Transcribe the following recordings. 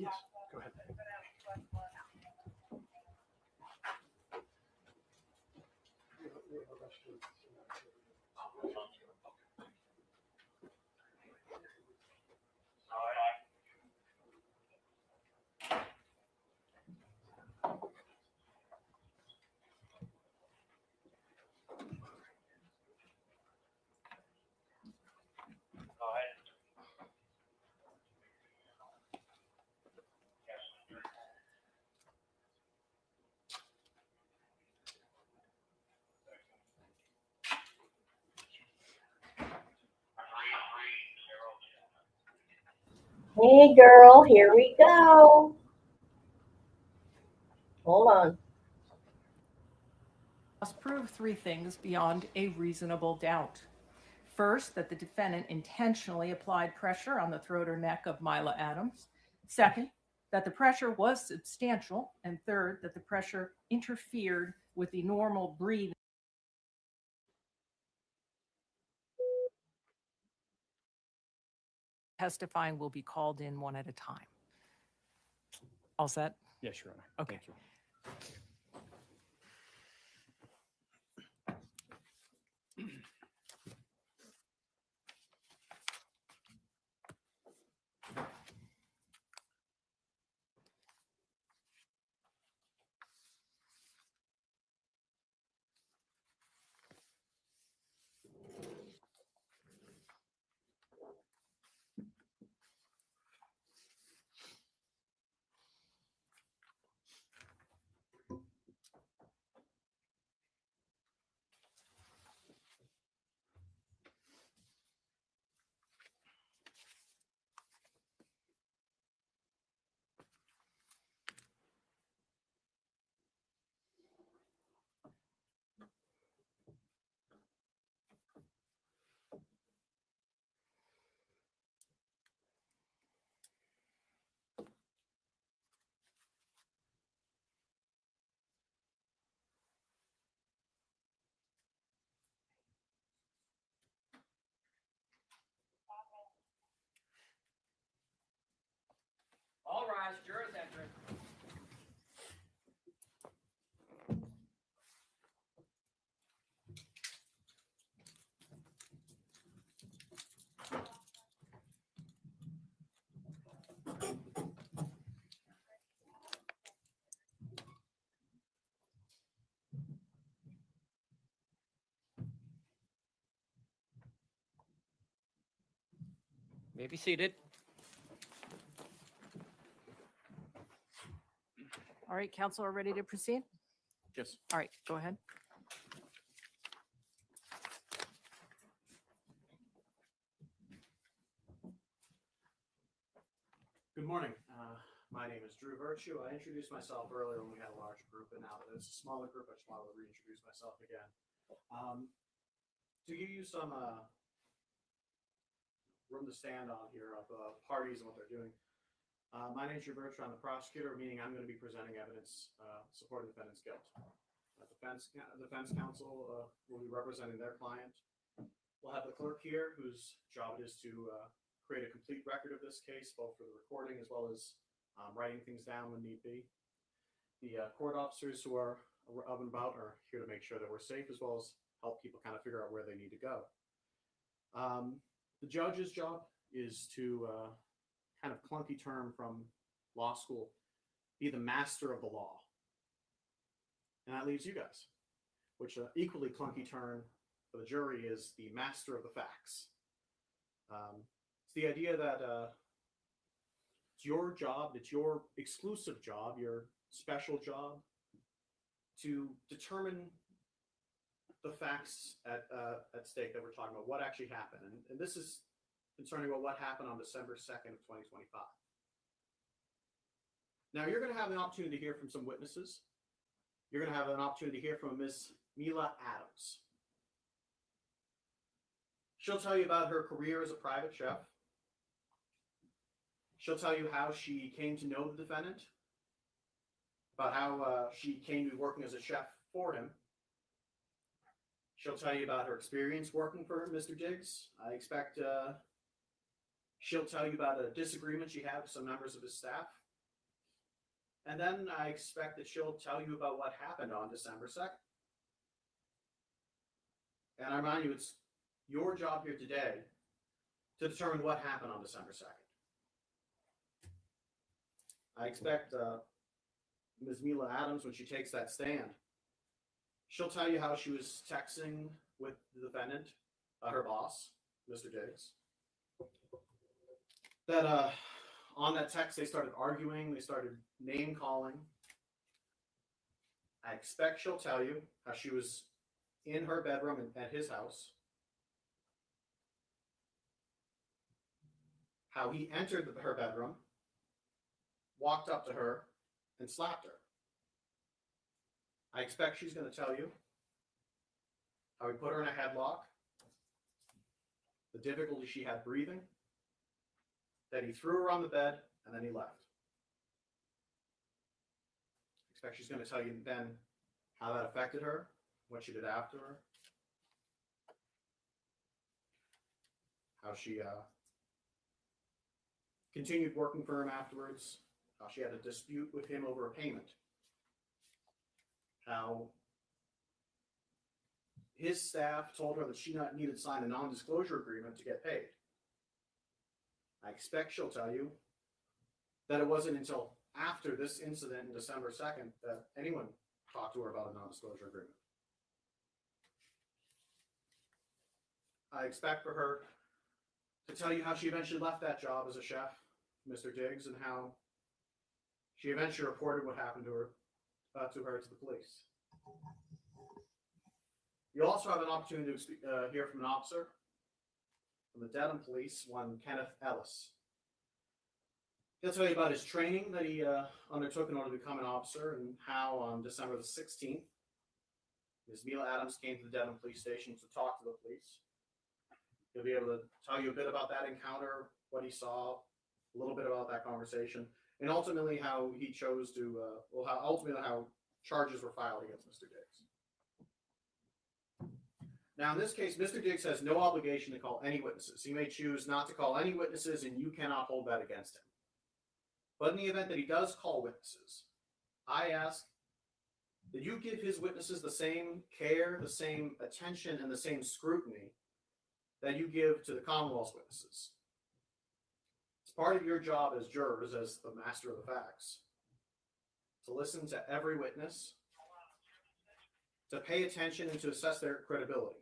Yes, go ahead. Hey girl, here we go. Hold on. Must prove three things beyond a reasonable doubt. First, that the defendant intentionally applied pressure on the throat or neck of Mila Adams. Second, that the pressure was substantial. And third, that the pressure interfered with the normal breathing. Testifying will be called in one at a time. All set? Yes, Your Honor. Okay. Thank you. All rise, jurors enter. May be seated. All right, counsel are ready to proceed? Yes. All right, go ahead. Good morning. My name is Drew Virtue. I introduced myself earlier when we had a large group, and now that it's a smaller group, I just wanted to reintroduce myself again. To give you some room to stand on here of parties and what they're doing. My name is Drew Virtue. I'm the prosecutor, meaning I'm going to be presenting evidence supporting the defendant's guilt. Defense counsel will be representing their client. We'll have the clerk here, whose job it is to create a complete record of this case, both for the recording as well as writing things down when need be. The court officers who are up and about are here to make sure that we're safe, as well as help people kind of figure out where they need to go. The judge's job is to, kind of clunky term from law school, be the master of the law. And that leaves you guys, which equally clunky term for the jury is the master of the facts. It's the idea that it's your job, it's your exclusive job, your special job to determine the facts at stake that we're talking about, what actually happened. And this is concerning about what happened on December 2nd of 2025. Now, you're going to have an opportunity to hear from some witnesses. You're going to have an opportunity to hear from Miss Mila Adams. She'll tell you about her career as a private chef. She'll tell you how she came to know the defendant, about how she came to be working as a chef for him. She'll tell you about her experience working for Mr. Diggs. I expect she'll tell you about a disagreement she had with some members of his staff. And then I expect that she'll tell you about what happened on December 2nd. And I remind you, it's your job here today to determine what happened on December 2nd. I expect Ms. Mila Adams, when she takes that stand, she'll tell you how she was texting with the defendant, her boss, Mr. Diggs. That on that text, they started arguing, they started name calling. I expect she'll tell you how she was in her bedroom at his house, how he entered her bedroom, walked up to her, and slapped her. I expect she's going to tell you how he put her in a headlock, the difficulty she had breathing, that he threw her on the bed, and then he left. I expect she's going to tell you then how that affected her, what she did after her, how she continued working for him afterwards, how she had a dispute with him over a payment, how his staff told her that she needed to sign a non-disclosure agreement to get paid. I expect she'll tell you that it wasn't until after this incident on December 2nd that anyone talked to her about a non-disclosure agreement. I expect for her to tell you how she eventually left that job as a chef, Mr. Diggs, and how she eventually reported what happened to her to the police. You also have an opportunity to hear from an officer from the Dedham Police, one Kenneth Ellis. He'll tell you about his training that he undertook in order to become an officer and how on December the 16th, Ms. Mila Adams came to the Dedham Police Station to talk to the police. He'll be able to tell you a bit about that encounter, what he saw, a little bit about that conversation, and ultimately how he chose to, how charges were filed against Mr. Diggs. Now, in this case, Mr. Diggs has no obligation to call any witnesses. He may choose not to call any witnesses, and you cannot hold that against him. But in the event that he does call witnesses, I ask that you give his witnesses the same care, the same attention, and the same scrutiny that you give to the Commonwealth's witnesses. It's part of your job as jurors, as the master of the facts, to listen to every witness, to pay attention, and to assess their credibility.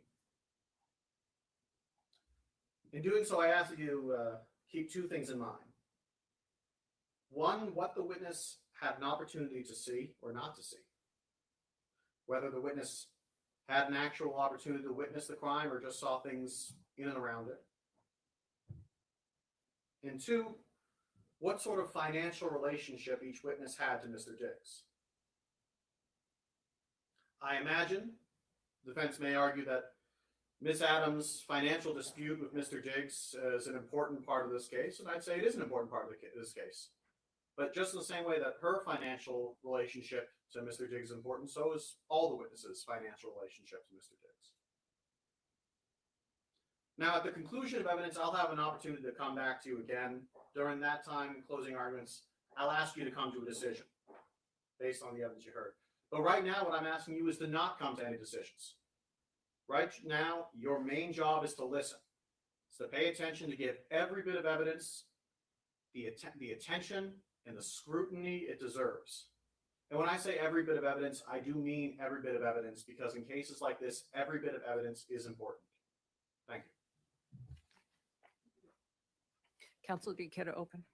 In doing so, I ask that you keep two things in mind. One, what the witness had an opportunity to see or not to see. Whether the witness had an actual opportunity to witness the crime or just saw things in and around it. And two, what sort of financial relationship each witness had to Mr. Diggs. I imagine the defense may argue that Ms. Adams' financial dispute with Mr. Diggs is an important part of this case, and I'd say it is an important part of this case. But just in the same way that her financial relationship to Mr. Diggs is important, so is all the witnesses' financial relationship to Mr. Diggs. Now, at the conclusion of evidence, I'll have an opportunity to come back to you again. During that time, closing arguments, I'll ask you to come to a decision based on the evidence you heard. But right now, what I'm asking you is to not come to any decisions. Right now, your main job is to listen. It's to pay attention, to give every bit of evidence the attention and the scrutiny it deserves. And when I say every bit of evidence, I do mean every bit of evidence, because in cases like this, every bit of evidence is important. Thank you. Counsel, do you care to open?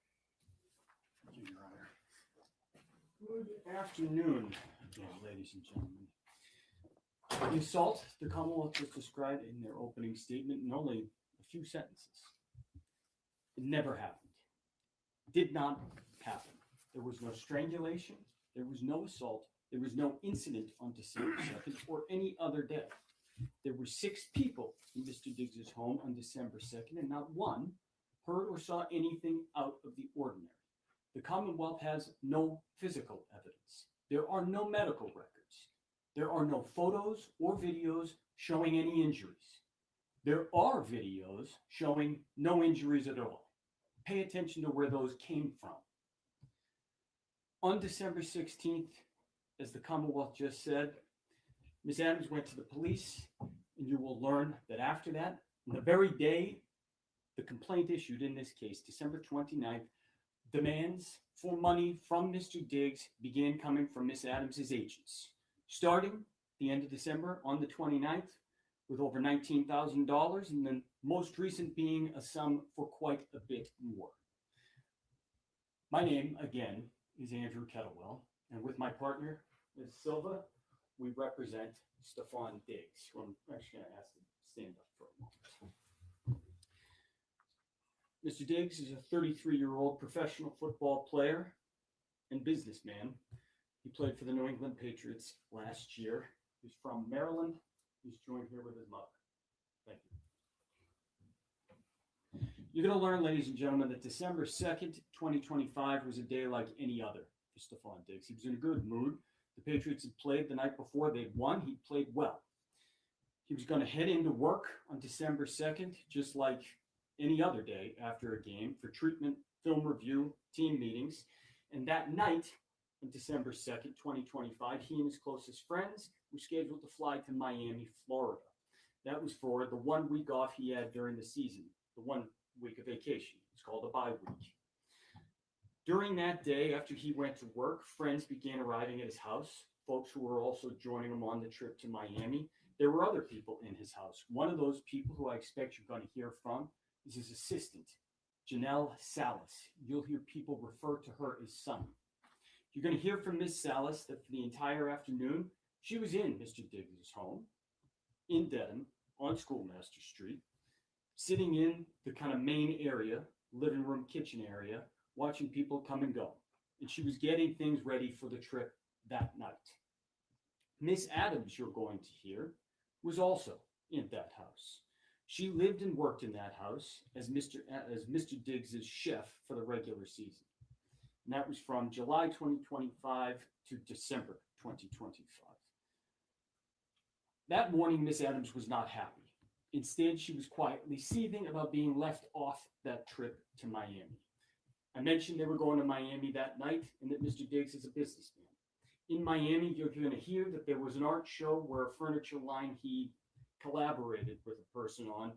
Thank you, Your Honor. Good afternoon, ladies and gentlemen. The assault the Commonwealth just described in their opening statement in only a few sentences. It never happened. Did not happen. There was no strangulation. There was no assault. There was no incident on December 2nd or any other day. There were 6 people in Mr. Diggs's home on December 2nd, and not one heard or saw anything out of the ordinary. The Commonwealth has no physical evidence. There are no medical records. There are no photos or videos showing any injuries. There are videos showing no injuries at all. Pay attention to where those came from. On December 16th, as the Commonwealth just said, Ms. Adams went to the police, and you will learn that after that, the very day the complaint issued in this case, December 29th, demands for money from Mr. Diggs began coming from Ms. Adams's agents. Starting the end of December on the 29th with over $19,000, and then most recent being a sum for quite a bit more. My name, again, is Andrew Kettlewell, and with my partner, Ms. Silva, we represent Stefon Diggs, who I'm actually going to ask to stand up for a moment. Mr. Diggs is a 33-year-old professional football player and businessman. He played for the New England Patriots last year. He's from Maryland. He's joined here with his mother. Thank you. You're going to learn, ladies and gentlemen, that December 2nd, 2025 was a day like any other for Stefon Diggs. He was in a good mood. The Patriots had played the night before. They'd won. He played well. He was going to head into work on December 2nd, just like any other day after a game, for treatment, film review, team meetings. And that night, on December 2nd, 2025, he and his closest friends were scheduled to fly to Miami, Florida. That was for the 1 week off he had during the season, the 1 week of vacation. It's called a bye week. During that day, after he went to work, friends began arriving at his house, folks who were also joining him on the trip to Miami. There were other people in his house. One of those people who I expect you're going to hear from is his assistant, Janelle Salas. You'll hear people refer to her as Sunny. You're going to hear from Miss Salas that for the entire afternoon, she was in Mr. Diggs' home in Dedham on Schoolmaster Street, sitting in the kind of main area, living room, kitchen area, watching people come and go. And she was getting things ready for the trip that night. Miss Adams, you're going to hear, was also in that house. She lived and worked in that house as Mr. Diggs' chef for the regular season. And that was from July 2025 to December 2025. That morning, Miss Adams was not happy. Instead, she was quietly seething about being left off that trip to Miami. I mentioned they were going to Miami that night and that Mr. Diggs is a businessman. In Miami, you're going to hear that there was an art show where a furniture line he collaborated with a person on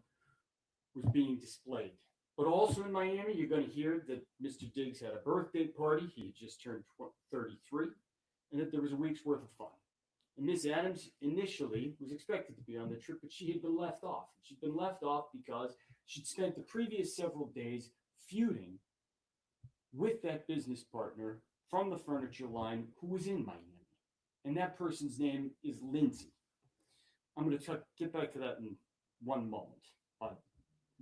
was being displayed. But also in Miami, you're going to hear that Mr. Diggs had a birthday party. He had just turned 33, and that there was a week's worth of fun. And Miss Adams initially was expected to be on the trip, but she had been left off. She'd been left off because she'd spent the previous several days feuding with that business partner from the furniture line who was in Miami. And that person's name is Lindsay. I'm going to get back to that in one moment.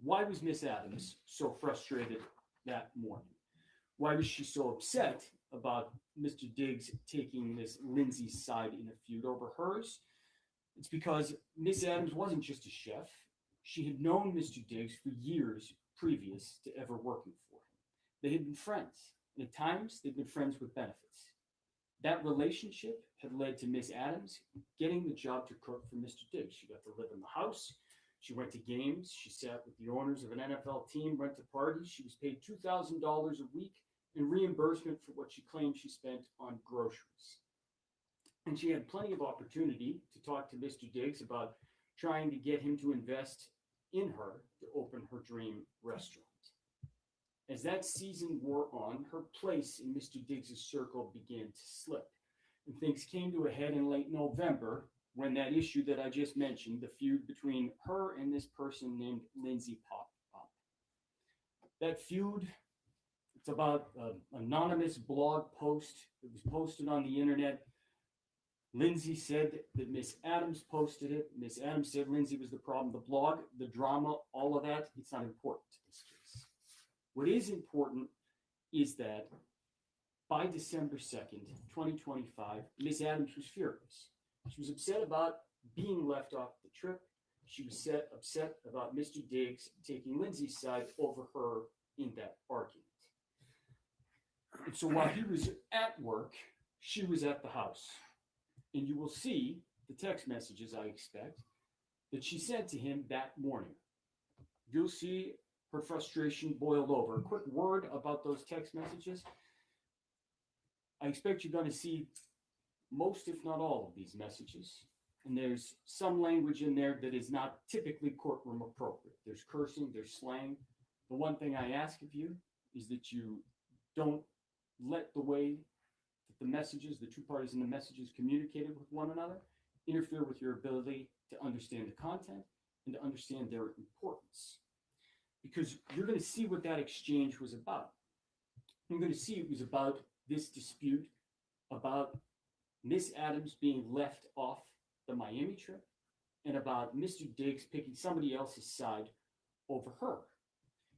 Why was Miss Adams so frustrated that morning? Why was she so upset about Mr. Diggs taking Miss Lindsay's side in a feud over hers? It's because Miss Adams wasn't just a chef. She had known Mr. Diggs for years previous to ever working for him. They had been friends, and at times they'd been friends with benefits. That relationship had led to Miss Adams getting the job to cook for Mr. Diggs. She got to live in the house. She went to games. She sat with the owners of an NFL team, went to parties. She was paid $2,000 a week in reimbursement for what she claimed she spent on groceries. And she had plenty of opportunity to talk to Mr. Diggs about trying to get him to invest in her to open her dream restaurant. As that season wore on, her place in Mr. Diggs' circle began to slip. And things came to a head in late November when that issue that I just mentioned, the feud between her and this person named Lindsay, popped up. That feud, it's about an anonymous blog post that was posted on the internet. Lindsay said that Miss Adams posted it. Miss Adams said Lindsay was the problem. The blog, the drama, all of that, it's not important to this case. What is important is that by December 2nd, 2025, Miss Adams was furious. She was upset about being left off the trip. She was upset about Mr. Diggs taking Lindsay's side over her in that argument. And so while he was at work, she was at the house. And you will see the text messages, I expect, that she sent to him that morning. You'll see her frustration boiled over. A quick word about those text messages. I expect you're going to see most, if not all, of these messages. And there's some language in there that is not typically courtroom appropriate. There's cursing, there's slang. The one thing I ask of you is that you don't let the way that the messages, the two parties in the messages communicated with one another, interfere with your ability to understand the content and to understand their importance. Because you're going to see what that exchange was about. You're going to see it was about this dispute about Miss Adams being left off the Miami trip and about Mr. Diggs picking somebody else's side over her.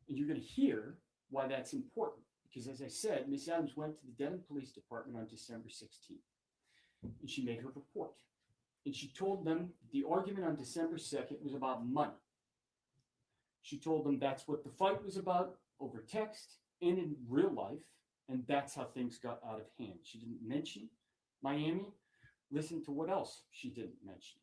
And you're going to hear why that's important. Because as I said, Miss Adams went to the Denton Police Department on December 16th. And she made her report. And she told them the argument on December 2nd was about money. She told them that's what the fight was about over text and in real life. And that's how things got out of hand. She didn't mention Miami. Listen to what else she didn't mention.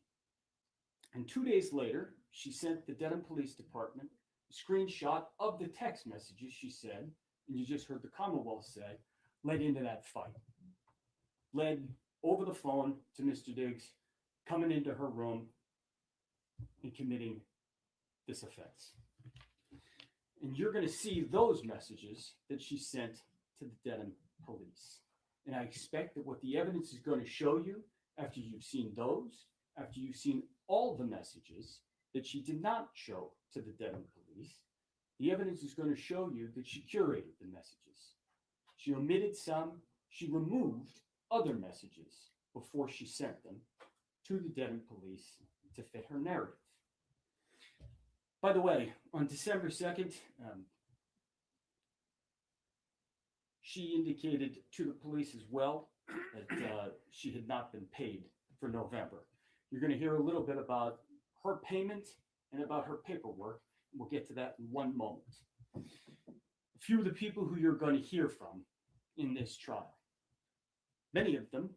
And 2 days later, she sent the Denton Police Department a screenshot of the text messages she said, and you just heard the Commonwealth say, led into that fight. Led over the phone to Mr. Diggs, coming into her room and committing this offense. And you're going to see those messages that she sent to the Denton Police. And I expect that what the evidence is going to show you after you've seen those, after you've seen all the messages that she did not show to the Denton Police, the evidence is going to show you that she curated the messages. She omitted some, she removed other messages before she sent them to the Denton Police to fit her narrative. By the way, on December 2nd, she indicated to the police as well that she had not been paid for November. You're going to hear a little bit about her payment and about her paperwork. We'll get to that in one moment. A few of the people who you're going to hear from in this trial, many of them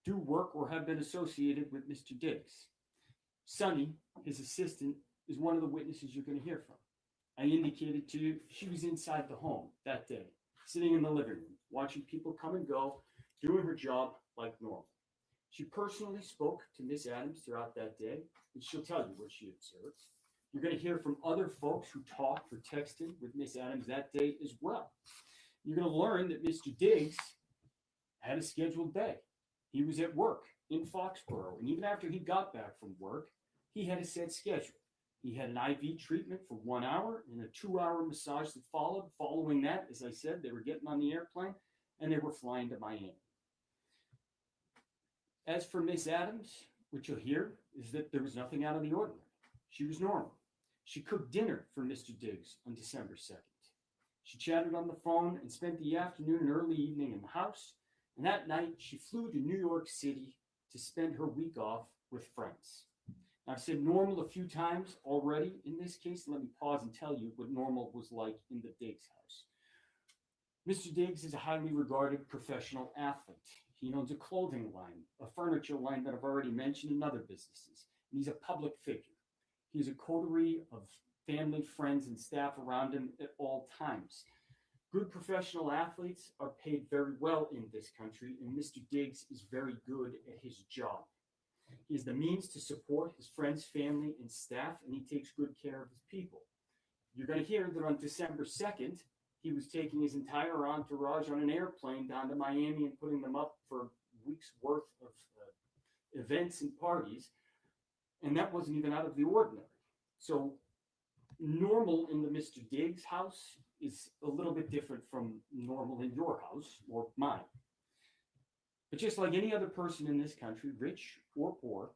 do work or have been associated with Mr. Diggs. Sonny, his assistant, is one of the witnesses you're going to hear from. I indicated to you she was inside the home that day, sitting in the living room, watching people come and go, doing her job like normal. She personally spoke to Miss Adams throughout that day, and she'll tell you what she observed. You're going to hear from other folks who talked or texted with Miss Adams that day as well. You're going to learn that Mr. Diggs had a scheduled day. He was at work in Foxborough, and even after he got back from work, he had a set schedule. He had an IV treatment for 1 hour and a 2-hour massage that followed. Following that, as I said, they were getting on the airplane and they were flying to Miami. As for Miss Adams, what you'll hear is that there was nothing out of the ordinary. She was normal. She cooked dinner for Mr. Diggs on December 2nd. She chatted on the phone and spent the afternoon and early evening in the house. And that night, she flew to New York City to spend her week off with friends. Now, I've said normal a few times already in this case. Let me pause and tell you what normal was like in the Diggs house. Mr. Diggs is a highly regarded professional athlete. He owns a clothing line, a furniture line that I've already mentioned, and other businesses. And he's a public figure. He's a coterie of family, friends, and staff around him at all times. Good professional athletes are paid very well in this country, and Mr. Diggs is very good at his job. He has the means to support his friends, family, and staff, and he takes good care of his people. You're going to hear that on December 2nd, he was taking his entire entourage on an airplane down to Miami and putting them up for weeks' worth of events and parties, and that wasn't even out of the ordinary. So normal in the Mr. Diggs house is a little bit different from normal in your house or mine. But just like any other person in this country, rich or poor,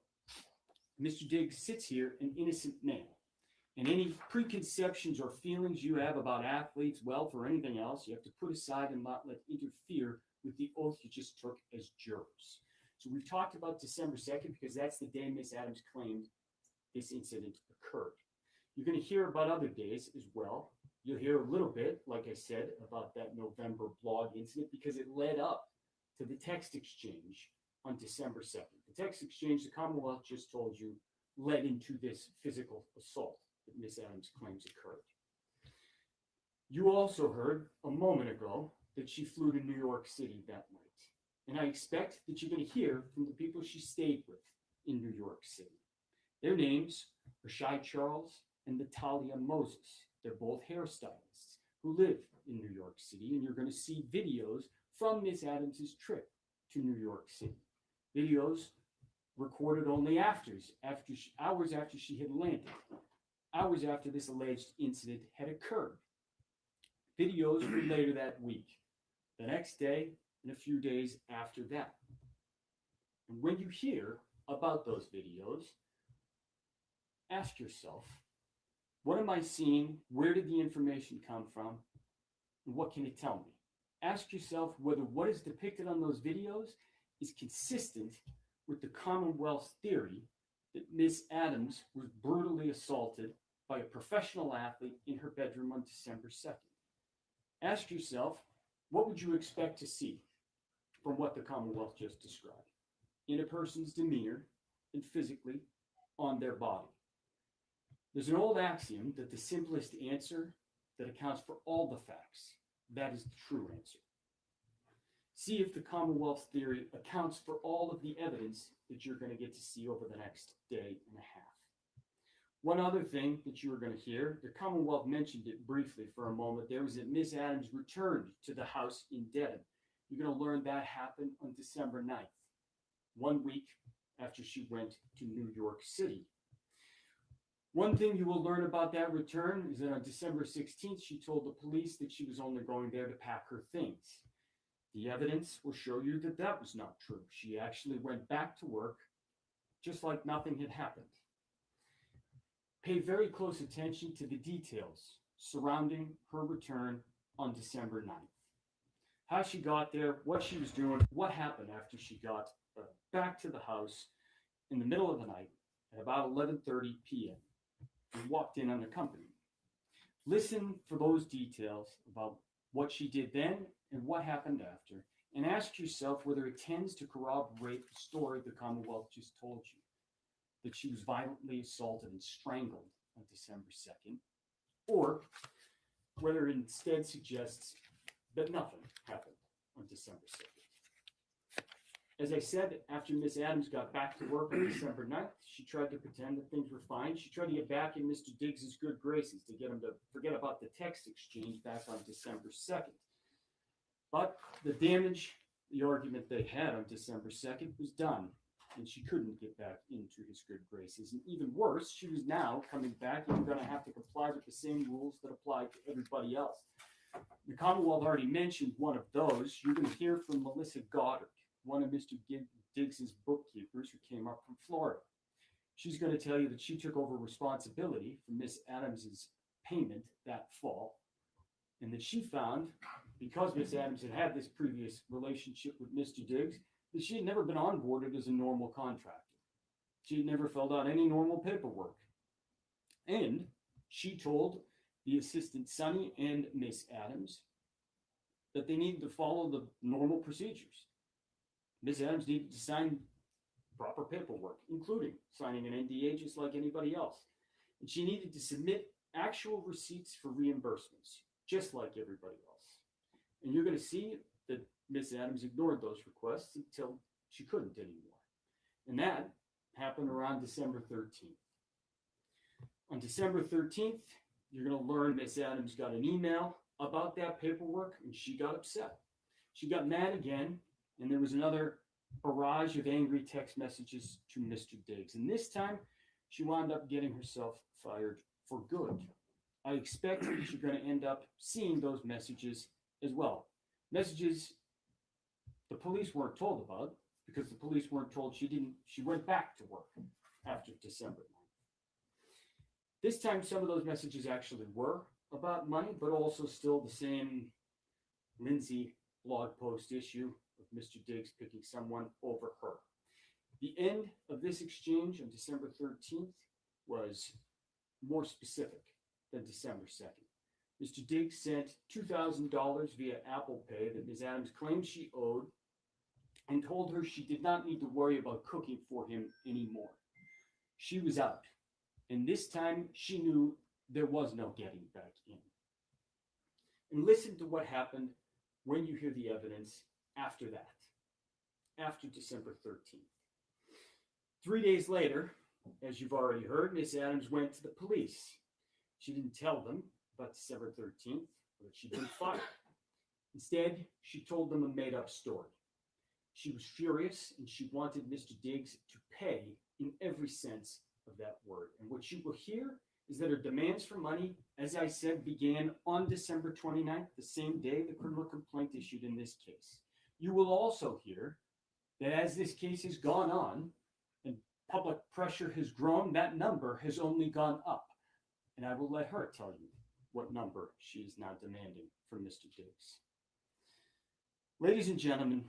Mr. Diggs sits here an innocent man. And any preconceptions or feelings you have about athletes, wealth, or anything else, you have to put aside and not let interfere with the oath you just took as jurors. So we've talked about December 2nd because that's the day Miss Adams claimed this incident occurred. You're going to hear about other days as well. You'll hear a little bit, like I said, about that November blog incident because it led up to the text exchange on December 2nd. The text exchange, the Commonwealth just told you, led into this physical assault that Miss Adams claims occurred. You also heard a moment ago that she flew to New York City that night. And I expect that you're going to hear from the people she stayed with in New York City. Their names are Shai Charles and Natalia Moses. They're both hairstylists who live in New York City, and you're going to see videos from Miss Adams' trip to New York City. Videos recorded only hours after she had landed, hours after this alleged incident had occurred. Videos from later that week, the next day, and a few days after that. And when you hear about those videos, ask yourself, what am I seeing? Where did the information come from? And what can it tell me? Ask yourself whether what is depicted on those videos is consistent with the Commonwealth's theory that Miss Adams was brutally assaulted by a professional athlete in her bedroom on December 2nd. Ask yourself, what would you expect to see from what the Commonwealth just described in a person's demeanor and physically on their body? There's an old axiom that the simplest answer that accounts for all the facts, that is the true answer. See if the Commonwealth's theory accounts for all of the evidence that you're going to get to see over the next day and a half. One other thing that you are going to hear, the Commonwealth mentioned it briefly for a moment there, was that Miss Adams returned to the house in Dedham. You're going to learn that happened on December 9th, 1 week after she went to New York City. One thing you will learn about that return is that on December 16th, she told the police that she was only going there to pack her things. The evidence will show you that that was not true. She actually went back to work just like nothing had happened. Pay very close attention to the details surrounding her return on December 9th. How she got there, what she was doing, what happened after she got back to the house in the middle of the night at about 11:30 p.m. and walked in unaccompanied. Listen for those details about what she did then and what happened after, and ask yourself whether it tends to corroborate the story the Commonwealth just told you, that she was violently assaulted and strangled on December 2nd, or whether it instead suggests that nothing happened on December 2nd. As I said, after Miss Adams got back to work on December 9th, she tried to pretend that things were fine. She tried to get back in Mr. Diggs's good graces to get him to forget about the text exchange back on December 2nd. But the damage, the argument they had on December 2nd was done, and she couldn't get back into his good graces. And even worse, she was now coming back and going to have to comply with the same rules that applied to everybody else. The Commonwealth already mentioned one of those. You're going to hear from Melissa Goddard, one of Mr. Diggs's bookkeepers who came up from Florida. She's going to tell you that she took over responsibility for Miss Adams's payment that fall, and that she found, because Miss Adams had had this previous relationship with Mr. Diggs, that she had never been onboarded as a normal contractor. She had never filled out any normal paperwork. And she told the assistant Sonny and Miss Adams that they needed to follow the normal procedures. Miss Adams needed to sign proper paperwork, including signing an NDA just like anybody else. And she needed to submit actual receipts for reimbursements, just like everybody else. And you're going to see that Miss Adams ignored those requests until she couldn't anymore. And that happened around December 13th. On December 13th, you're going to learn Miss Adams got an email about that paperwork, and she got upset. She got mad again, and there was another barrage of angry text messages to Mr. Diggs. And this time, she wound up getting herself fired for good. I expect that you're going to end up seeing those messages as well. Messages the police weren't told about, because the police weren't told she went back to work after December 9th. This time, some of those messages actually were about money, but also still the same Lindsay blog post issue of Mr. Diggs picking someone over her. The end of this exchange on December 13th was more specific than December 2nd. Mr. Diggs sent $2,000 via Apple Pay that Ms. Adams claimed she owed, and told her she did not need to worry about cooking for him anymore. She was out, and this time she knew there was no getting back in. And listen to what happened when you hear the evidence after that, after December 13th. 3 days later, as you've already heard, Miss Adams went to the police. She didn't tell them about December 13th or that she'd been fired. Instead, she told them a made-up story. She was furious and she wanted Mr. Diggs to pay in every sense of that word. And what you will hear is that her demands for money, as I said, began on December 29th, the same day the criminal complaint issued in this case. You will also hear that as this case has gone on and public pressure has grown, that number has only gone up. And I will let her tell you what number she is now demanding from Mr. Diggs. Ladies and gentlemen,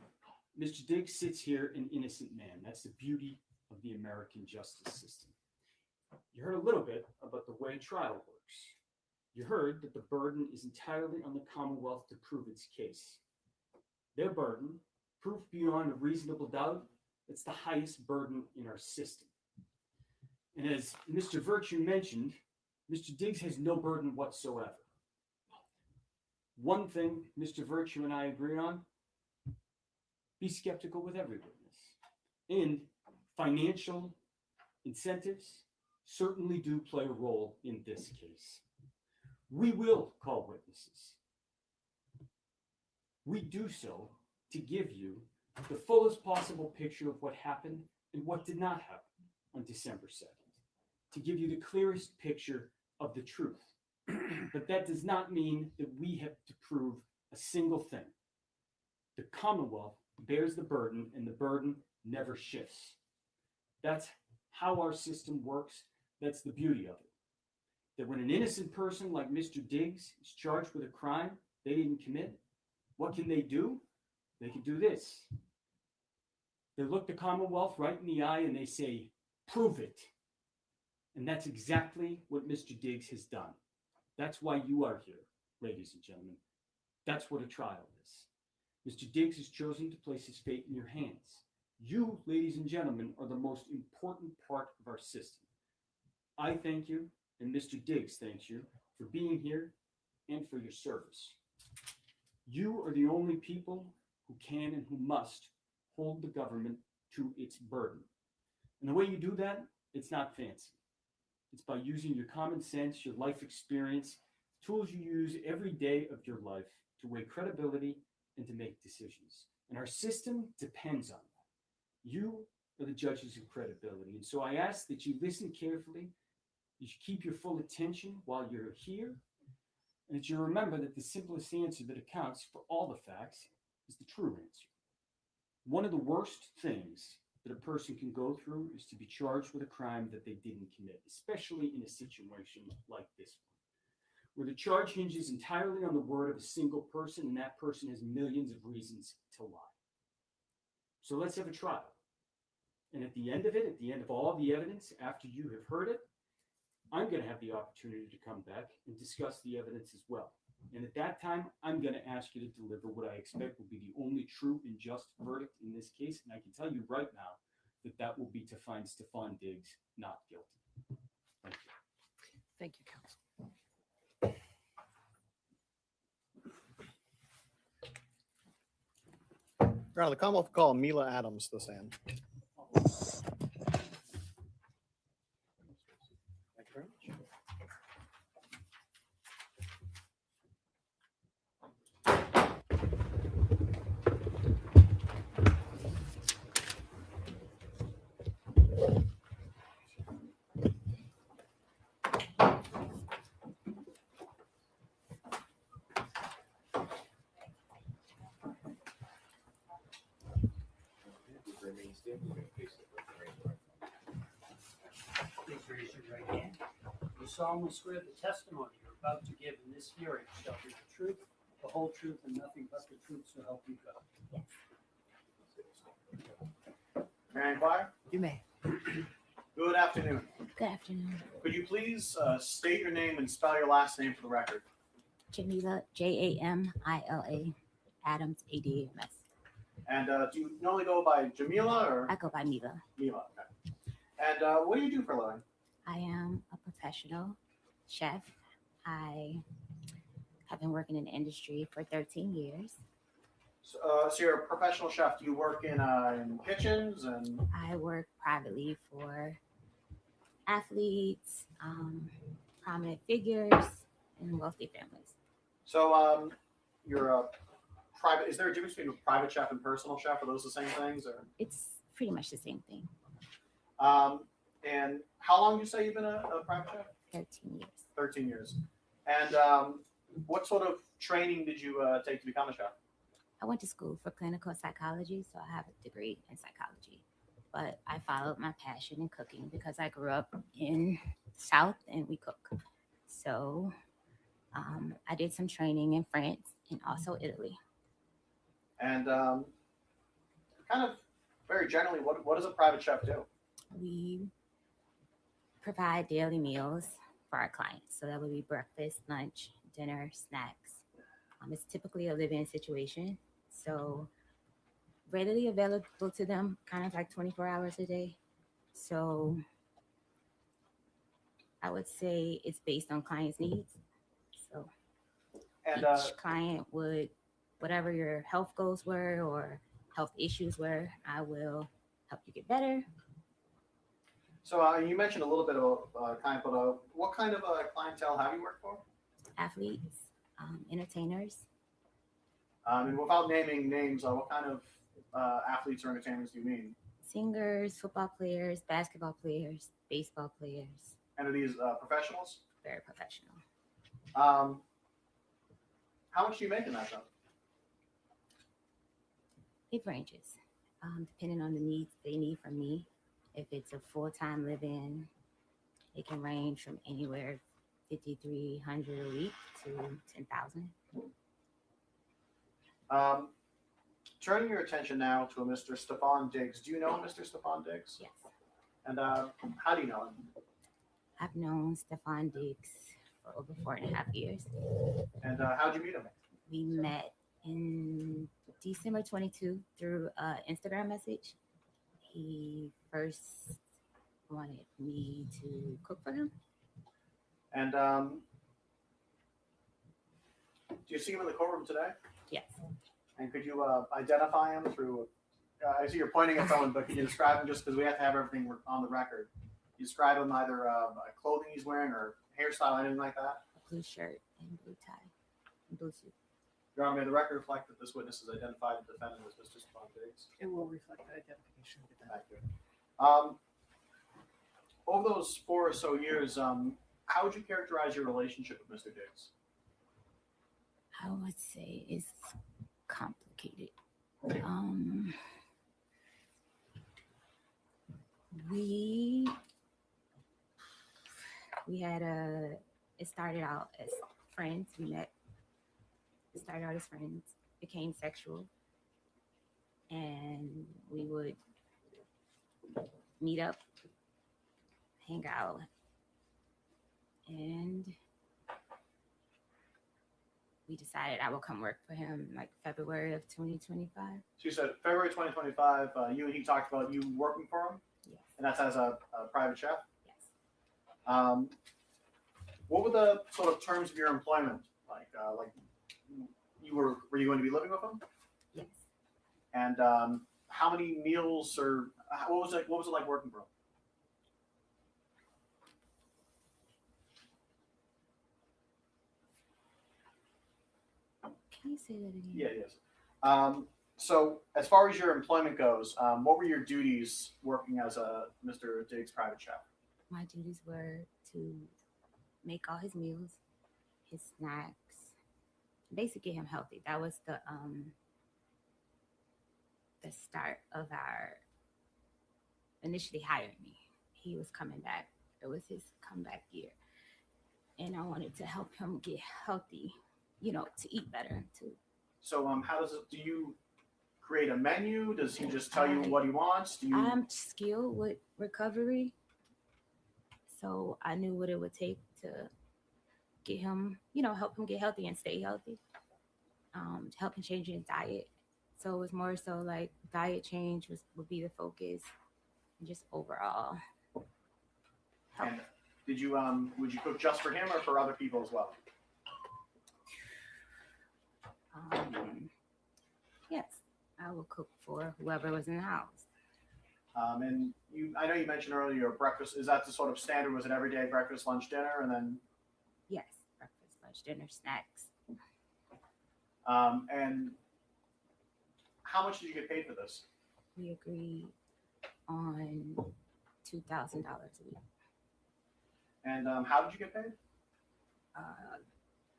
Mr. Diggs sits here an innocent man. That's the beauty of the American justice system. You heard a little bit about the way trial works. You heard that the burden is entirely on the Commonwealth to prove its case. Their burden, proof beyond a reasonable doubt, it's the highest burden in our system. And as Mr. Virtue mentioned, Mr. Diggs has no burden whatsoever. One thing Mr. Virtue and I agree on, be skeptical with every witness. And financial incentives certainly do play a role in this case. We will call witnesses. We do so to give you the fullest possible picture of what happened and what did not happen on December 2nd, to give you the clearest picture of the truth. But that does not mean that we have to prove a single thing. The Commonwealth bears the burden, and the burden never shifts. That's how our system works. That's the beauty of it. That when an innocent person like Mr. Diggs is charged with a crime they didn't commit, what can they do? They can do this. They look the Commonwealth right in the eye and they say, prove it. And that's exactly what Mr. Diggs has done. That's why you are here, ladies and gentlemen. That's what a trial is. Mr. Diggs has chosen to place his fate in your hands. You, ladies and gentlemen, are the most important part of our system. I thank you, and Mr. Diggs thanks you for being here and for your service. You are the only people who can and who must hold the government to its burden. And the way you do that, it's not fancy. It's by using your common sense, your life experience, tools you use every day of your life to weigh credibility and to make decisions. And our system depends on that. You are the judges of credibility. And so I ask that you listen carefully, you should keep your full attention while you're here, and that you remember that the simplest answer that accounts for all the facts is the true answer. One of the worst things that a person can go through is to be charged with a crime that they didn't commit, especially in a situation like this one, where the charge hinges entirely on the word of a single person, and that person has millions of reasons to lie. So let's have a trial. And at the end of it, at the end of all the evidence, after you have heard it, I'm going to have the opportunity to come back and discuss the evidence as well. And at that time, I'm going to ask you to deliver what I expect will be the only true and just verdict in this case. And I can tell you right now that that will be to find Stefon Diggs not guilty. Thank you. Thank you, counsel. Your Honor, the Commonwealth will call Mila Adams to the stand. Thank you very much. Please raise your right hand. You solemnly swear the testimony you're about to give in this hearing shall be the truth, the whole truth, and nothing but the truth, so help you God. May I inquire? You may. Good afternoon. Good afternoon. Could you please state your name and spell your last name for the record? Jamila, Jamila, Adams, ADAMS. And do you normally go by Jamila or I go by Mila. Mila? Okay. And what do you do for a living? I am a professional chef. I have been working in the industry for 13 years. So you're a professional chef. Do you work in kitchens and? I work privately for athletes, prominent figures, and wealthy families. So you're a private. Is there a difference between a private chef and personal chef? Are those the same things, or? It's pretty much the same thing. And how long do you say you've been a private chef? 13 years. 13 years. And what sort of training did you take to become a chef? I went to school for clinical psychology, so I have a degree in psychology. But I followed my passion in cooking because I grew up in the South and we cook. So I did some training in France and also Italy. And kind of very generally, what does a private chef do? We provide daily meals for our clients. So that would be breakfast, lunch, dinner, snacks. It's typically a live-in situation. So readily available to them, kind of like 24 hours a day. So I would say it's based on clients' needs. So And each client would, whatever your health goals were or health issues were, I will help you get better. so you mentioned a little bit about what kind of clientele have you worked for? Athletes, entertainers, And without naming names, what kind of athletes or entertainers do you mean? singers, football players, basketball players, baseball players, And are these professionals? very professional. How much do you make in that job? It ranges depending on the needs they need from me. If it's a full-time live-in, it can range from anywhere $5,300 a week to $10,000. Turning your attention now to a Mr. Stefon Diggs. Do you know Mr. Stefon Diggs? Yes, And how do you know him? I've known Stefon Diggs for over 4.5 years. And how'd you meet him? We met in December 22 through an Instagram message. He first wanted me to cook for him. And do you see him in the courtroom today? Yes. And could you identify him through? I see you're pointing at someone, but can you describe him just because we have to have everything on the record? You describe him either clothing he's wearing or hairstyle, anything like that? A blue shirt and blue tie and blue suit. Your Honor, may the record reflect that this witness has identified the defendant as Mr. Stefon Diggs. It will reflect the identification. Thank you. Over those 4 or so years, how would you characterize your relationship with Mr. Diggs? I would say it's complicated. We had it started out as friends. We met. It started out as friends, became sexual, and we would meet up, hang out, and we decided I would come work for him like February of 2025. So you said February 2025, you and he talked about you working for him, Yes. and that's as a private chef. Yes. What were the sort of terms of your employment? Like were you going to be living with him? Yes. And how many meals or what was it like working for him? Can you say that again? Yeah, yes. So as far as your employment goes, what were your duties working as a Mr. Diggs private chef? My duties were to make all his meals, his snacks, basically get him healthy. That was the start of our initially hiring me. He was coming back. It was his comeback year. And I wanted to help him get healthy, to eat better too. So how does it? Do you create a menu? Does he just tell you what he wants? Do you? I'm skilled with recovery, so I knew what it would take to get him, help him get healthy and stay healthy. To help him change his diet. So it was more so like diet change would be the focus, and just overall help. And did you would you cook just for him or for other people as well? Yes, I will cook for whoever was in the house. And I know you mentioned earlier your breakfast. Is that the sort of standard? Was it every day breakfast, lunch, dinner, and then? Yes, breakfast, lunch, dinner, snacks. And how much did you get paid for this? We agreed on $2,000 a week. And how did you get paid?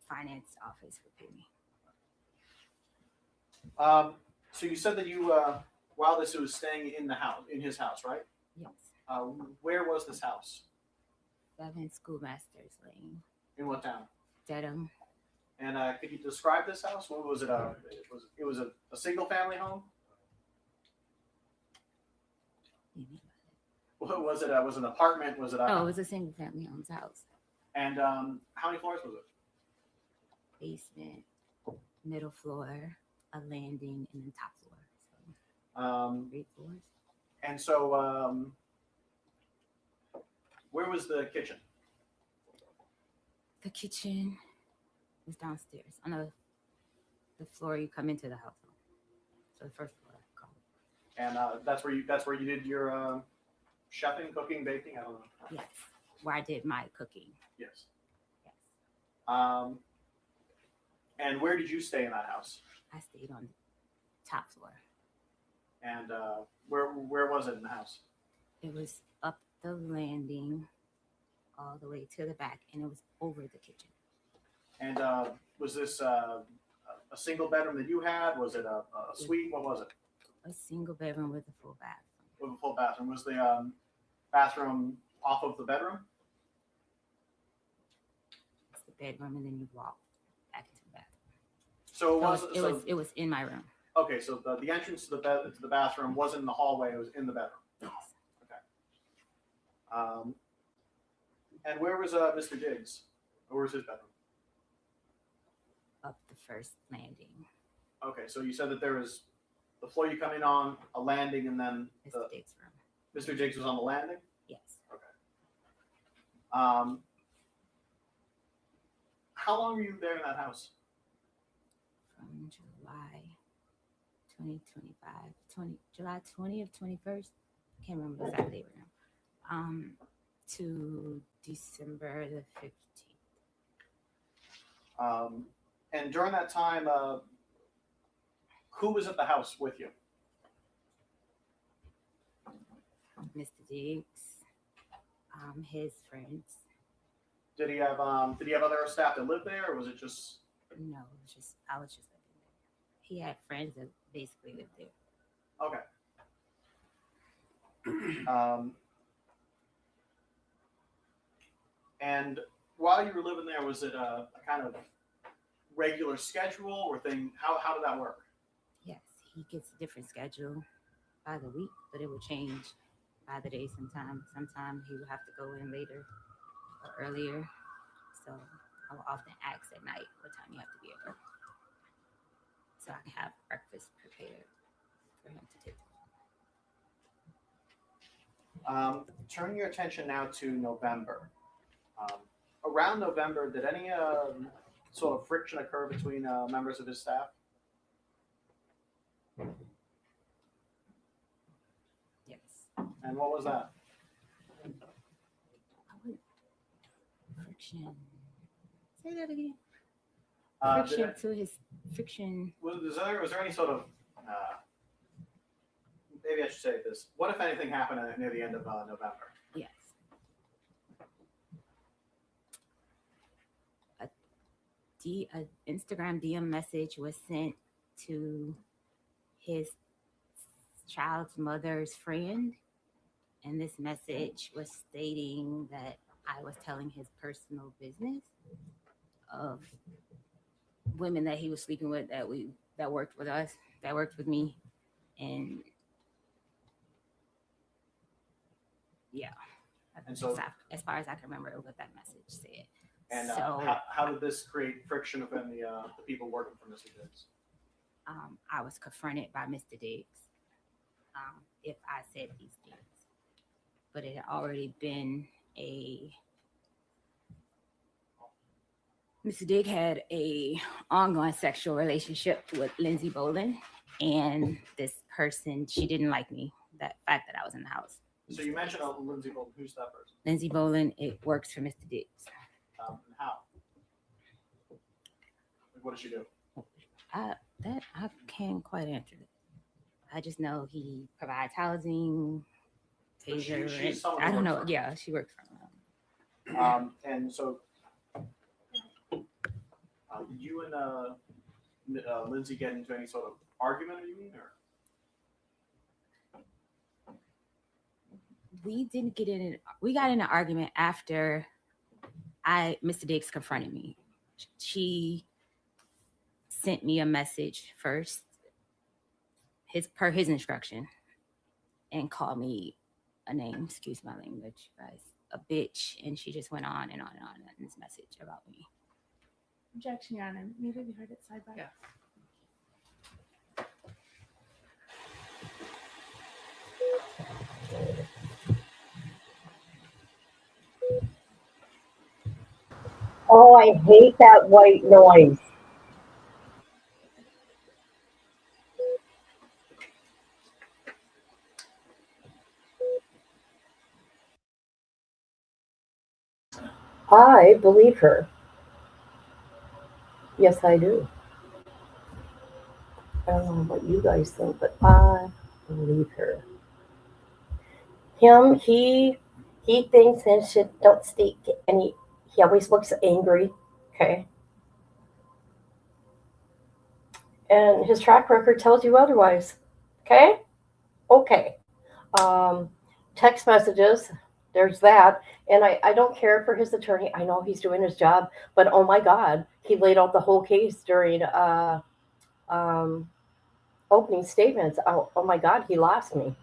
Finance office would pay me. So you said that you, while this was staying in the house, in his house, right? Yes. Where was this house? 7 Schoolmasters Lane, In what town? Dedham. And could you describe this house? What was it? It was a single family home. What was it? Was it an apartment? Was it? Oh, it was a single family home's house. And how many floors was it? Basement, middle floor, a landing, and then top floor. So 3 floors. And so, where was the kitchen? The kitchen was downstairs on the floor you come into the house on. So the first floor. And that's where you did your chefing, cooking, baking. I don't know. Yes, where I did my cooking. Yes. Yes. And where did you stay in that house? I stayed on the top floor. And where was it in the house? It was up the landing all the way to the back, and it was over the kitchen. And was this a single bedroom that you had? Was it a suite? What was it? A single bedroom with a full bathroom. With a full bathroom. Was the bathroom off of the bedroom? It's the bedroom, and then you walk back into the bathroom. So It was in my room. Okay, so the entrance to the bathroom wasn't in the hallway; it was in the bedroom. Yes. Okay. And where was Mr. Diggs? Where was his bedroom? Up the first landing. Okay, so you said that there was the floor you come in on, a landing, and then Mr. Diggs' room. Mr. Diggs was on the landing. Yes. How long were you there in that house? From July 2025, July 20th, 21st. I can't remember the exact date right now. To December the 15th. And during that time, who was at the house with you? Mr. Diggs, his friends. Did he have other staff that lived there, or was it just? No, I was just living there. He had friends that basically lived there. Okay. And while you were living there, was it a kind of regular schedule or thing? How did that work? Yes, he gets a different schedule by the week, but it will change by the day sometimes. Sometimes he will have to go in later or earlier. So I will often ask at night what time you have to be at work, so I can have breakfast prepared for him to take. Turning your attention now to November. Around November, did any sort of friction occur between members of his staff? Yes. And what was that? Friction. Say that again. Did Friction it- to his friction. was there any sort of maybe I should say this. What, if anything, happened near the end of November? Yes. A Instagram DM message was sent to his child's mother's friend, and this message was stating that I was telling his personal business of women that he was sleeping with that worked with us, that worked with me, and yeah. And so- as far as I can remember what that message said. And So how did this create friction within the people working for Mr. Diggs? I was confronted by Mr. Diggs if I said these things, but it had already been Mr. Diggs had a ongoing sexual relationship with Lindsay Bolin, And this person, she didn't like me, that fact that I was in the house. So you mentioned Lindsay Bolton. Who's that person? Lindsay Boland, it works for Mr. Dix. And how? Like, what does she do? I can't quite answer it. I just know he provides housing, So taser. she's someone I who don't works know. for him. Yeah, she works for him. And so you and Lindsay get into any sort of argument, you mean, or? We didn't get in. We got in an argument after Mr. Dix confronted me. She sent me a message first, per his instruction, and called me a name. Excuse my language, guys. A bitch, and she just went on and on and on in this message about me. Objection, Your Honor. Maybe we heard it side by. Yeah. Oh, I hate that white noise. I believe her. Yes, I do. I don't know what you guys think, but I believe her. He thinks and shit don't stink, and he always looks angry. Okay, and his track record tells you otherwise. Okay, okay. Text messages. There's that, and I don't care for his attorney. I know he's doing his job, but oh my God, he laid out the whole case during opening statements. Oh my God, he lost me.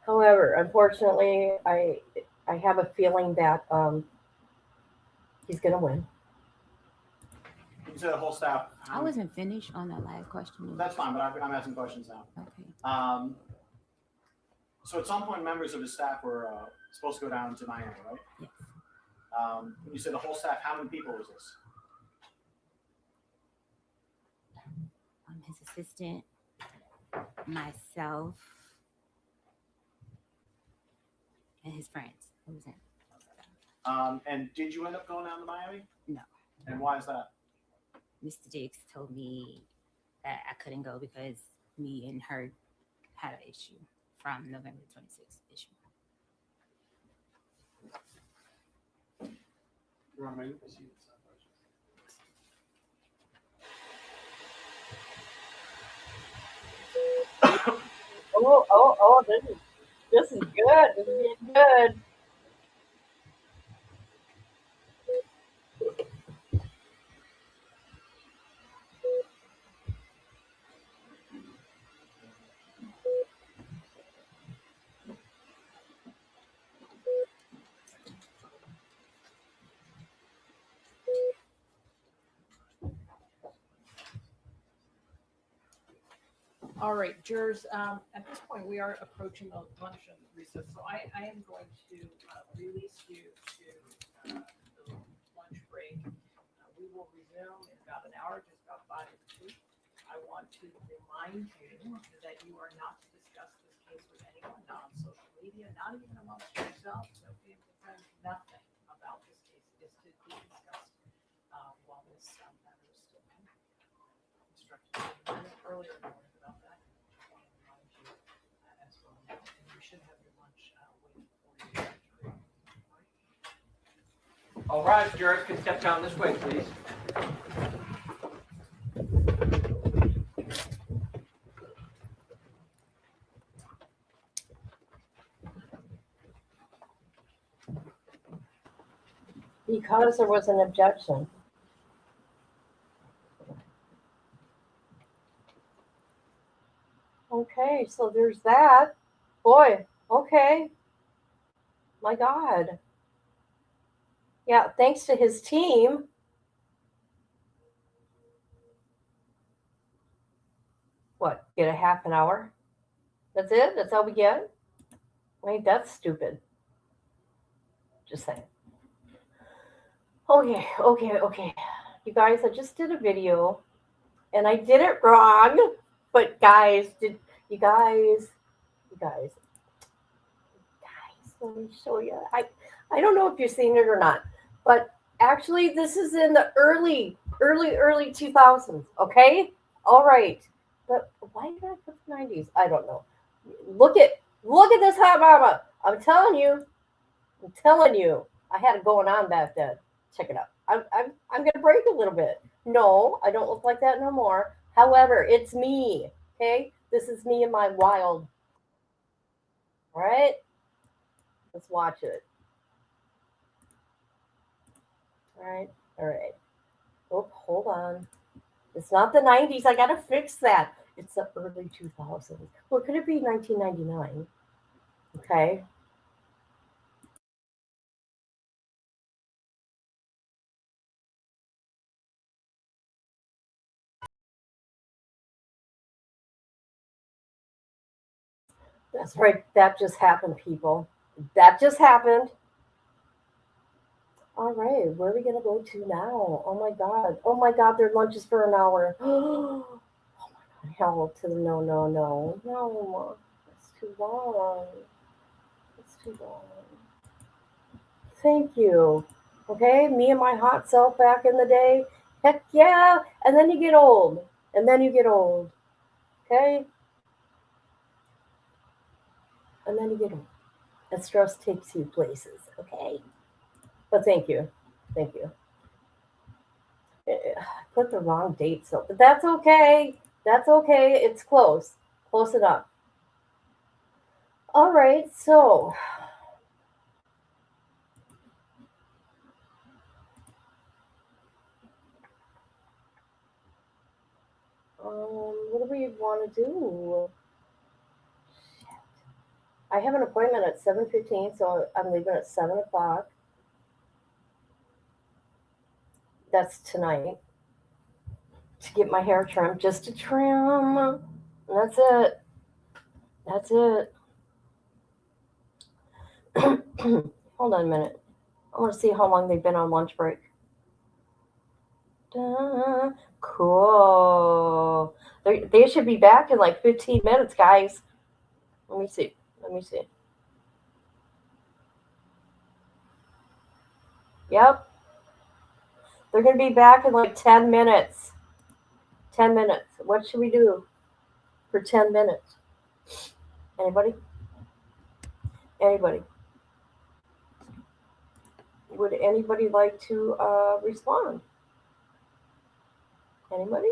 However, unfortunately, I have a feeling that he's going to win. You said the whole staff. I wasn't finished on that last question. That's fine, but I'm asking questions now. Okay. So at some point, members of the staff were supposed to go down to Miami, right? Yes. When you said the whole staff, how many people was this? His assistant, myself, and his friends. Who was in? And did you end up going down to Miami? No. And why is that? Mr. Dix told me that I couldn't go because me and her had an issue from November 26th issue. Oh, this is good. This is getting good. All right, jurors, at this point, we are approaching the luncheon recess, so I am going to release you to the lunch break. We will resume in about an hour, just about 5 to 2. I want to remind you that you are not to discuss this case with anyone, not on social media, not even amongst yourselves, no family, friends, nothing about this case is to be discussed while this matter is still pending. Instructed earlier in the morning about that. I want to remind you as well now, and you should have your lunch waiting for you. All right, jurors can step down this way, please. Because there was an objection. Okay, so there's that. Boy, okay. My God. Yeah, thanks to his team. What, get a half an hour? That's it? That's all we get? I mean, that's stupid. Just saying. Okay. You guys, I just did a video and I did it wrong. But guys, guys, let me show you. I don't know if you've seen it or not, but actually, this is in the early 2000s. Okay, all right. But why did I put the 90s? I don't know. Look at this hot mama. I'm telling you, I had it going on back then. Check it out. I'm gonna break a little bit. No, I don't look like that no more. However, it's me. Okay, this is me in my wild. All right, let's watch it. All right. Oh, hold on. It's not the 90s. I gotta fix that. It's the early 2000s. Well, could it be 1999? Okay. That's right. That just happened, people. That just happened. All right. Where are we gonna go to now? Oh my god. Oh my god. Their lunch is for an hour. Oh my god. Hell to the no, no, no, no. It's too long. It's too long. Thank you. Okay, me and my hot self back in the day. Heck yeah. And then you get old. And then you get old. Okay? And then you get old. And stress takes you places. Okay? But thank you. Thank you. I put the wrong date, so but that's okay. That's okay. It's close. Close enough. All right, so what do we want to do? I have an appointment at 7:15, so I'm leaving at 7 o'clock. That's tonight to get my hair trimmed, just to trim. That's it. That's it. Hold on a minute. I want to see how long they've been on lunch break. Cool. They should be back in like 15 minutes, guys. Let me see. Let me see. Yep. They're going to be back in like 10 minutes. 10 minutes. What should we do for 10 minutes? Anybody? Anybody? Would anybody like to respond? Anybody?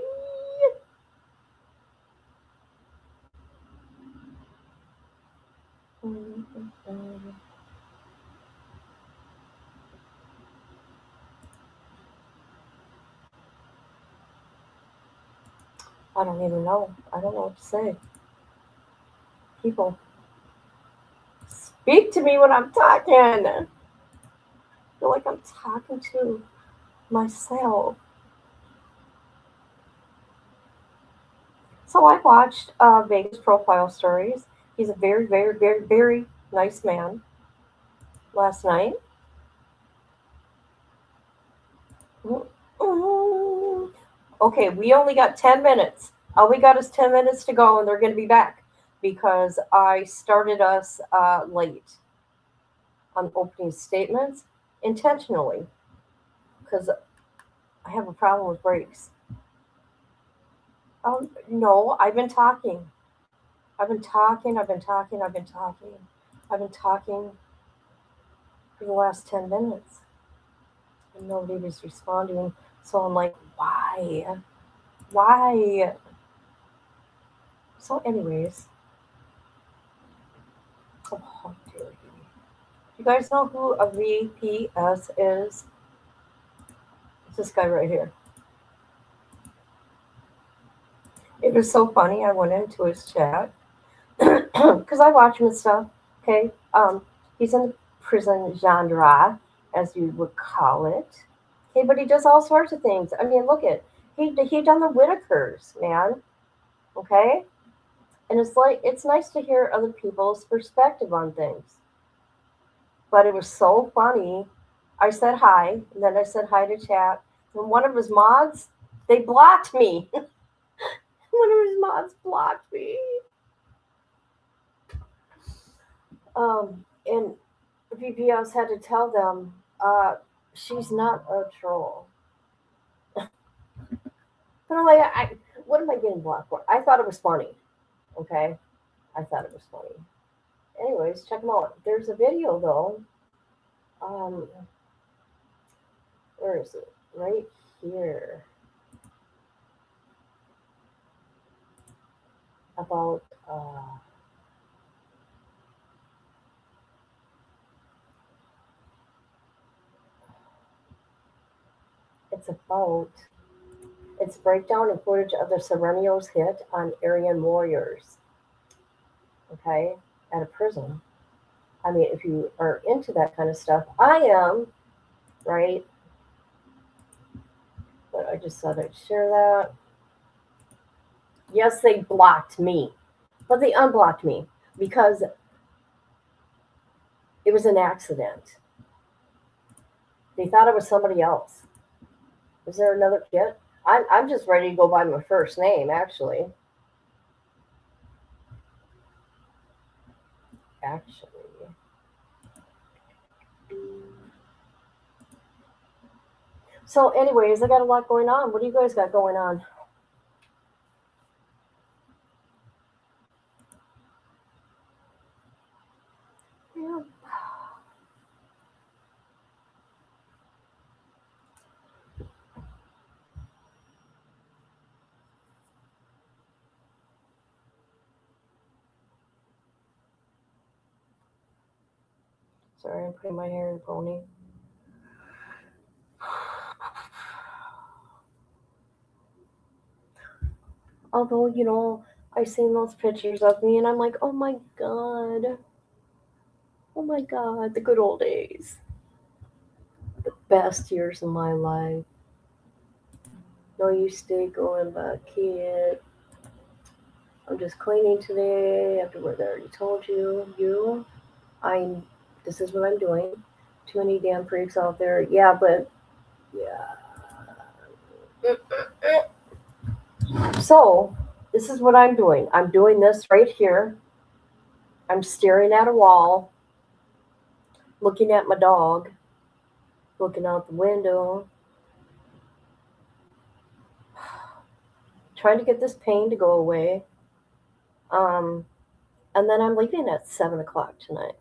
I don't even know. I don't know what to say. People, speak to me when I'm talking. I feel like I'm talking to myself. So I watched Vegas Profile Stories. He's a very, very, very, very nice man last night. Okay, we only got 10 minutes. All we got is 10 minutes to go, and they're going to be back because I started us late on opening statements intentionally because I have a problem with breaks. No, I've been talking. I've been talking for the last 10 minutes. And nobody was responding. So I'm like, why? Why? So, anyways. Oh, how dare you. You guys know who a VPS is? It's this guy right here. It was so funny. I went into his chat because I watch him and stuff. Okay. He's in the prison genre, as you would call it. Okay, but he does all sorts of things. I mean, look at he done the Whitakers, man. Okay, and it's like it's nice to hear other people's perspective on things. But it was so funny. I said hi, and then I said hi to chat. And one of his mods, they blocked me. One of his mods blocked me. And VPS had to tell them, she's not a troll. But I'm like, what am I getting blocked for? I thought it was funny. Okay? I thought it was funny. Anyways, check them out. There's a video though. Where is it? Right here. About it's breakdown and footage of the Serenio's hit on Aryan warriors. Okay, at a prison. I mean, if you are into that kind of stuff, I am, right? But I just thought I'd share that. Yes, they blocked me, but they unblocked me because it was an accident. They thought it was somebody else. Is there another kid? I'm just ready to go by my first name, actually. So, anyways, I got a lot going on. What do you guys got going on? Yeah. Sorry, I'm putting my hair in a pony. Although, I seen those pictures of me and I'm like, oh my God. Oh my God, the good old days. The best years of my life. No, you stay going back, kid. I'm just cleaning today after what I already told you. This is what I'm doing. Too many damn freaks out there. Yeah, but yeah. So, this is what I'm doing. I'm doing this right here. I'm staring at a wall, looking at my dog, looking out the window, trying to get this pain to go away. And then I'm leaving at 7 o'clock tonight.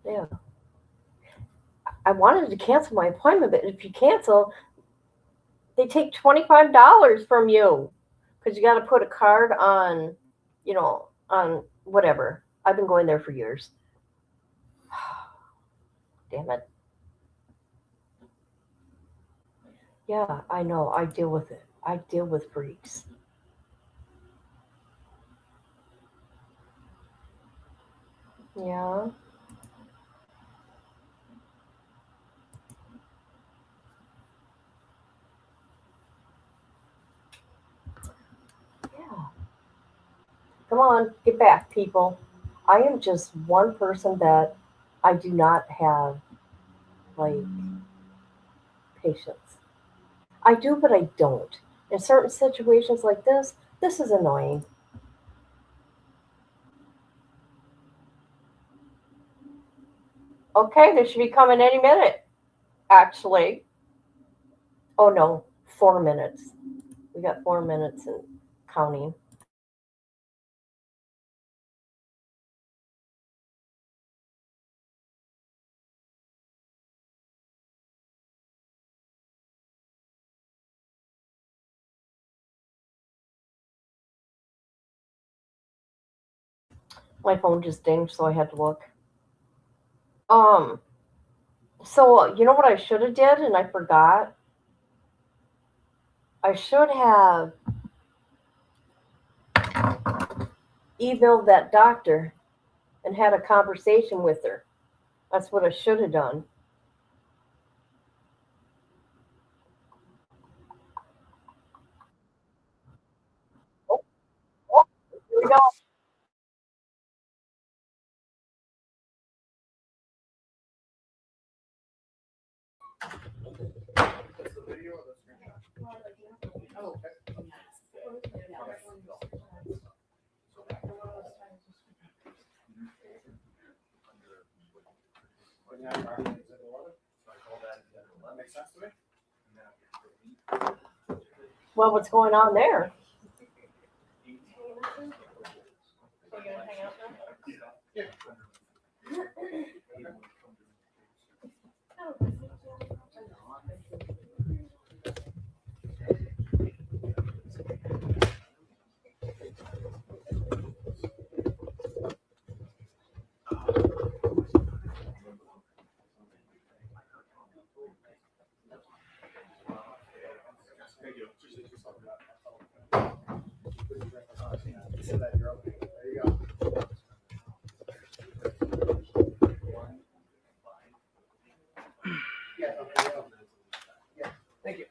Yeah. I wanted to cancel my appointment, but if you cancel, they take $25 from you because you got to put a card on, on whatever. I've been going there for years. Damn it. Yeah, I know. I deal with it. I deal with freaks. Yeah. Yeah. Come on, get back, people. I am just one person that I do not have, like, patience. I do, but I don't. In certain situations like this is annoying. Okay, they should be coming any minute, actually. Oh no, 4 minutes. We got 4 minutes and counting. My phone just dinged, so I had to look. So you know what I should have did, and I forgot. I should have emailed that doctor and had a conversation with her. That's what I should have done. Oh, oh, here we go. That's the video or the screenshot? Oh, okay. now you're on exhibit 11. So I call that exhibit 11. Makes sense to me? Well, what's going on there? Thank you. So that you're opening. There you go. Yeah, okay, yeah. Thank you.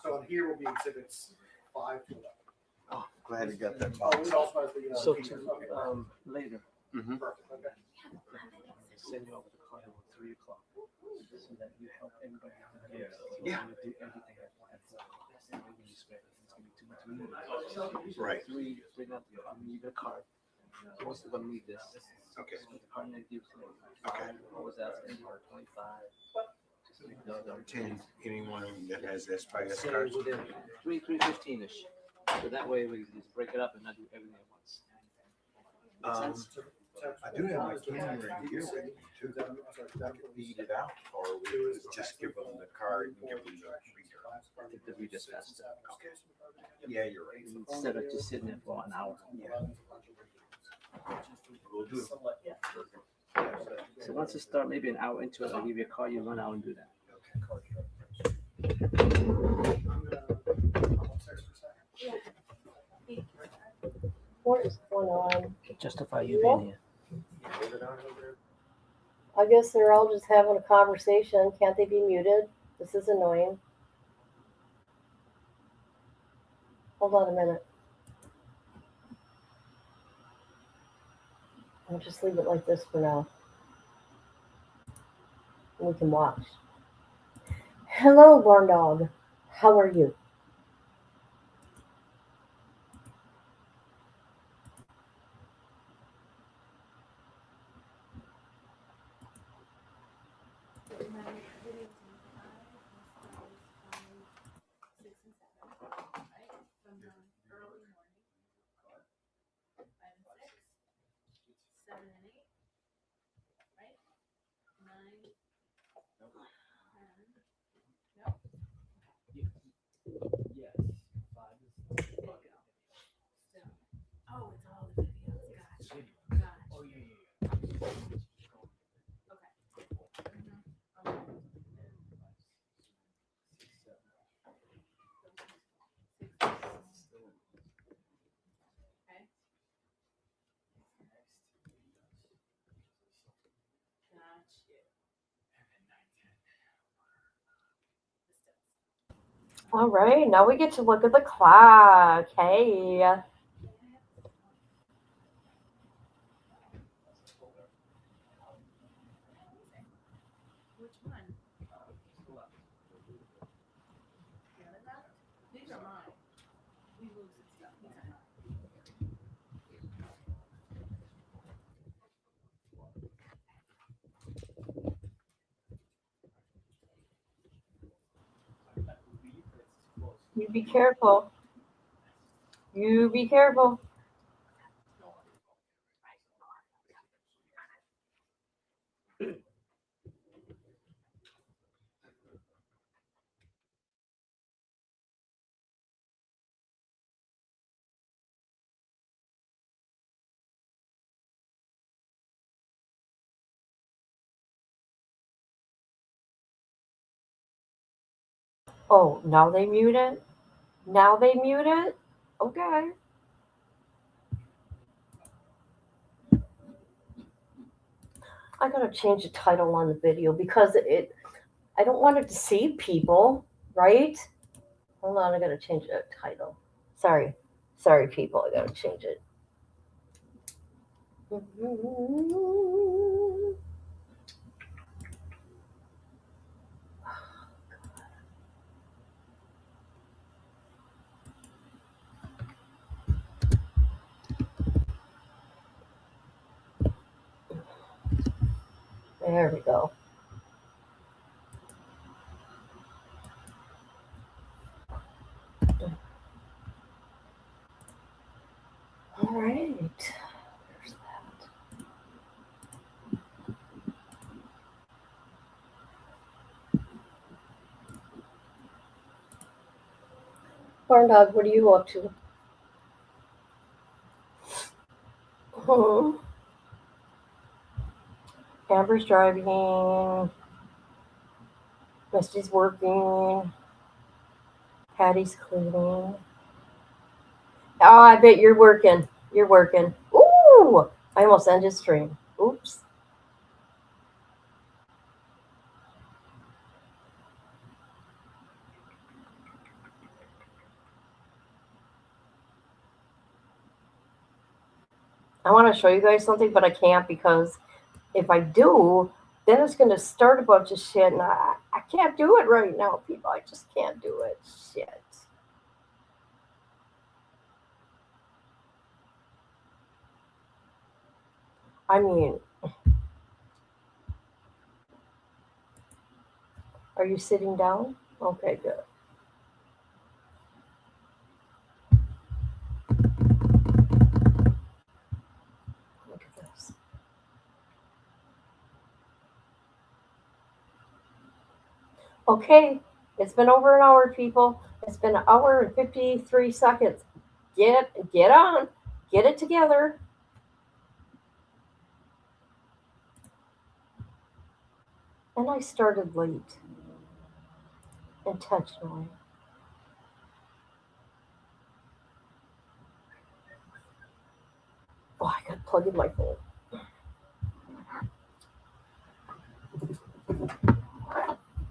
So in here will be exhibits 5 to 11. Oh, glad you got that. Oh, it also has the. So features. to, Okay, later, perfect. Okay. send you over the card at 3 o'clock so that you help everybody. Yeah. Do everything at once. Everything is ready. It's gonna be too much meeting. Right. Three, bring up the card. Most of them need this. Okay. Just put the card in there, give it to them. Okay. What was that? 25. Just make the other. Anyone that has this by this Say card. within 3:15-ish. So that way we can just break it up and not do everything at once. Make sense? I do have my camera in here with me too. I can feed it out, or we could just give them the card and give them the reader. I think that we just passed it. Okay. Yeah, you're right. Instead of just sitting there for an hour. Yeah. We'll do. So once you start maybe an hour into it, I'll give you a call, you run out and do that. What is going on? Justify you being here. I guess they're all just having a conversation. Can't they be muted? This is annoying. Hold on a minute. I'll just leave it like this for now. And we can watch. Hello, barn dog. How are you? All right, now we get to look at the clock. Hey. Which one? The other guy? These are mine. We moved some stuff. These are mine. You be careful. You be careful. Oh, now they mute it? Now they mute it? Okay. I gotta change the title on the video because I don't want to deceive people, right? Hold on, I gotta change the title. Sorry. Sorry, people, I gotta change it. There we go. right. There's that. Barn Dog, what are you up to? Amber's driving. Misty's working. Patty's cleaning. Oh, I bet you're working. You're working. Ooh! I almost ended stream. Oops. I want to show you guys something, but I can't because if I do, then it's going to start a bunch of shit, and I can't do it right now, people. I just can't do it. Shit. I mean, are you sitting down? Okay, good. Look at this. Okay, it's been over an hour, people. It's been an hour and 53 seconds. Get on. Get it together. And I started late. Intentionally. Oh, I got to plug in my phone.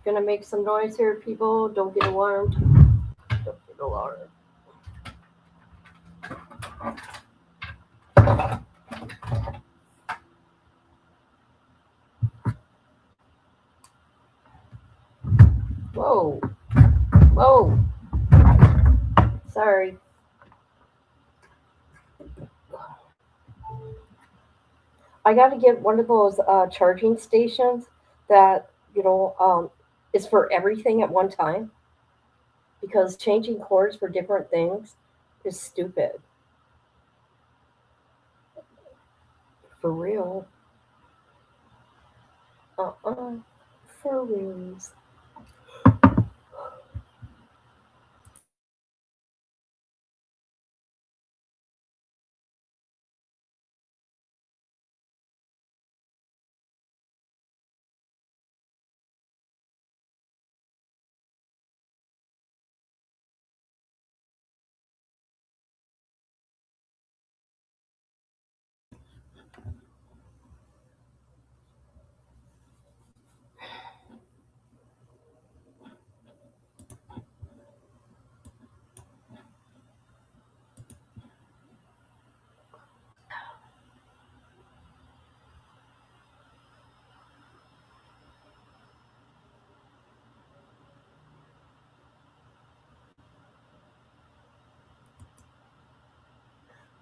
Gonna make some noise here, people. Don't get alarmed. Don't get alarmed. Whoa. Whoa. Sorry. I got to get one of those charging stations that, is for everything at one time. Because changing cords for different things is stupid. For real. For reals.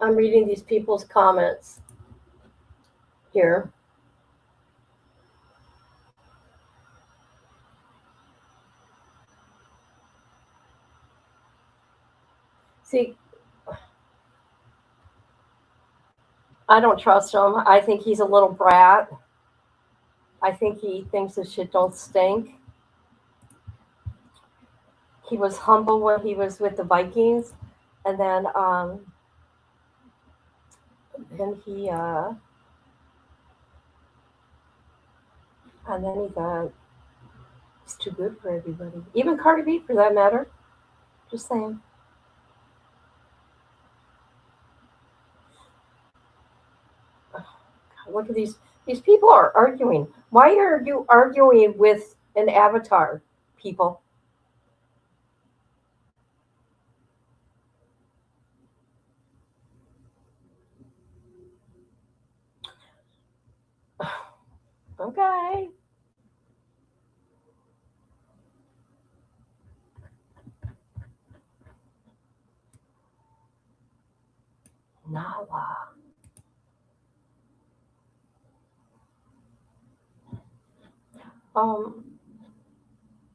I'm reading these people's comments here. See, I don't trust him. I think he's a little brat. I think he thinks his shit don't stink. He was humble when he was with the Vikings, and then he got he's too good for everybody. Even Cardi B, for that matter. Just saying. Look at these people are arguing. Why are you arguing with an avatar, people? Okay. Nala.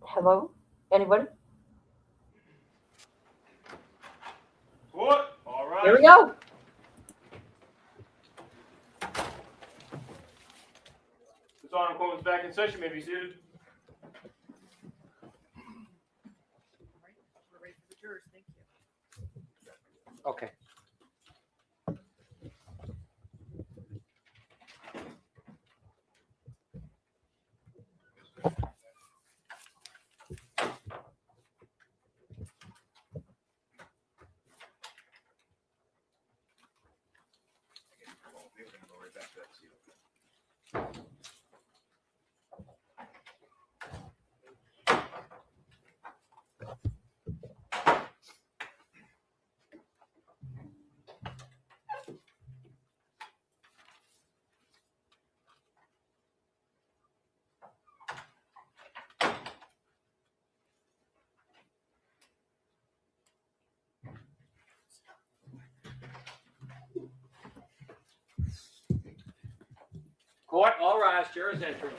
Hello? Anybody? What? All right. Here we go. Ms. Autumn Coleman's back in session. May be seated. All right, we're ready for the jurors. Thank you. Okay. Court, all rise. Jurors entering.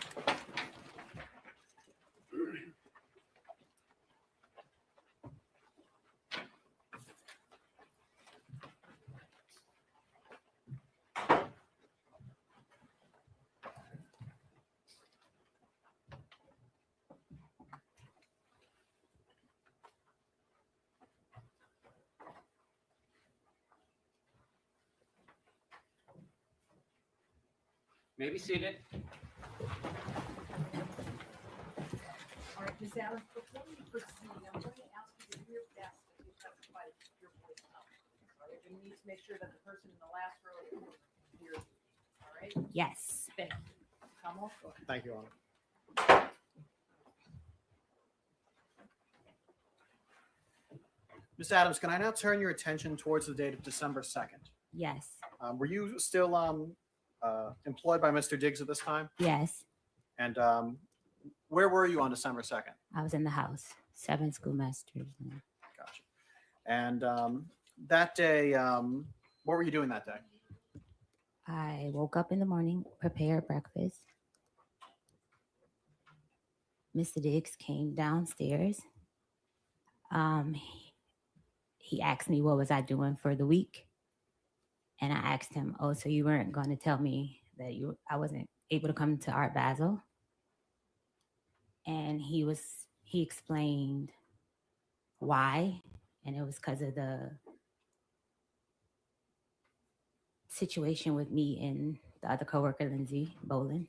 May be seated. All right, Ms. Adams, before we proceed, I'm going to ask you to do your best to testify your voice out. All right, we need to make sure that the person in the last row hears you. All right, Yes. thank you. Kamala, go ahead. Thank you, Your Honor. Ms. Adams, can I now turn your attention towards the date of December 2nd? Yes. Were you still employed by Mr. Diggs at this time? Yes. And where were you on December 2nd? I was in the house. 7 schoolmasters. Gotcha. And that day, what were you doing that day? I woke up in the morning, prepared breakfast. Mr. Diggs came downstairs. He asked me what was I doing for the week, and I asked him, "Oh, so you weren't going to tell me that I wasn't able to come to Art Basel?" And he explained why, and it was because of the situation with me and the other coworker, Lindsay Bolin.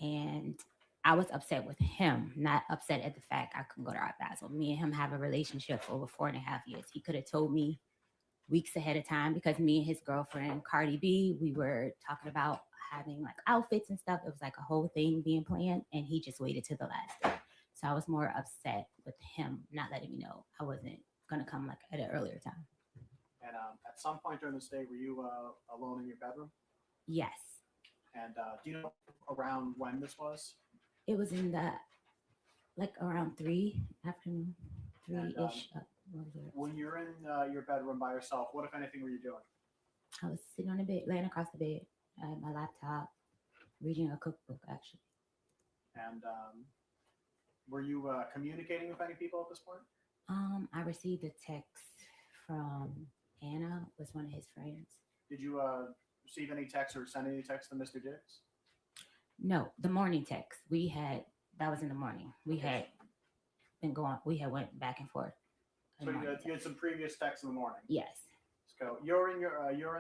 And I was upset with him, not upset at the fact I couldn't go to Art Basel. Me and him have a relationship for over 4.5 years. He could have told me weeks ahead of time, because me and his girlfriend, Cardi B, we were talking about having like outfits and stuff. It was like a whole thing being planned, and he just waited till the last day. So I was more upset with him not letting me know I wasn't going to come like at an earlier time. And at some point during this day, were you alone in your bedroom? Yes. And do you know around when this was? It was in the, like around 3 afternoon, 3-ish. When you're in your bedroom by yourself, what, if anything, were you doing? I was sitting on the bed, laying across the bed. I had my laptop, reading a cookbook, actually. And were you communicating with any people at this point? I received a text from Anna, was one of his friends. Did you receive any text or send any text to Mr. Diggs? No, the morning text that was in the morning. We had went back and forth. So you had some previous texts in the morning. Yes. So you're in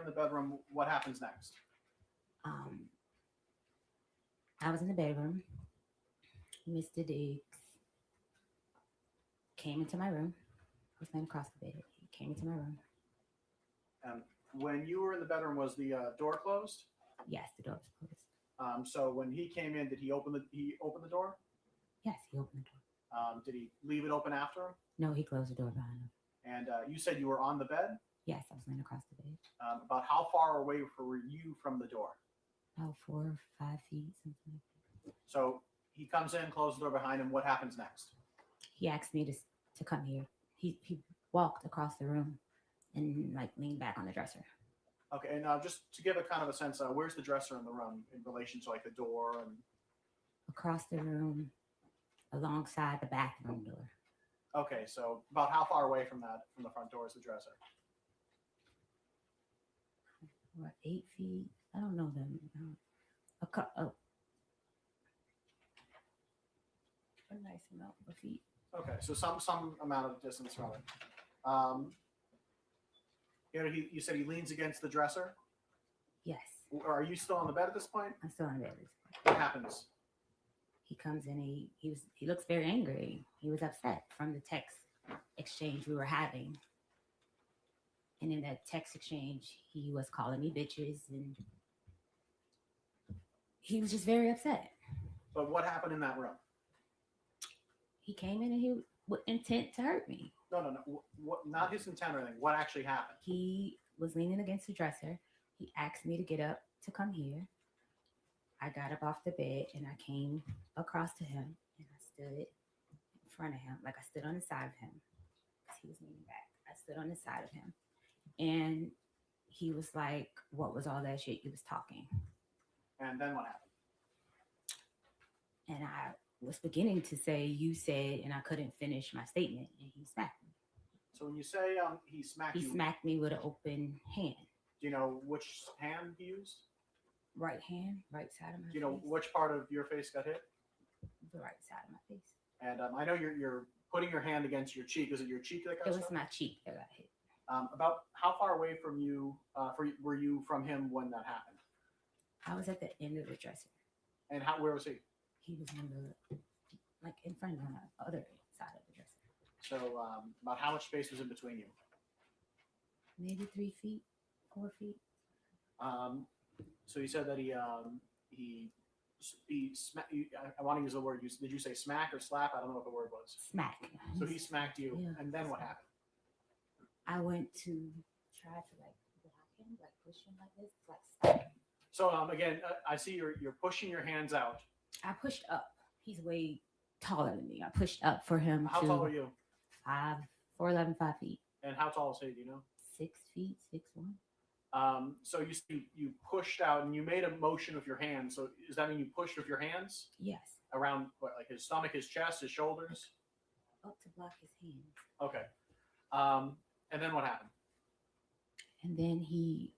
the bedroom. What happens next? I was in the bedroom. Mr. Diggs came into my room. I was laying across the bed. He came into my room. When you were in the bedroom, was the door closed? Yes, the door was closed. So when he came in, did he open the door? Yes, he opened the door. Did he leave it open after him? No, he closed the door behind him. And you said you were on the bed? Yes, I was laying across the bed. About how far away were you from the door? About 4 or 5 feet, something like that. So he comes in, closes the door behind him. What happens next? He asked me to come here. He walked across the room and like leaned back on the dresser. Okay, and just to give a kind of a sense, where's the dresser in the room in relation to like the door and? Across the room, alongside the bathroom door. Okay, so about how far away from the front door is the dresser? What, 8 feet? I don't know them. a nice amount of feet. Okay, so some amount of distance from it. You know, you said he leans against the dresser. Yes, Or are you still on the bed at this point? I'm still in bed. What happens? He comes in. He looks very angry. He was upset from the text exchange we were having. And in that text exchange, he was calling me bitches, and he was just very upset. But what happened in that room? He came in and he with intent to hurt me. No. What? Not his intent or anything. What actually happened? He was leaning against the dresser. He asked me to get up to come here. I got up off the bed and I came across to him and I stood in front of him, like I stood on the side of him because he was leaning back. I stood on the side of him and he was like, "What was all that shit you was talking?" And then what happened? And I was beginning to say, "You said," and I couldn't finish my statement and he smacked me. So when you say he smacked He you, smacked me with an open hand. do you know which hand he used? Right hand, right side of my Do you know face. which part of your face got hit? The right side of my face. And I know you're putting your hand against your cheek. Is it your cheek that got It was struck? my cheek that got hit. About how far away from you were you from him when that happened? I was at the end of the dresser. And where was he? He was on the, like in front of the other side of the dresser. So about how much space was in between you? Maybe 3 feet, 4 feet. So you said that he I want to use the word. Did you say smack or slap? I don't know what the word was. Smack. So he smacked you, Yeah. and then what happened? I went to try to like block him, like push him like this, like stop him. So again, I see you're pushing your hands out. I pushed up. He's way taller than me. I pushed up for him How to tall are you? 4'11", 5 feet. And how tall is he? Do you know? 6 feet, 6'1". So you pushed out and you made a motion with your hands. So does that mean you pushed with your hands Yes, around what, like his stomach, his chest, his shoulders? up to block his hands. Okay. And then what happened? And then he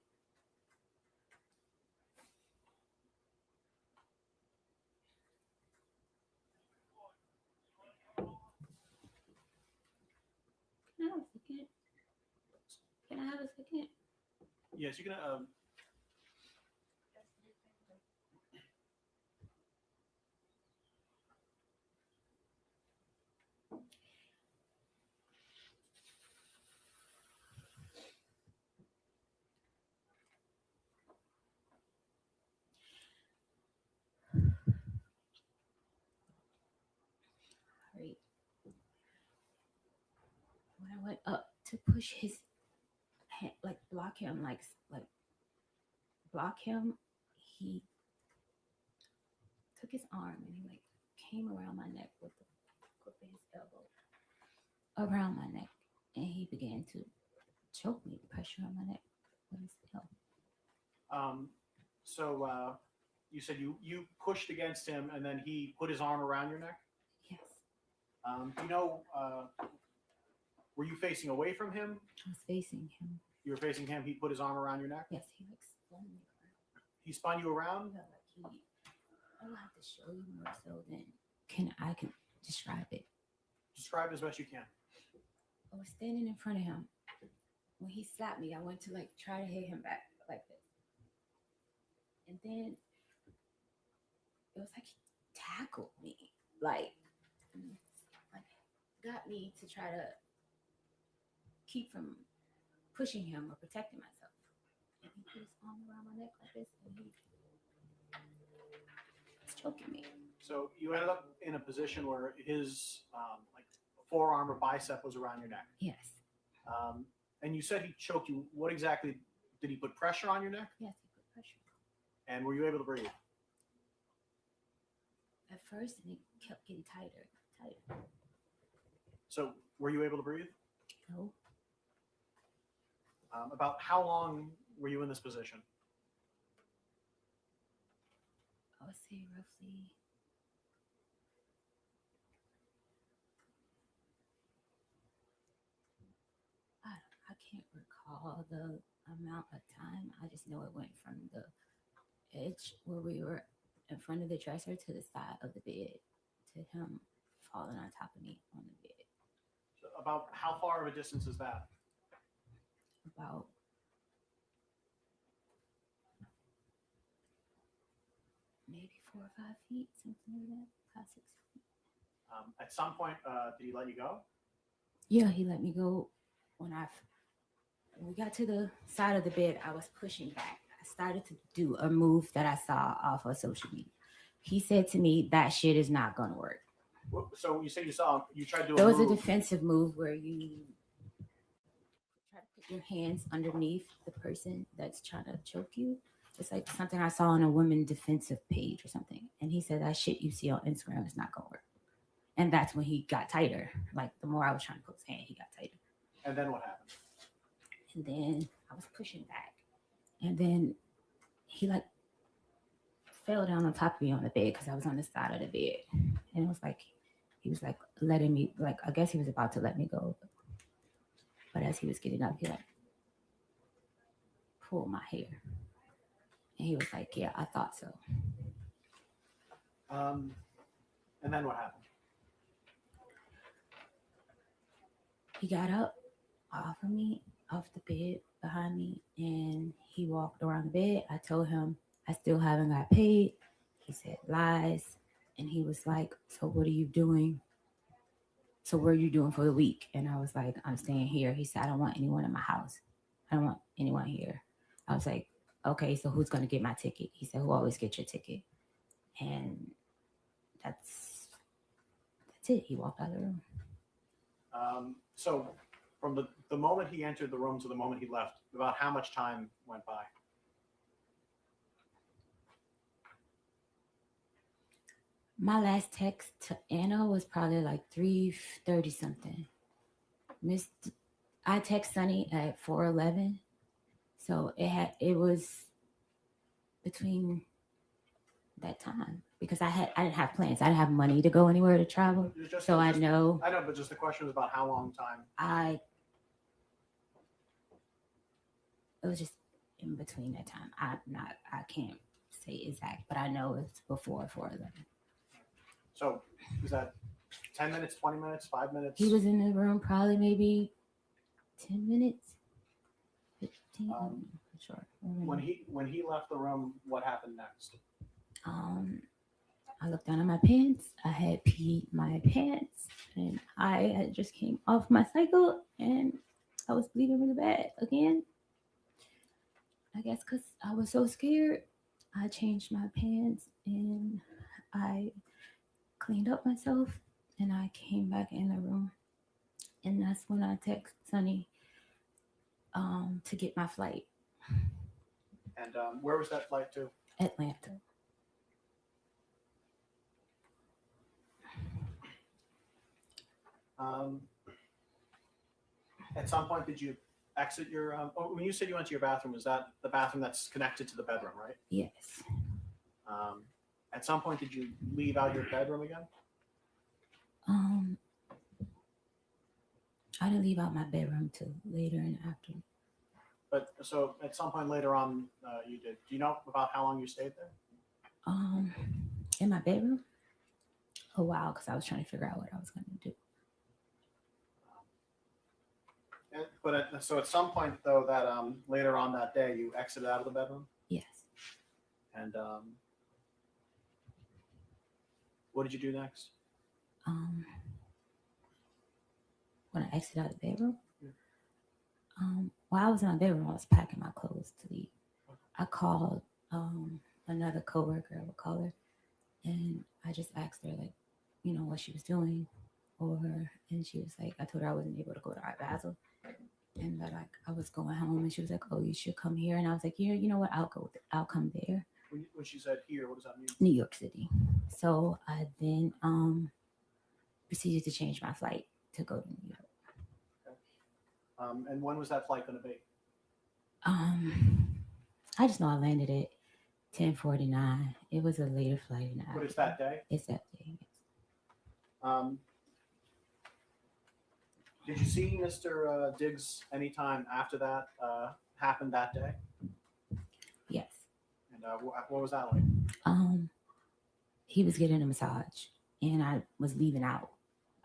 Can I have a second? Can I have a second? Yes, you can. Right. When I went up to push his hand, like block him, like block him, he took his arm and he like came around my neck with the grip of his elbow around my neck, and he began to choke me, pressure on my neck with his elbow. So you said you pushed against him, and then he put his arm around your neck. Yes, Do you know? Were you facing away from him? I was facing him. You were facing him. He put his arm around your neck. Yes, he like spun me around. He spun you around. Yeah, like he. I will have to show you more so than I can describe it. Describe it as best you can. I was standing in front of him. When he slapped me, I went to like try to hit him back like this. And then it was like he tackled me. Like got me to try to keep from pushing him or protecting myself. And he put his arm around my neck like this and he was choking me. So you ended up in a position where his like forearm or bicep was around your neck. Yes. And you said he choked you. What exactly did he put pressure on your neck? Yes, he put pressure. And were you able to breathe? At first, and it kept getting tighter. So were you able to breathe? No, About how long were you in this position? I would say roughly I can't recall the amount of time. I just know it went from the edge where we were in front of the dresser to the side of the bed to him falling on top of me on the bed. So about how far of a distance is that? About maybe 4 or 5 feet, something like that, 5, 6 feet. At some point, did he let you go? Yeah, he let me go. When we got to the side of the bed, I was pushing back. I started to do a move that I saw off of social media. He said to me, that shit is not going to work. So you say you tried to do There a was a move. defensive move where you try to put your hands underneath the person that's trying to choke you. It's like something I saw on a women defensive page or something. And he said that shit you see on Instagram is not going to work. And that's when he got tighter. Like the more I was trying to put his hand, he got tighter. And then what happened? And then I was pushing back. And then he like fell down on top of me on the bed because I was on the side of the bed. And it was like, he was like letting me, like, I guess he was about to let me go. But as he was getting up, he like pulled my hair. And he was like, yeah, I thought so. And then what happened? He got up off of me, off the bed behind me, and he walked around the bed. I told him I still haven't got paid. He said lies. And he was like, so what are you doing? So what are you doing for the week? And I was like, I'm staying here. He said, I don't want anyone in my house. I don't want anyone here. I was like, okay, so who's going to get my ticket? He said, who always gets your ticket? And that's it. He walked out of the room. So from the moment he entered the room to the moment he left, about how much time went by? My last text to Anna was probably like 3:30 something. I text Sunny at 4:11. So it was between that time because I didn't have plans. I didn't have money to go anywhere to travel. I know. I know, but just the question was about how long time. It was just in between that time. I can't say exact, but I know it's before 4:11. So is that 10 minutes, 20 minutes, 5 minutes? He was in the room probably maybe 10 minutes, 15. Sure. When he left the room, what happened next? I looked down at my pants. I had peed my pants, and I had just came off my cycle, and I was bleeding really bad again. I guess because I was so scared, I changed my pants and I cleaned up myself, and I came back in the room, and that's when I text Sunny to get my flight. And where was that flight to? Atlanta. At some point, did you exit your? When you said you went to your bathroom, is that the bathroom that's connected to the bedroom, right? Yes. At some point, did you leave out your bedroom again? I didn't leave out my bedroom till later in the afternoon. But so at some point later on, you did. Do you know about how long you stayed there? In my bedroom? A while, because I was trying to figure out what I was going to do. So at some point though, that later on that day, you exited out of the bedroom. Yes. And what did you do next? When I exited out of the bedroom? Yeah. While I was in my bedroom, I was packing my clothes to leave. I called another coworker, I would call her, and I just asked her, like, what she was doing, and she was like, I told her I wasn't able to go to Art Basel, and that I was going home, and she was like, oh, you should come here, and I was like, yeah, you know what, I'll come there. When she said here, what does that mean? New York City. So I then proceeded to change my flight to go to New York. And when was that flight going to be? I just know I landed at 10:49. It was a later flight. But it's that day? It's that day, yes. Did you see Mr. Diggs anytime after that happened that day? Yes. And what was that like? He was getting a massage, and I was leaving out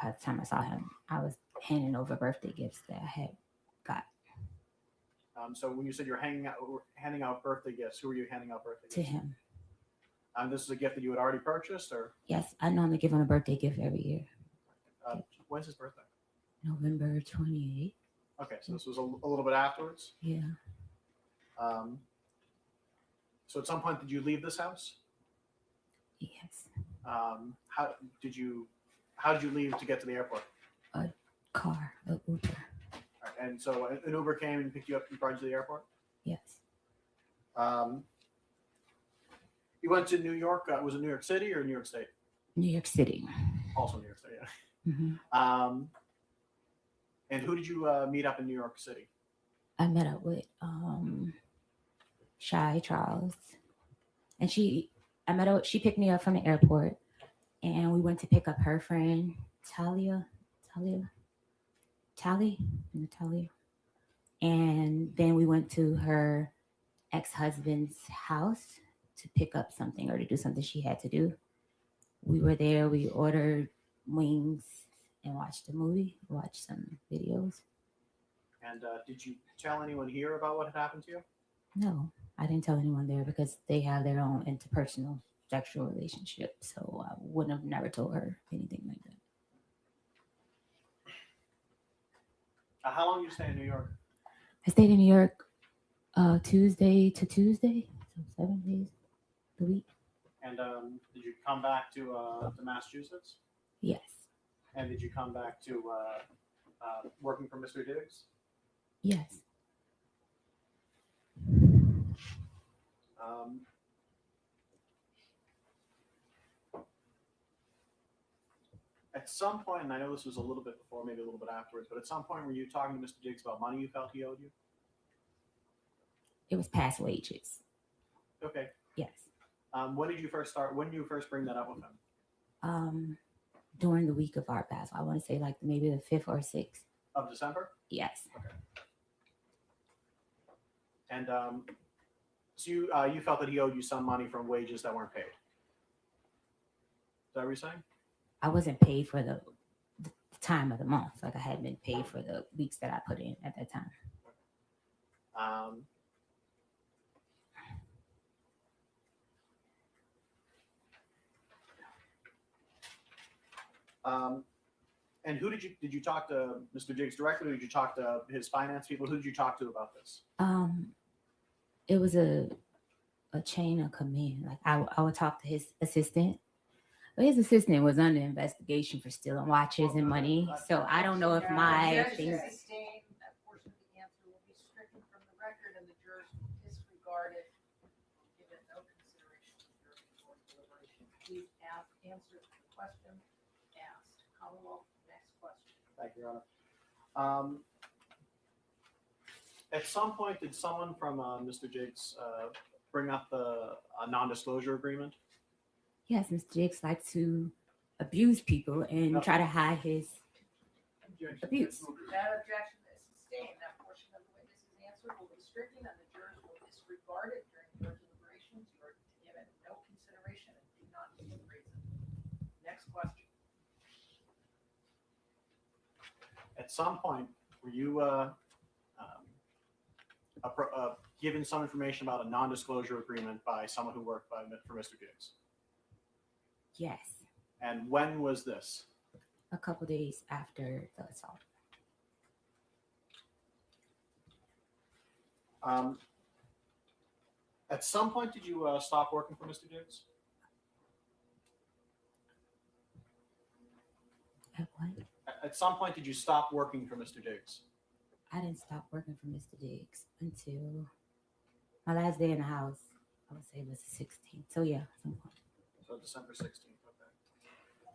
by the time I saw him, I was handing over birthday gifts that I had got So when you said you're handing out birthday gifts, who were you handing out birthday to gifts? him. This is a gift that you had already purchased, or Yes, I normally give him a birthday gift every year. when's his birthday? November 28th. Okay, so this was a little bit afterwards. Yeah. So at some point, did you leave this house? Yes. How did you leave to get to the airport? Car, a Uber. All right, and so an Uber came and picked you up and brought you to the airport. Yes. You went to New York. Was it New York City or New York State? New York City. Also New York State, yeah. Hmm. And who did you meet up in New York City? I met up with Shy Charles, and she picked me up from the airport, and we went to pick up her friend Talia, and then we went to her ex-husband's house to pick up something or to do something she had to do. We were there. We ordered wings and watched a movie, watched some videos. And did you tell anyone here about what had happened to you? No, I didn't tell anyone there because they have their own interpersonal sexual relationship. So I wouldn't have never told her anything like that. How long did you stay in New York? I stayed in New York Tuesday to Tuesday, so 7 days a week. And did you come back to Massachusetts? Yes. And did you come back to working for Mr. Diggs? Yes. At some point, and I know this was a little bit before, maybe a little bit afterwards, but at some point were you talking to Mr. Diggs about money you felt he owed you? It was past wages. Okay. Yes. When did you first start? When did you first bring that up with him? During the week of Art Basel. I want to say like maybe the 5th or 6th. Of December? Yes. Okay. And so you felt that he owed you some money from wages that weren't paid. Is that what you're saying? I wasn't paid for the time of the month. Like I hadn't been paid for the weeks that I put in at that time. And who did you talk to Mr. Diggs directly, or did you talk to his finance people? Who did you talk to about this? It was a chain of command. Like I would talk to his assistant. But his assistant was under investigation for stealing watches and money. So I don't know if my things. Sustain that portion of the answer will be stricken from the record, and the jurors will disregard it, give it no consideration during deliberation. Please answer the question asked. Commonwealth, next question. Thank you, Your Honor. At some point, did someone from Mr. Diggs bring up a non-disclosure agreement? Yes, Mr. Diggs likes to abuse people and try to hide his abuse. That objection is sustained. That portion of the witness's answer will be stricken, and the jurors will disregard it during your deliberations. You are given no consideration and do not give reason. Next question. At some point, were you given some information about a non-disclosure agreement by someone who worked for Mr. Diggs? Yes. And when was this? A couple days after the assault. At some point, did you stop working for Mr. Diggs? At what? At some point, did you stop working for Mr. Diggs? I didn't stop working for Mr. Diggs until my last day in the house. I would say was the 16th. So yeah, some point. So December 16th.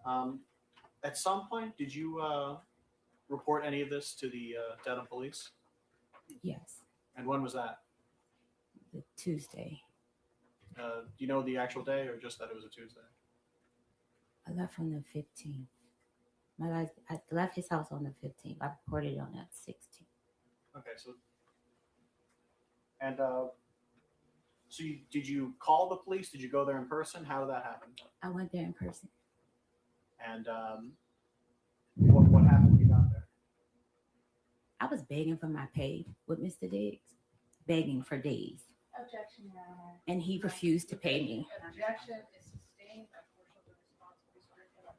Okay. At some point, did you report any of this to the Dedham police? Yes. And when was that? The Tuesday. Do you know the actual day, or just that it was a Tuesday? I left on the 15th. I left his house on the 15th. I reported on that 16th. Okay, so and did you call the police? Did you go there in person? How did that happen? I went there in person. And what happened when you got there? I was begging for my pay with Mr. Diggs, begging for days, Objection, Your Honor. and he refused to pay me. Objection is sustained. Unfortunately, the response will be stricken under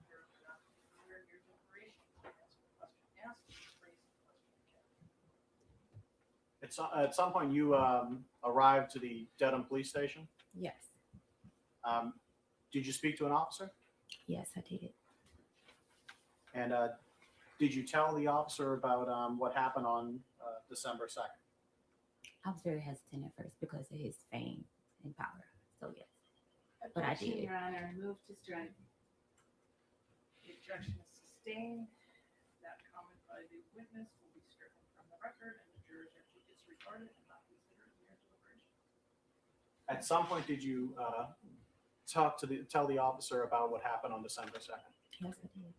your deliberation. Answer the question asked, raise the question again. At some point, you arrived to the Dedham Police Station. Yes, Did you speak to an officer? yes, I did. And did you tell the officer about what happened on December 2nd? I was very hesitant at first because of his fame and power. So yes, but I Objection, did. Your Honor. Move to strike. The objection is sustained. That comment by the witness will be stricken from the record, and the juror's entry disregarded and not considered in their deliberation. At some point, did you tell the officer about what happened on December 2nd? Yes, I did.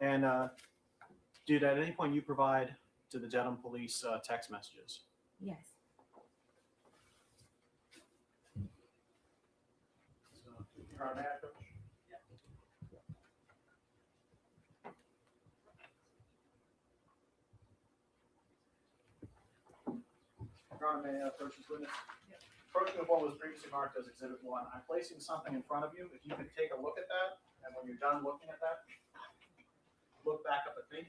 And did at any point you provide to the Dedham Police text messages? Yes. Your Honor, may I approach? Your Honor, may I approach this witness? Approaching of what was previously marked as Exhibit 1, I'm placing something in front of you. If you could take a look at that, and when you're done looking at that, look back up at me.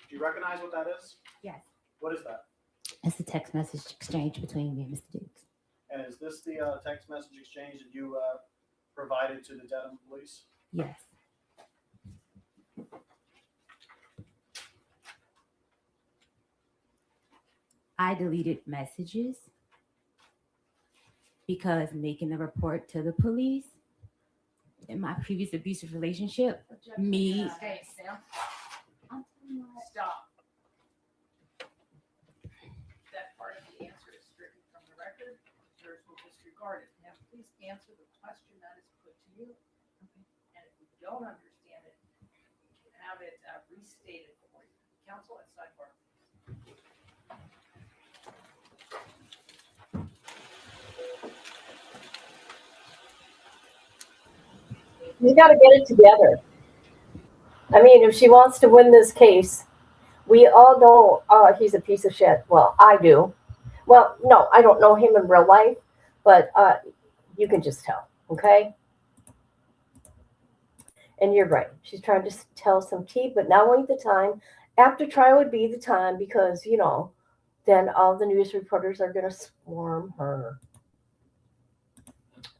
Do you recognize what that is? Yes. What is that? It's a text message exchange between me and Mr. Diggs. And is this the text message exchange that you provided to the Dedham Police? Yes. I deleted messages because making a report to the police in my previous abusive relationship, Objection, me. Your Honor. Hey, Sam. Stop. That part of the answer is stricken from the record. Jurors will disregard it. Now, please answer the question that is put to you. And if you don't understand it, you can have it restated for you. Counsel at sidebar. You got to get it together. I mean, if she wants to win this case, we all know he's a piece of shit. Well, I do. Well, no, I don't know him in real life, but you can just tell, okay? And you're right. She's trying to tell some tea, but now ain't the time. After trial would be the time because, you know, then all the news reporters are going to swarm her.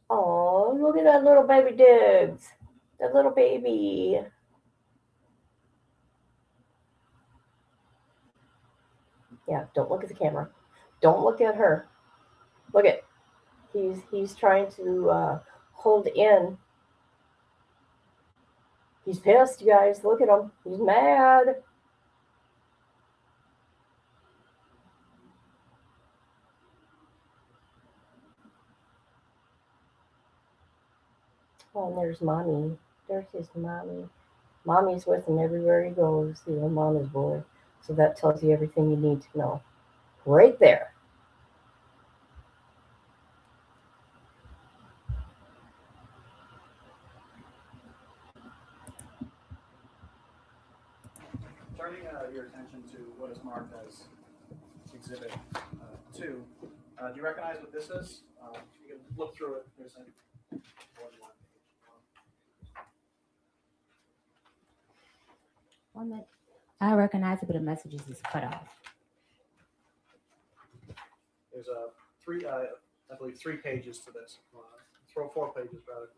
Oh, look at that little baby Diggs. That little baby. Yeah, don't look at the camera. Don't look at her. Look at. He's trying to hold in. He's pissed, you guys. Look at him. He's mad. Oh, and there's mommy. There's his mommy. Mommy's with him everywhere he goes. You know, mama's boy. So that tells you everything you need to know. Right there. Turning your attention to what is marked as Exhibit 2, do you recognize what this is? You can look through it. There's a One minute. I recognize it, but the messages is cut off. There's I believe 3 pages to this. 4 pages rather.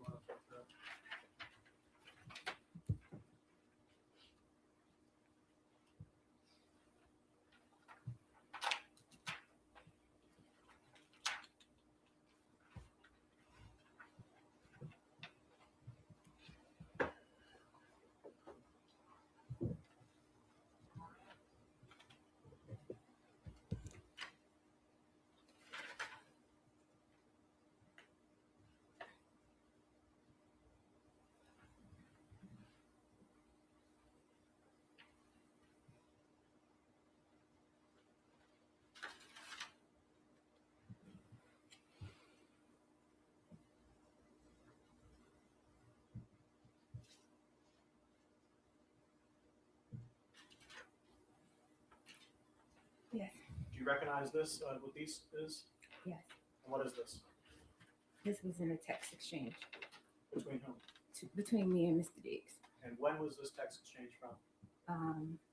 Yes. Do you recognize this, what these is? Yes. And what is this? This was in a text exchange Between whom? between me and Mr. Diggs. And when was this text exchange from?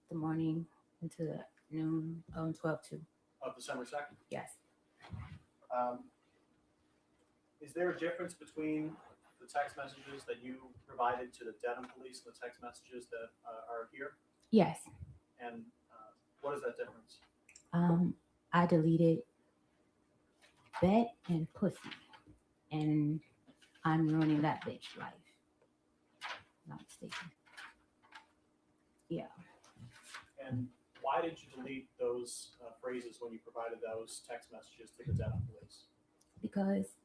The morning into noon on 12/2. Of December 2nd? Yes. Is there a difference between the text messages that you provided to the Dedham police and the text messages that are here? Yes. And what is that difference? I deleted bet and pussy, and I'm ruining that bitch life. Not mistaken. Yeah. And why did you delete those phrases when you provided those text messages to the Dedham police? Because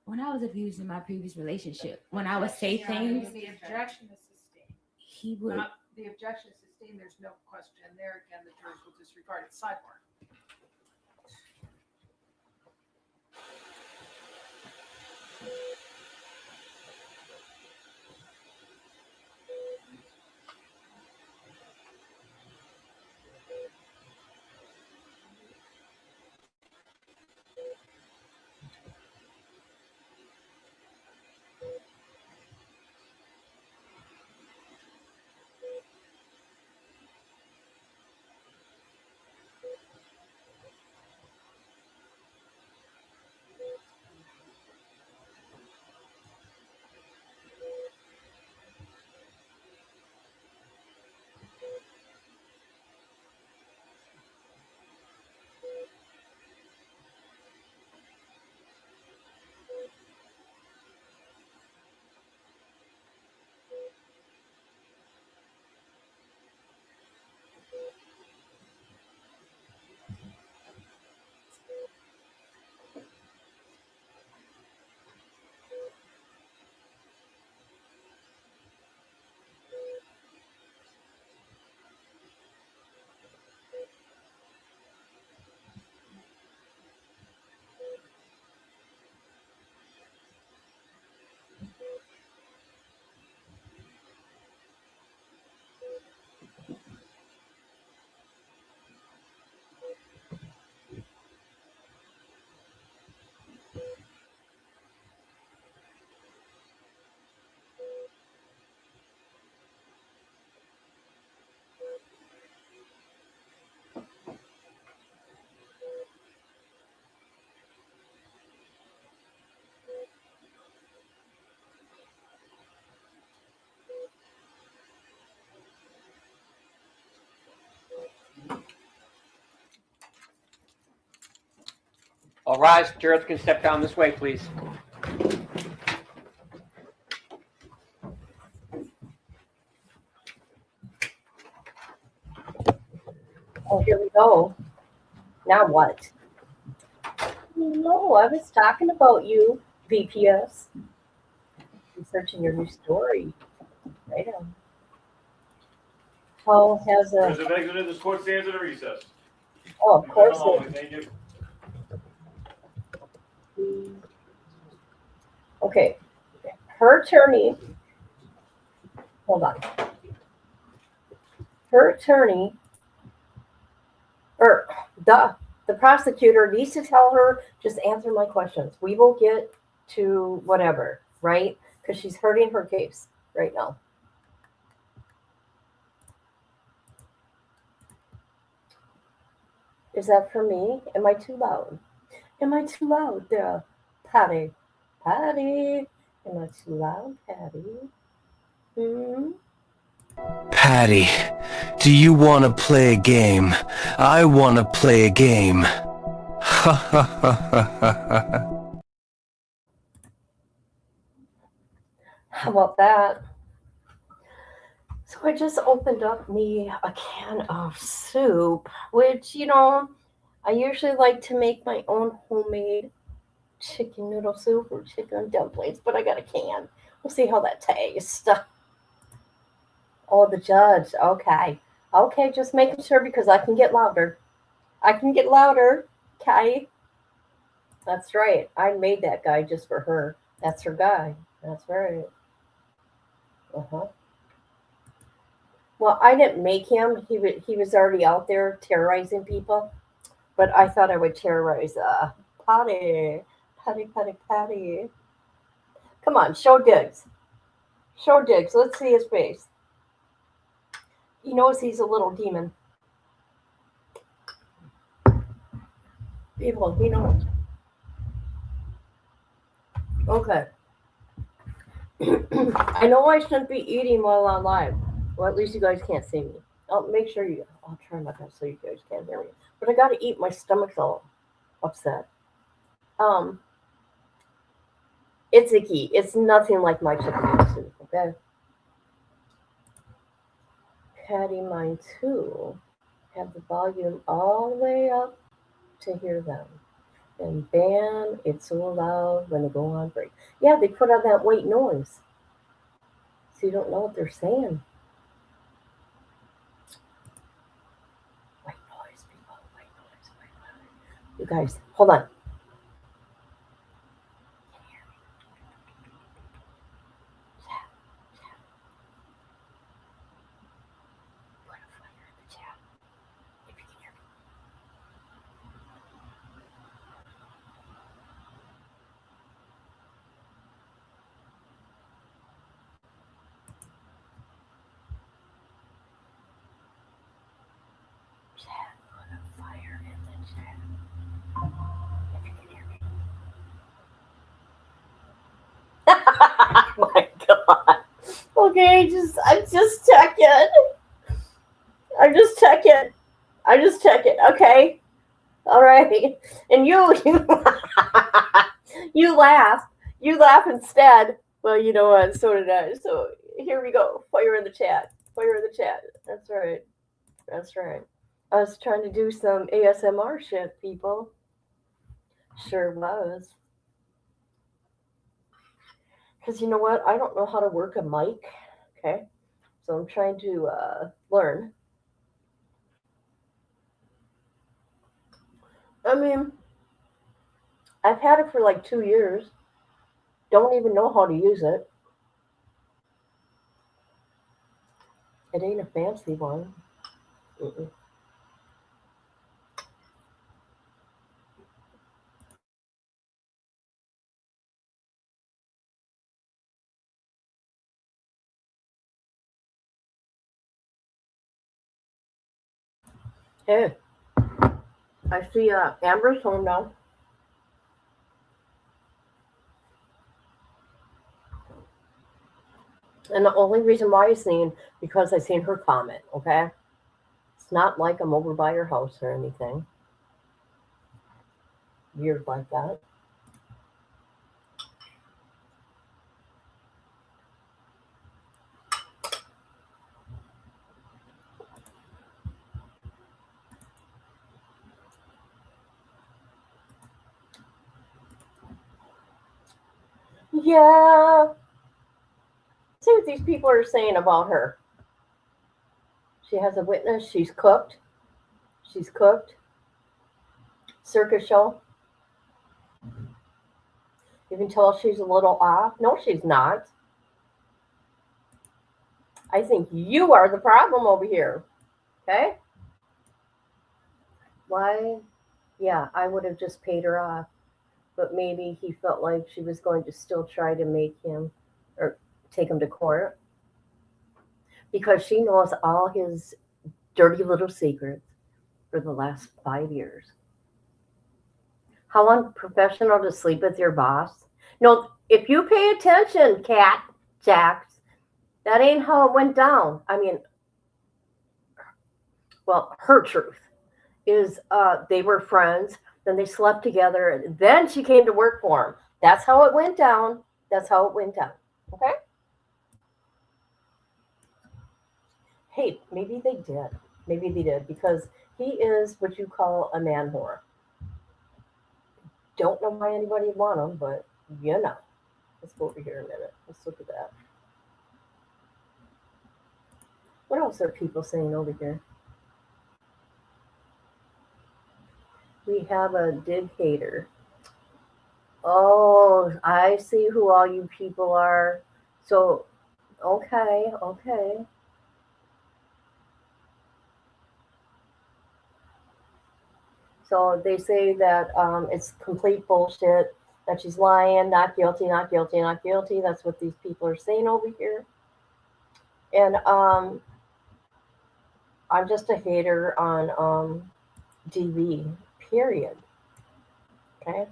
when I was abused in my previous relationship, when I would say things, The objection is sustained. he would. The objection is sustained. There's no question there. Again, the jurors will disregard it. Sidebar. All rise. Jurors can step down this way, please. Oh, here we go. Now what? No, I was talking about you, VPS. Researching your new story. Right on. How has Jurors a? have exited. This court stands at a recess. Oh, of course. Thank you. Okay. Her attorney. Hold on. Her attorney, or the prosecutor needs to tell her, just answer my questions. We will get to whatever, right? Because she's hurting her case right now. Is that for me? Am I too loud? Am I too loud there? Patty. Patty. Am I too loud, Patty? Patty, do you want to play a game? I want to play a game. Ha ha ha ha ha. How about that? So I just opened up me a can of soup, which, I usually like to make my own homemade chicken noodle soup or chicken dumplings, but I got a can. We'll see how that tastes. Oh, the judge. Okay. Okay, just making sure because I can get louder. I can get louder. Okay. That's right. I made that guy just for her. That's her guy. That's right. Uh-huh. Well, I didn't make him. He was already out there terrorizing people. But I thought I would terrorize Patty. Patty, Patty, Patty. Come on, show Diggs. Show Diggs. Let's see his face. He knows he's a little demon. People, he knows. Okay. I know I shouldn't be eating while I'm live. Well, at least you guys can't see me. I'll make sure you. I'll try my best so you guys can't hear me. But I gotta eat. My stomach's all upset. It's icky. It's nothing like my chicken soup. Okay. Patty, mine too. Have the volume all the way up to hear them. And bam, it's so loud when they go on break. Yeah, they put on that white noise. So you don't know what they're saying. White noise, people. White noise, white noise. You guys, hold on. Can you hear me? Chat, chat. Put a fire in the chat if you can hear me. Chat, put a fire in the chat if you can hear me. My God. Okay, I'm just checking. I'm just checking. I'm just checking. Okay. All right. And you you laugh. You laugh instead. Well, you know what? So did I. So here we go. Fire in the chat. Fire in the chat. That's right. That's right. I was trying to do some ASMR shit, people. Sure was. Because you know what? I don't know how to work a mic. Okay. So I'm trying to learn. I mean, I've had it for like 2 years. Don't even know how to use it. It ain't a fancy one. Mm-mm. Hey, I see Amber's home now. And the only reason why I seen because I seen her comment, okay? It's not like I'm over by her house or anything. Weird like that. Yeah. See what these people are saying about her. She has a witness. She's cooked. She's cooked. Circus show. You can tell she's a little off. No, she's not. I think you are the problem over here. Okay? Why? Yeah, I would have just paid her off. But maybe he felt like she was going to still try to make him or take him to court because she knows all his dirty little secrets for the last 5 years. How unprofessional to sleep with your boss. No, if you pay attention, Cat Jax, that ain't how it went down. I mean, well, her truth is they were friends, then they slept together, and then she came to work for him. That's how it went down. That's how it went down. Okay? Hey, maybe they did. Maybe they did because he is what you call a man whore. Don't know why anybody would want him, but you know. Let's go over here a minute. Let's look at that. What else are people saying over here? We have a dig hater. Oh, I see who all you people are. So, Okay, okay. So they say that it's complete bullshit, that she's lying, not guilty, not guilty, not guilty. That's what these people are saying over here. And I'm just a hater on DV, period. Okay?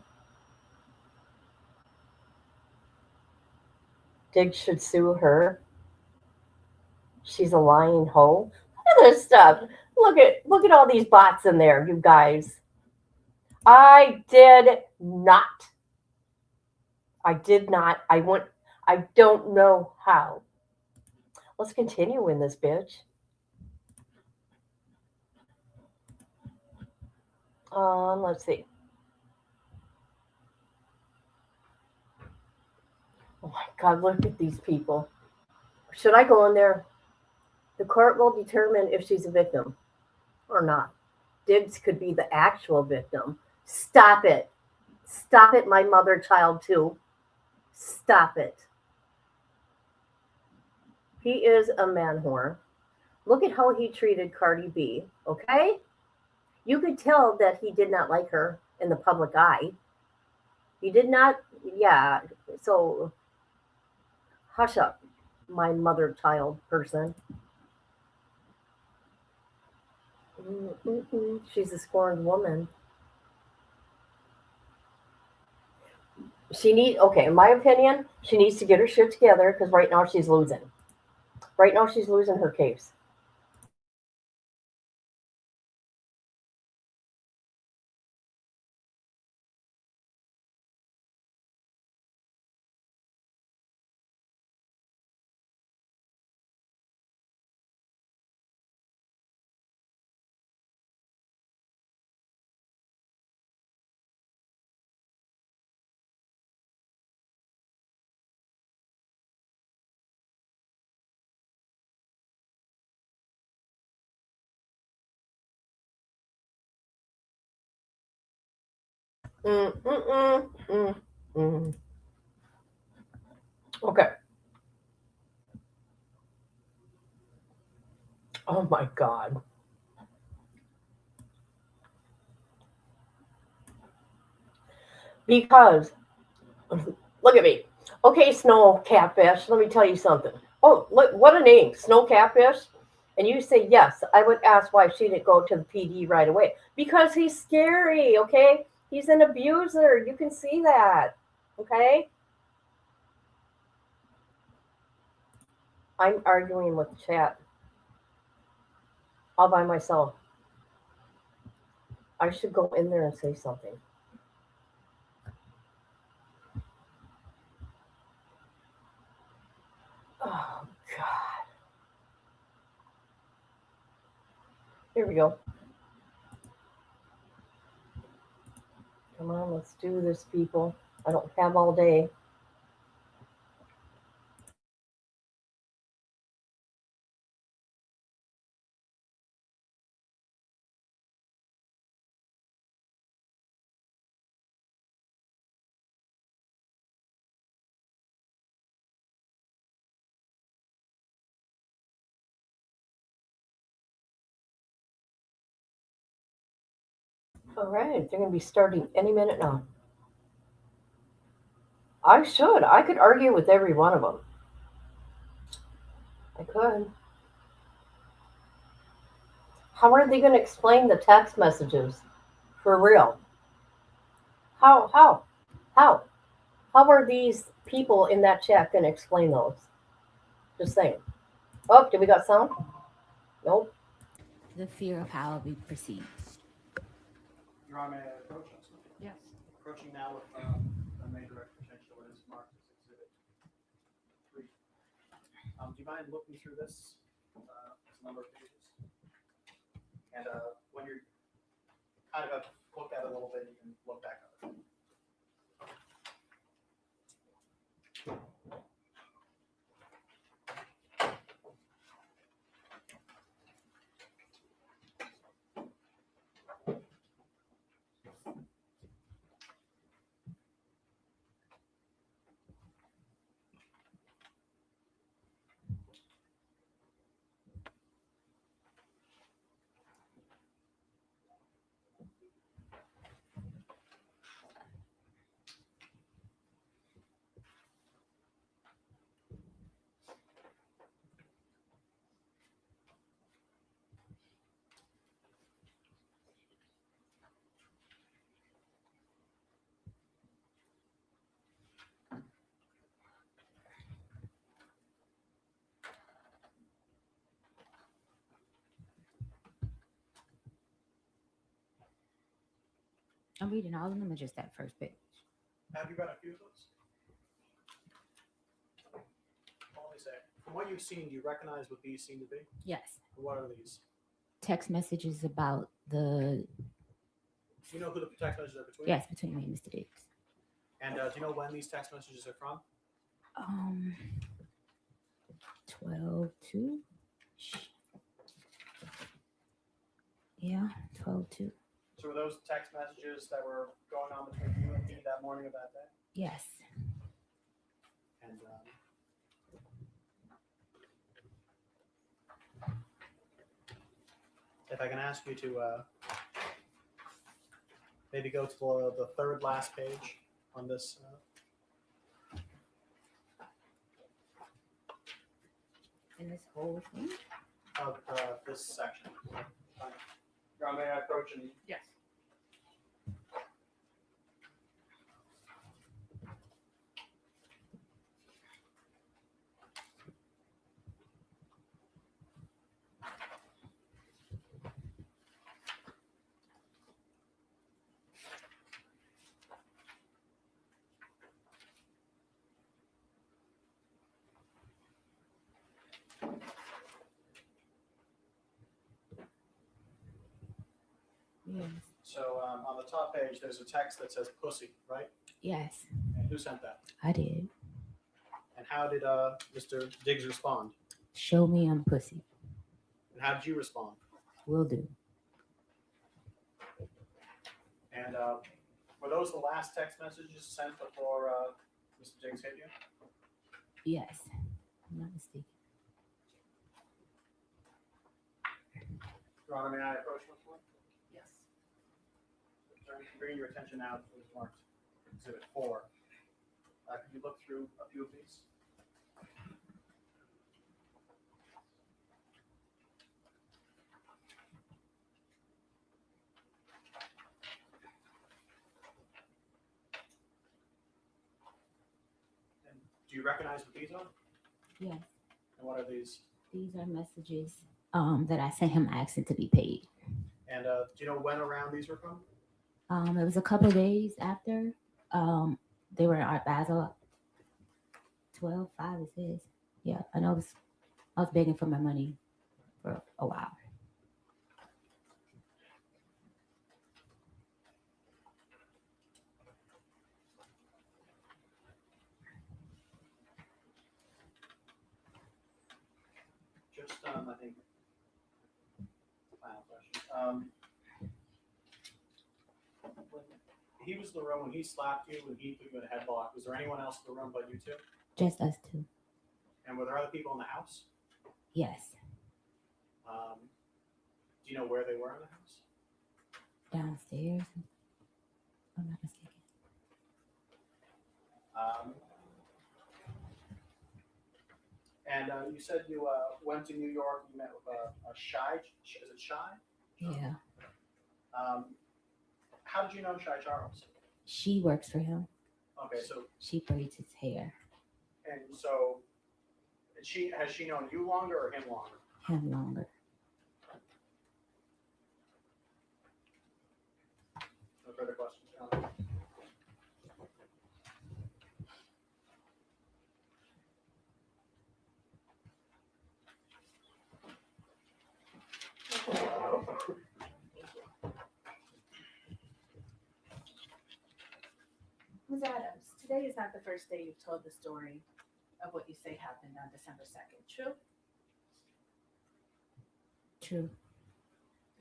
Diggs should sue her. She's a lying hoe. Look at this stuff. Look at all these bots in there, you guys. I did not. I did not. I don't know how. Let's continue in this bitch. Let's see. Oh my God, look at these people. Should I go in there? The court will determine if she's a victim or not. Diggs could be the actual victim. Stop it. Stop it, my mother child, too. Stop it. He is a man whore. Look at how he treated Cardi B, okay? You could tell that he did not like her in the public eye. He did not, yeah. So, hush up, my mother child person. She's a scorned woman. Okay, in my opinion, she needs to get her shit together because right now she's losing. Right now she's losing her case. Mm, mm, mm, mm, mm. Okay. Oh my God. Because, look at me. Okay, Snow Catfish, let me tell you something. Oh, look, what a name, Snow Catfish. And you say, yes, I would ask why she didn't go to the PD right away. Because he's scary, okay? He's an abuser. You can see that, okay? I'm arguing with the chat all by myself. I should go in there and say something. Oh, God. Here we go. Come on, let's do this, people. I don't have all day. All right, they're going to be starting any minute now. I should. I could argue with every one of them. I could. How are they going to explain the text messages? For real? How? How are these people in that chat going to explain those? Just saying. Oh, did we got sound? Nope. The fear of how I'll be perceived. Your Honor, may I approach us? Yes. Approaching now with a main direct potential is marked as Exhibit 3. Do you mind looking through this? It's a number of pages. And when you're kind of looked at it a little bit, you can look back at it. I'm reading all of them or just that first bit? Have you read a few of those? Let me say, from what you've seen, do you recognize what these seem to be? Yes. What are these? Text messages about the, Do you know who the text messages are between? yes, between me and Mr. Diggs. And do you know when these text messages are from? 12-2. Yeah, 12-2. So were those text messages that were going on between you and me that morning of that day? Yes. And if I can ask you to maybe go to the third last page on this. In this whole thing? Of this section. May I approach and Yes. Yes. So on the top page, there's a text that says pussy, right? Yes, And who sent that? I did. And how did Mr. Diggs respond? Show me I'm pussy. And how did you respond? Will do. And were those the last text messages sent before Mr. Diggs hit you? Yes. I'm not mistaken. Your Honor, may I approach once more? Yes. Bring your attention now to what's marked Exhibit 4. Can you look through a few of these? And do you recognize what these are? Yes. And what are these? These are messages that I sent him asking to be paid. And do you know when around these were from? It was a couple of days after. They were in Art Basel. 12-5 it says. Yeah, I know I was begging for my money for a while. Just, I think, final question. When he was in the room, when he slapped you, when he put you in a headlock, was there anyone else in the room but you two? Just us two. And were there other people in the house? Yes. Do you know where they were in the house? Downstairs. If I'm not mistaken. And you said you went to New York. You met with a Shy. Is it Shy? Yeah. How did you know Shy Charles? She works for him. Okay, so She braids his hair. and so has she known you longer or him longer? Him longer. No further questions, John. Ms. Adams, today is not the first day you've told the story of what you say happened on December 2nd, true? True.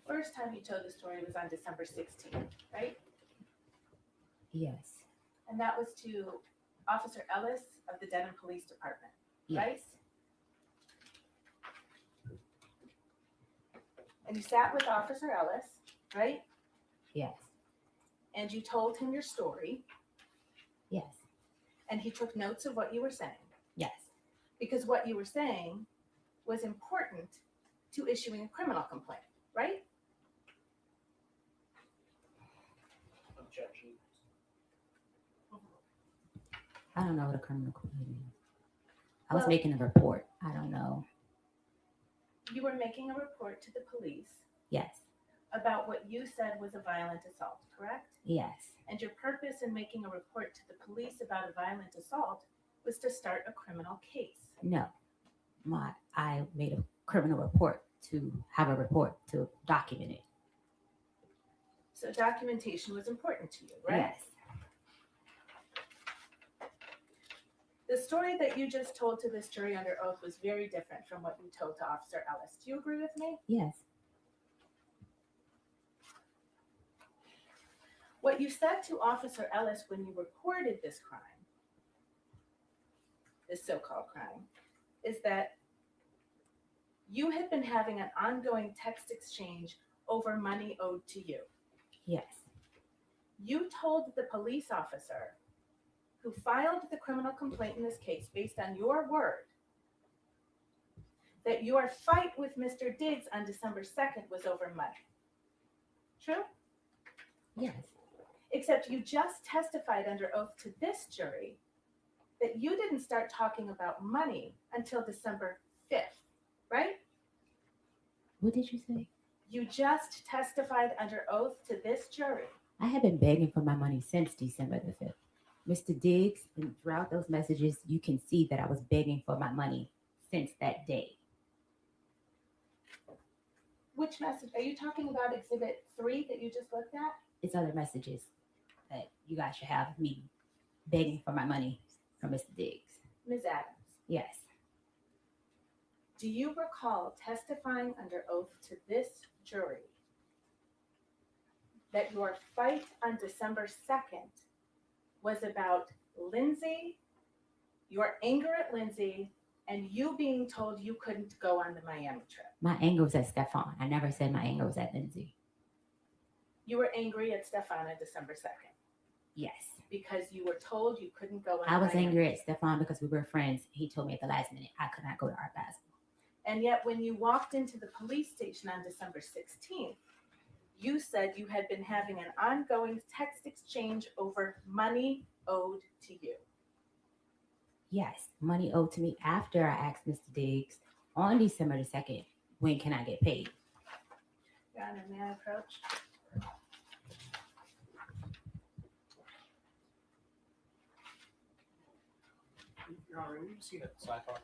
The first time you told the story was on December 16th, right? Yes. And that was to Officer Ellis of the Denham Police Department, Yes. right? And you sat with Officer Ellis, right? Yes. And you told him your story, Yes. and he took notes of what you were saying. Yes. Because what you were saying was important to issuing a criminal complaint, right? Objection. I don't know what a criminal complaint is. I was Well- making a report. I don't know. You were making a report to the police Yes. about what you said was a violent assault, correct? Yes. And your purpose in making a report to the police about a violent assault was to start a criminal case. No. I made a criminal report to have a report to document it. So documentation was important to you, right? Yes. The story that you just told to this jury under oath was very different from what you told to Officer Ellis. Do you agree with me? Yes. What you said to Officer Ellis when you reported this crime, this so-called crime, is that you had been having an ongoing text exchange over money owed to you. Yes. You told the police officer who filed the criminal complaint in this case, based on your word, that your fight with Mr. Diggs on December 2nd was over money. True? Yes. Except you just testified under oath to this jury that you didn't start talking about money until December 5th, right? What did you say? You just testified under oath to this jury. I have been begging for my money since December the 5th. Mr. Diggs, and throughout those messages, you can see that I was begging for my money since that day. Which message? Are you talking about Exhibit 3 that you just looked at? It's other messages that you guys should have me begging for my money from Mr. Diggs. Ms. Adams, Yes. do you recall testifying under oath to this jury that your fight on December 2nd was about Lindsay, your anger at Lindsay, and you being told you couldn't go on the Miami trip? My anger was at Stefon. I never said my anger was at Lindsay. You were angry at Stefon on December 2nd Yes. because you were told you couldn't go on I was Miami. angry at Stefon because we were friends. He told me at the last minute I could not go to Art Basel. And yet when you walked into the police station on December 16th, you said you had been having an ongoing text exchange over money owed to you. Yes, money owed to me after I asked Mr. Diggs on December the 2nd, when can I get paid? Your Honor, may I approach? Your Honor, will you see that side part?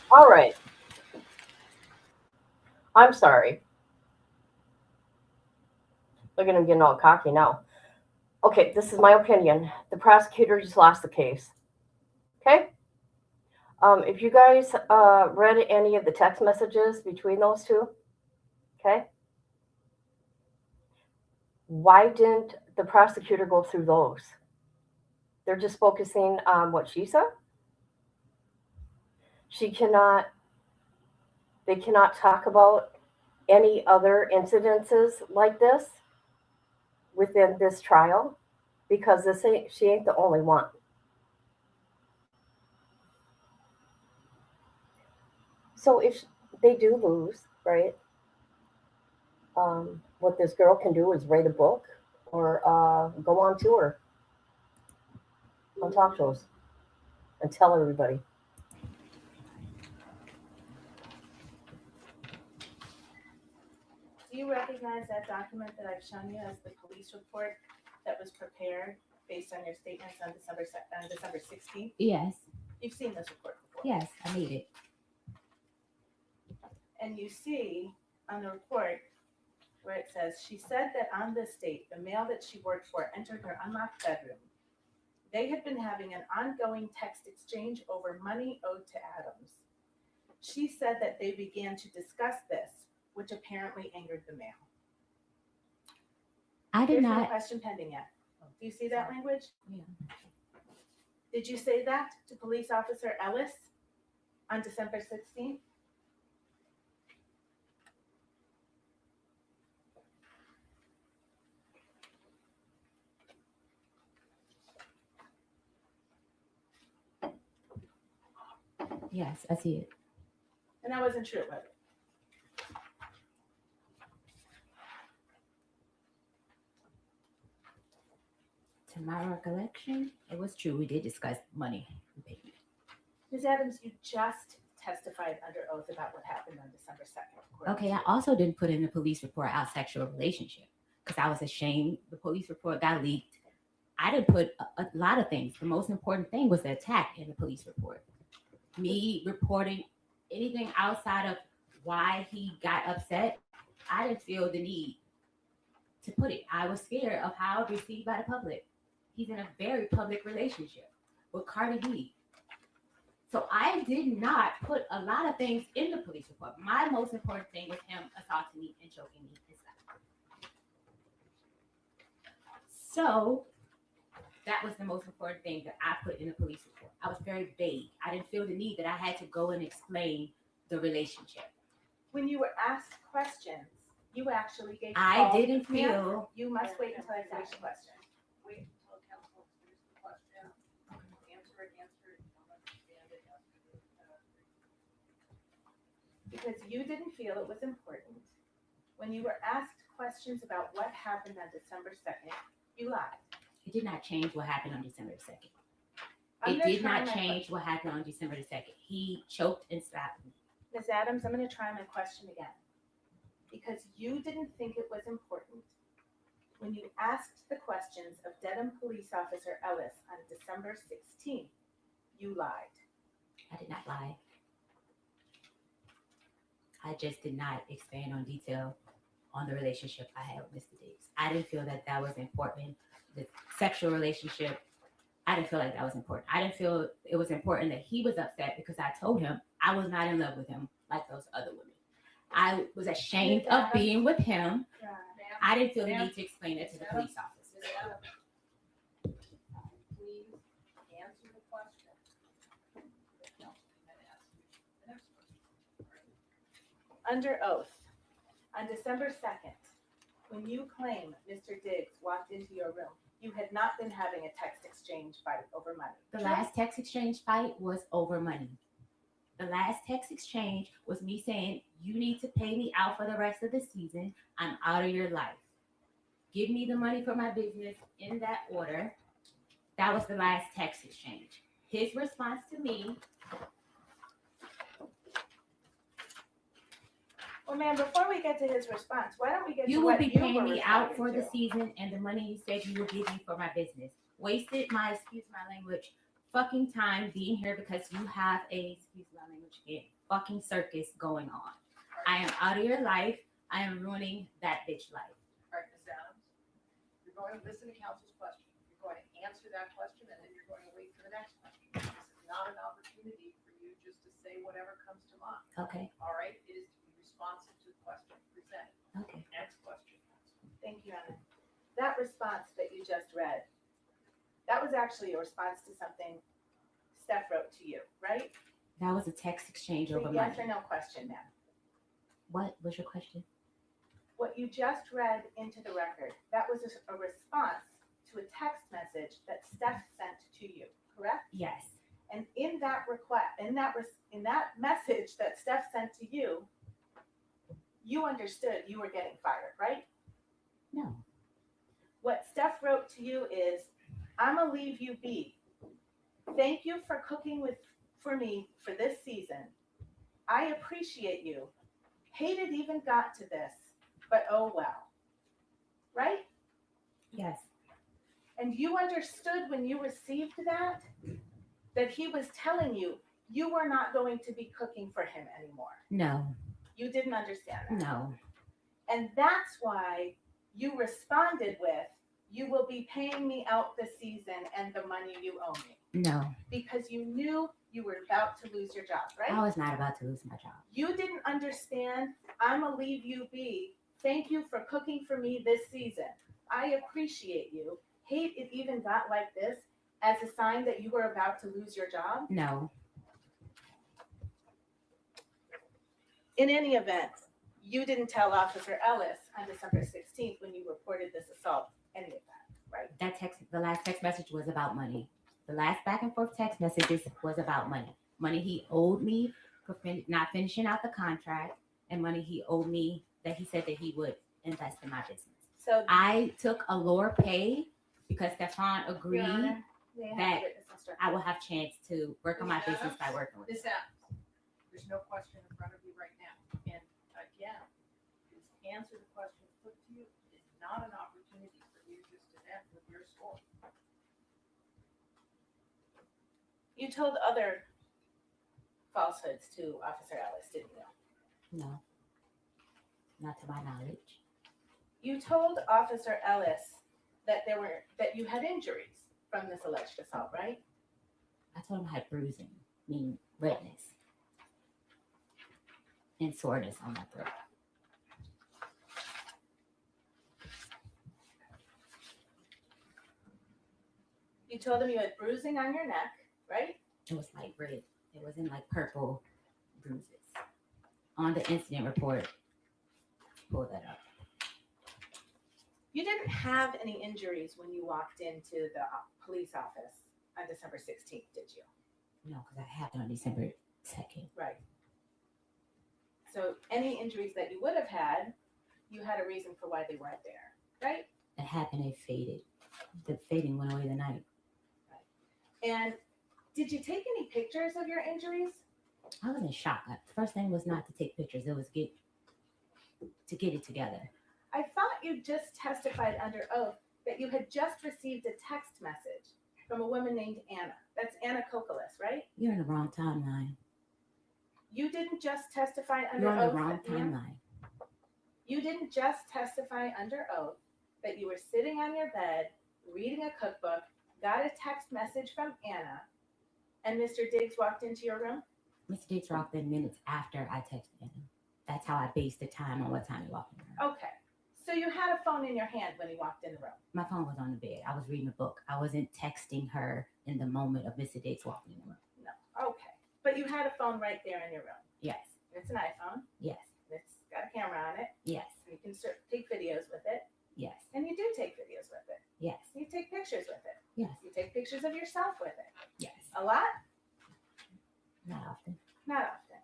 All right. I'm sorry. Look at him getting all cocky now. Okay, this is my opinion. The prosecutor just lost the case. Okay? If you guys read any of the text messages between those two, okay? Why didn't the prosecutor go through those? They're just focusing on what she said. They cannot talk about any other incidences like this within this trial because she ain't the only one. So if they do lose, right, what this girl can do is write a book or go on tour on talk shows and tell everybody. Do you recognize that document that I've shown you as the police report that was prepared based on your statements on December 16th? Yes. You've seen this report before. Yes, I made it. And you see on the report where it says, she said that on this date, the male that she worked for entered her unlocked bedroom. They had been having an ongoing text exchange over money owed to Adams. She said that they began to discuss this, which apparently angered the male. I did There's no not. question pending yet. Do you see that language? Yeah. Did you say that to Police Officer Ellis on December 16th? Yes, I see it. And that wasn't true, was it? To my recollection, it was true. We did discuss money and payment. Ms. Adams, you just testified under oath about what happened on December 2nd. Okay, I also didn't put in the police report our sexual relationship because I was ashamed. The police report got leaked. I didn't put a lot of things. The most important thing was the attack in the police report. Me reporting anything outside of why he got upset, I didn't feel the need to put it. I was scared of how it was received by the public. He's in a very public relationship with Cardi B. So I did not put a lot of things in the police report. My most important thing was him assaulting me and choking me and stuff. So that was the most important thing that I put in the police report. I was very vague. I didn't feel the need that I had to go and explain the relationship. When you were asked questions, you actually gave. I didn't Ma'am, feel. You must wait until I finish the question. Wait until counsel answers the question. Answer it. If you don't understand it, ask it. Because you didn't feel it was important. When you were asked questions about what happened on December 2nd, you lied. It did not change what happened on December 2nd. I'm It gonna did try not my change what happened on December 2nd. He choked and slapped me. Ms. Adams, I'm going to try my question again. Because you didn't think it was important when you asked the questions of Dedham Police Officer Ellis on December 16th, you lied. I did not lie. I just did not expand on detail on the relationship I had with Mr. Diggs. I didn't feel that that was important. The sexual relationship, I didn't feel like that was important. I didn't feel it was important that he was upset because I told him I was not in love with him like those other women. I was ashamed of being with him. I didn't feel the need to explain it to the police officer. Please answer the question. No, and ask the next question. Under oath, on December 2nd, when you claim Mr. Diggs walked into your room, you had not been having a text exchange fight over money. The last text exchange fight was over money. The last text exchange was me saying, you need to pay me out for the rest of the season. I'm out of your life. Give me the money for my business in that order. That was the last text exchange. His response to me. Well, ma'am, before we get to his response, why don't we get You to will what be you paying were me out responding for the to? season and the money you said you would give me for my business. Wasted my, excuse my language, fucking time being here because you have a, excuse my language again, fucking circus going on. I am out of your life. I am ruining that bitch life. All right, Ms. Adams, you're going to listen to counsel's question. You're going to answer that question, and then you're going to wait for the next question. This is not an opportunity for you just to say whatever comes to mind. Okay. All right, it is to be responsive to the question presented. Okay. Next question. Thank you, Anna. That response that you just read, that was actually a response to something Steph wrote to you, right? That was a text exchange over Yes money. or no question, ma'am. What was your question? What you just read into the record, that was a response to a text message that Steph sent to you, correct? Yes. And in that request, in that message that Steph sent to you, you understood you were getting fired, right? No. What Steph wrote to you is, I'm gonna leave you be. Thank you for cooking for me for this season. I appreciate you. Hate it even got to this, but oh well. Right? Yes. And you understood when you received that he was telling you you were not going to be cooking for him anymore. No. You didn't understand that. No. And that's why you responded with, you will be paying me out this season and the money you owe me. No. Because you knew you were about to lose your job, right? I was not about to lose my job. You didn't understand, I'm gonna leave you be. Thank you for cooking for me this season. I appreciate you. Hate it even got like this as a sign that you were about to lose your job. No. In any event, you didn't tell Officer Ellis on December 16th when you reported this assault any of that, right? The last text message was about money. The last back and forth text messages was about money. Money he owed me for not finishing out the contract, and money he owed me that he said that he would invest in my business. So I took a lower pay because Stefon agreed Your Honor, may I have that the witness instruction? I will have chance to work on my business by working with Ms. him. Adams, There's no question in front of you right now. And again, just answer the questions put to you. It's not an opportunity for you just to end with your score. You told other falsehoods to Officer Ellis, didn't you? No, not to my knowledge. You told Officer Ellis that you had injuries from this alleged assault, right? I told him I had bruising, meaning redness and soreness on my throat. You told him you had bruising on your neck, right? It was like red. It wasn't like purple bruises. On the incident report, pull that up. You didn't have any injuries when you walked into the police office on December 16th, did you? No, because that happened on December 2nd. Right. So any injuries that you would have had, you had a reason for why they weren't there, right? It happened, it faded. The fading went away the night. And did you take any pictures of your injuries? I was in shock. The first thing was not to take pictures. It was to get it together. I thought you just testified under oath that you had just received a text message from a woman named Anna. That's Anna Kokolis, right? You're in the wrong timeline. You didn't just testify under You're on oath. the wrong that Anna- timeline. You didn't just testify under oath that you were sitting on your bed, reading a cookbook, got a text message from Anna, and Mr. Diggs walked into your room? Mr. Diggs walked in minutes after I texted him. That's how I based the time on what time he walked in the room. Okay. So you had a phone in your hand when he walked in the room? My phone was on the bed. I was reading a book. I wasn't texting her in the moment of Mr. Diggs walking in the room. No. Okay. But you had a phone right there in your room? Yes. It's an iPhone. Yes. It's got a camera on it. Yes. You can take videos with it. Yes. And you do take videos with it. Yes. You take pictures with it. Yes. You take pictures of yourself with it. Yes. A lot? Not often. Not often.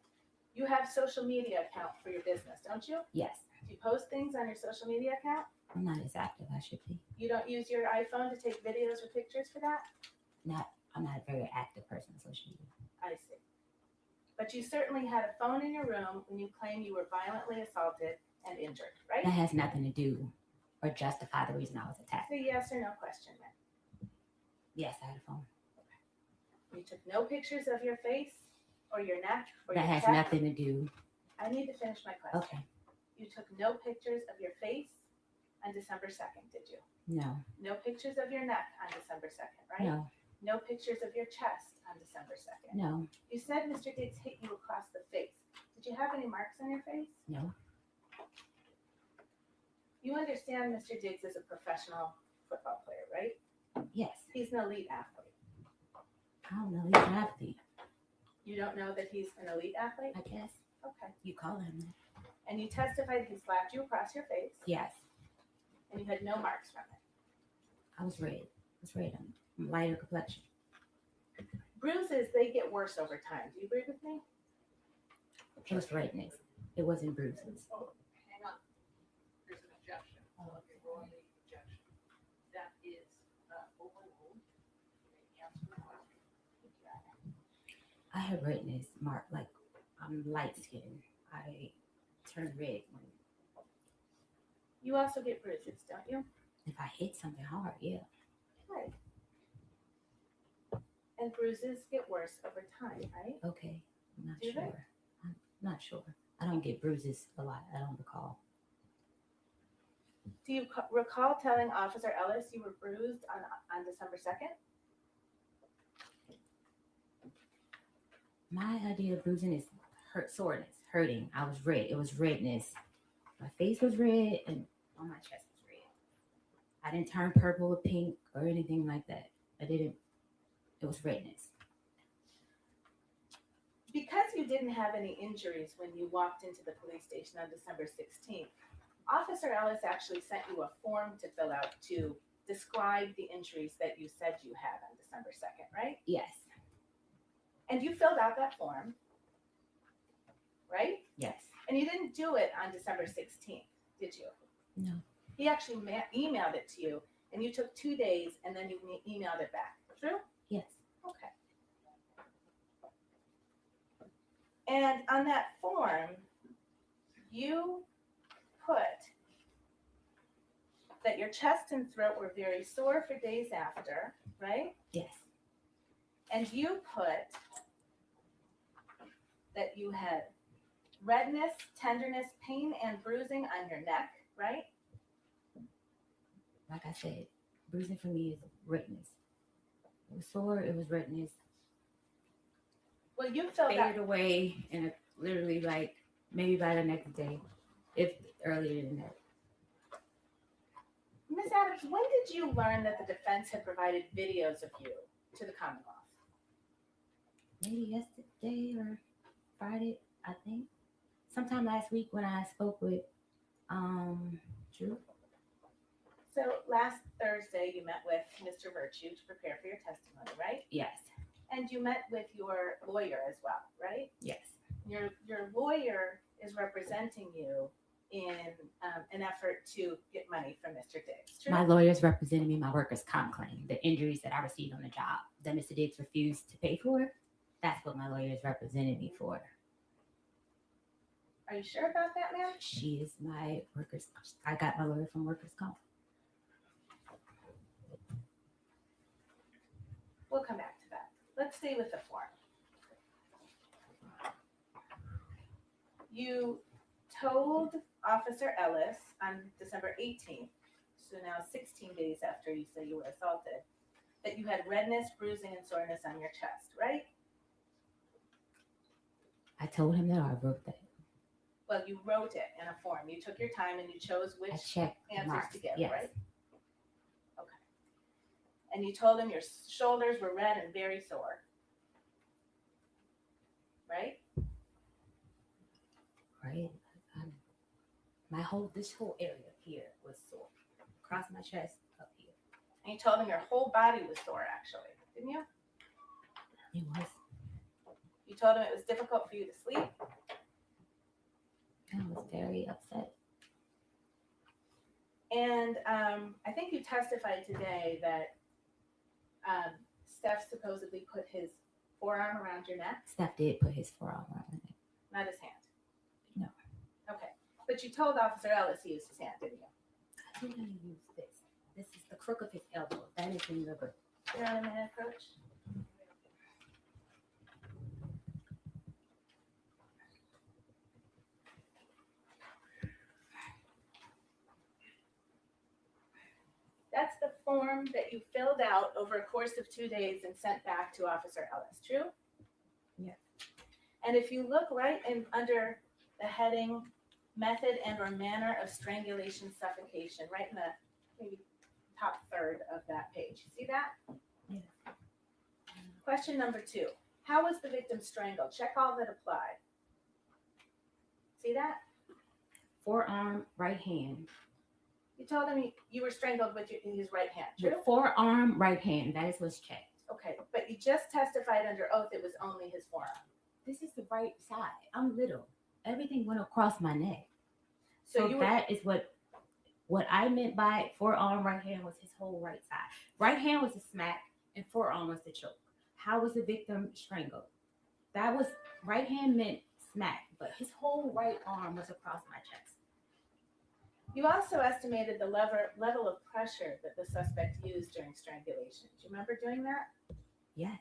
You have social media account for your business, don't you? Yes. Do you post things on your social media account? I'm not as active as I should be. You don't use your iPhone to take videos or pictures for that? I'm not a very active person on social media. I see. But you certainly had a phone in your room when you claim you were violently assaulted and injured, right? That has nothing to do or justify the reason I was attacked. It's a yes or no question, then. Yes, I had a phone. You took no pictures of your face or your neck or That your has chest? nothing to do. I need to finish my question. Okay. You took no pictures of your face on December 2nd, did you? No. No pictures of your neck on December 2nd, right? No. No pictures of your chest on December 2nd. No. You said Mr. Diggs hit you across the face. Did you have any marks on your face? No. You understand Mr. Diggs is a professional football player, right? Yes. He's an elite athlete. I don't know. He's an athlete. You don't know that he's an elite athlete? I guess. Okay. You call him that. And you testified he slapped you across your face Yes. and you had no marks from it. I was red. I was red. I'm lighter complexion. Bruises, they get worse over time. Do you agree with me? It was redness. It wasn't bruises. Hang on. There's an objection. Okay, roll on the objection. That is overruled. You may answer the question. I have redness, Mark. Like, I'm light skinned. I turn red when You also get bruises, don't you? if I hit something hard. Yeah. Right. And bruises get worse over time, right? Okay. I'm not Do they? sure. I'm not sure. I don't get bruises a lot. I don't recall. Do you recall telling Officer Ellis you were bruised on December 2nd? My idea of bruising is soreness, hurting. I was red. It was redness. My face was red and on my chest was red. I didn't turn purple or pink or anything like that. I didn't. It was redness. Because you didn't have any injuries when you walked into the police station on December 16th, Officer Ellis actually sent you a form to fill out to describe the injuries that you said you had on December 2nd, right? Yes. And you filled out that form, right? Yes. And you didn't do it on December 16th, did you? No. He actually emailed it to you, and you took 2 days, and then you emailed it back. True? Yes. Okay. And on that form, you put that your chest and throat were very sore for days after, right? Yes. And you put that you had redness, tenderness, pain, and bruising on your neck, right? Like I said, bruising for me is redness. It was sore, it was redness. Well, you filled Faded out. away and literally like maybe by the next day, if earlier than that. Miss Adams, when did you learn that the defense had provided videos of you to the Commonwealth? Maybe yesterday or Friday, I think. Sometime last week when I spoke with Drew. So last Thursday, you met with Mr. Virtue to prepare for your testimony, right? Yes. And you met with your lawyer as well, right? Yes. Your lawyer is representing you in an effort to get money from Mr. Diggs. True? My lawyers represented me in my workers' comp claim, the injuries that I received on the job that Mr. Diggs refused to pay for. That's what my lawyers represented me for. Are you sure about that, ma'am? She is my workers. I got my lawyer from workers' comp. We'll come back to that. Let's stay with the form. You told Officer Ellis on December 18th, so now 16 days after you say you were assaulted, that you had redness, bruising, and soreness on your chest, right? I told him that, or I wrote that. Well, you wrote it in a form. You took your time and you chose which I checked the answers marks. to give, Yes. right? Okay. And you told him your shoulders were red and very sore, right? Right. This whole area here was sore. Across my chest, up here. And you told him your whole body was sore, actually, didn't you? It was. You told him it was difficult for you to sleep. I was very upset. And I think you testified today that Steph supposedly put his forearm around your neck, Steph did put his forearm around my neck. not his hand. No. Okay. But you told Officer Ellis he used his hand, didn't you? I think I use this. This is the crook of his elbow. That is in the grip. You're on a minute approach. That's the form that you filled out over a course of 2 days and sent back to Officer Ellis, true? Yeah. And if you look right in under the heading method and or manner of strangulation suffocation, right in the maybe top third of that page. See that? Yeah. Question number 2. How was the victim strangled? Check all that apply. See that? Forearm, right hand. You told him you were strangled with his right hand, true? With forearm, right hand. That is what's checked. Okay, but you just testified under oath it was only his forearm. This is the right side. I'm little. Everything went across my neck. So So you that is what I meant by forearm, right hand was his whole right side. Right hand was the smack and forearm was the choke. How was the victim strangled? That was right hand meant smack, but his whole right arm was across my chest. You also estimated the level of pressure that the suspect used during strangulation. Do you remember doing that? Yes.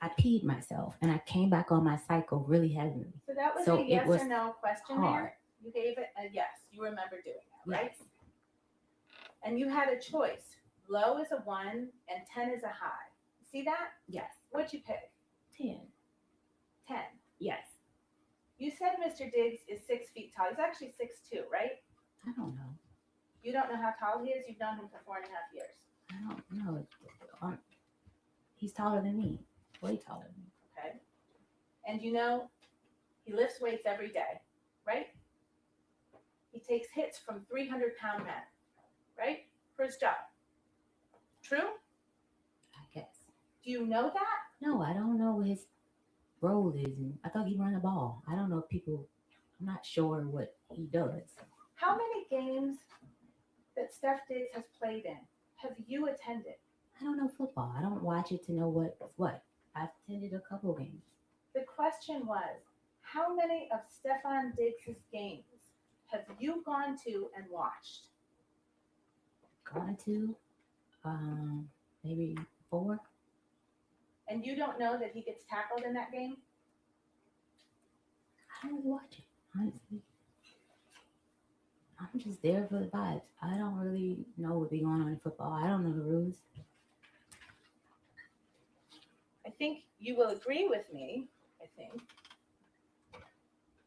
I peed myself and I came back on my cycle really heavily. So that was So a it yes was or no question hard. there. You gave it a yes. You remember doing that, right? Yes. And you had a choice. Low is a 1 and 10 is a high. See that? Yes. What'd you pick? 10. 10. Yes. You said Mr. Diggs is 6 feet tall. He's actually 6'2", right? I don't know. You don't know how tall he is? You've known him for 4.5 years. I don't know. He's taller than me. Way taller than me. Okay. And you know he lifts weights every day, right? He takes hits from 300-pound men, right? For his job. True? I guess. Do you know that? No, I don't know what his role is. And I thought he run the ball. I don't know if people, I'm not sure what he does. How many games that Steph Diggs has played in have you attended? I don't know football. I don't watch it to know what's what. I've attended a couple games. The question was, How many of Stefon Diggs' games have you gone to and watched? Gone to, maybe 4. And you don't know that he gets tackled in that game? I don't really watch it, honestly. I'm just there for the vibes. I don't really know what be going on in football. I don't know the rules. I think you will agree with me,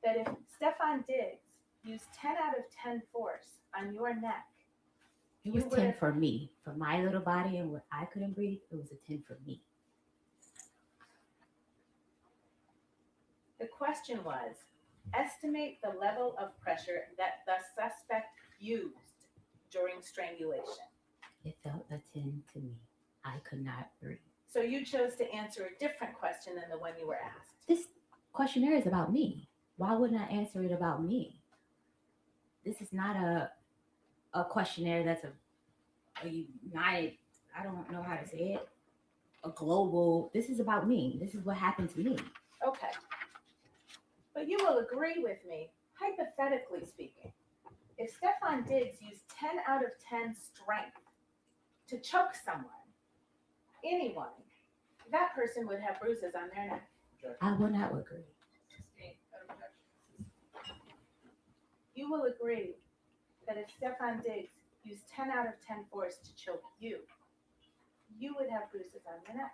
that if Stefon Diggs used 10 out of 10 force on your neck, It was you 10 would've- for me. For my little body and what I couldn't breathe, it was a 10 for me. The question was, estimate the level of pressure that the suspect used during strangulation. It felt a 10 to me. I could not breathe. So you chose to answer a different question than the one you were asked. This questionnaire is about me. Why wouldn't I answer it about me? This is not a questionnaire that's a united, I don't know how to say it, a global, this is about me. This is what happened to me. Okay. But you will agree with me, hypothetically speaking, if Stefon Diggs used 10 out of 10 strength to choke someone, anyone, that person would have bruises on their neck. I would not agree. You will agree that if Stefon Diggs used 10 out of 10 force to choke you, you would have bruises on your neck.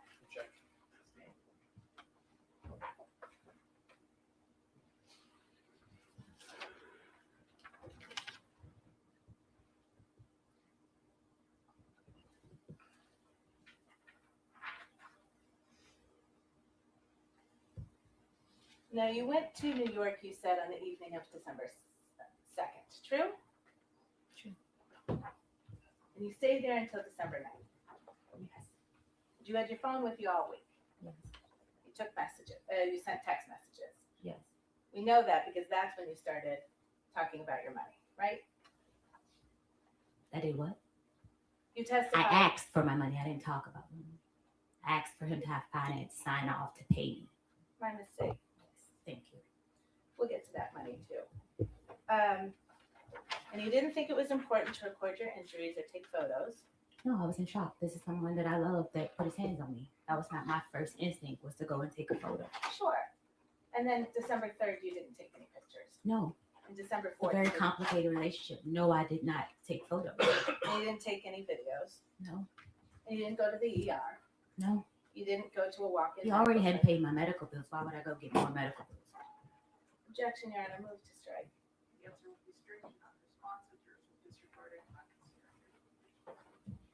Now, you went to New York, you said, on the evening of December 2nd, true? True. And you stayed there until December 9th. Yes. You had your phone with you all week. Yes. You took messages, you sent text messages. Yes. We know that because that's when you started talking about your money, right? I did what? You I testified. asked for my money. I didn't talk about money. I asked for him to have finance sign off to pay me. My mistake. Thank you. We'll get to that money too. And you didn't think it was important to record your injuries or take photos. No, I was in shock. This is someone that I love that put his hands on me. That was not my first instinct, was to go and take a photo. Sure. And then December 3rd, you didn't take any pictures. No. And December It's a 4th, very you didn't. complicated relationship. No, I did not take photos. And you didn't take any videos. No. And you didn't go to the ER. No. You didn't go to a walk-in. He already had paid my medical bills. Why would I go get more medical bills? Objection, Your Honor. Move to strike.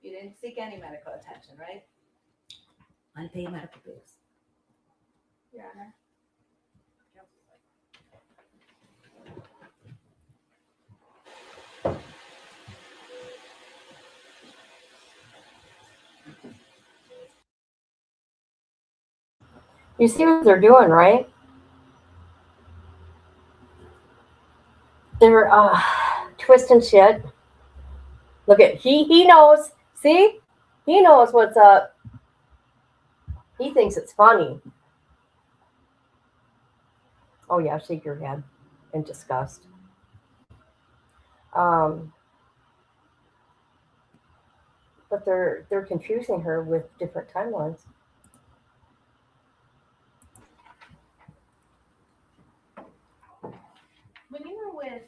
You didn't seek any medical attention, right? Unpaid medical bills. Your Honor. You see what they're doing, right? They're twisting shit. Look at he knows. See? He knows what's up. He thinks it's funny. Oh yeah, shake your head in disgust. But they're confusing her with different timelines. When you were with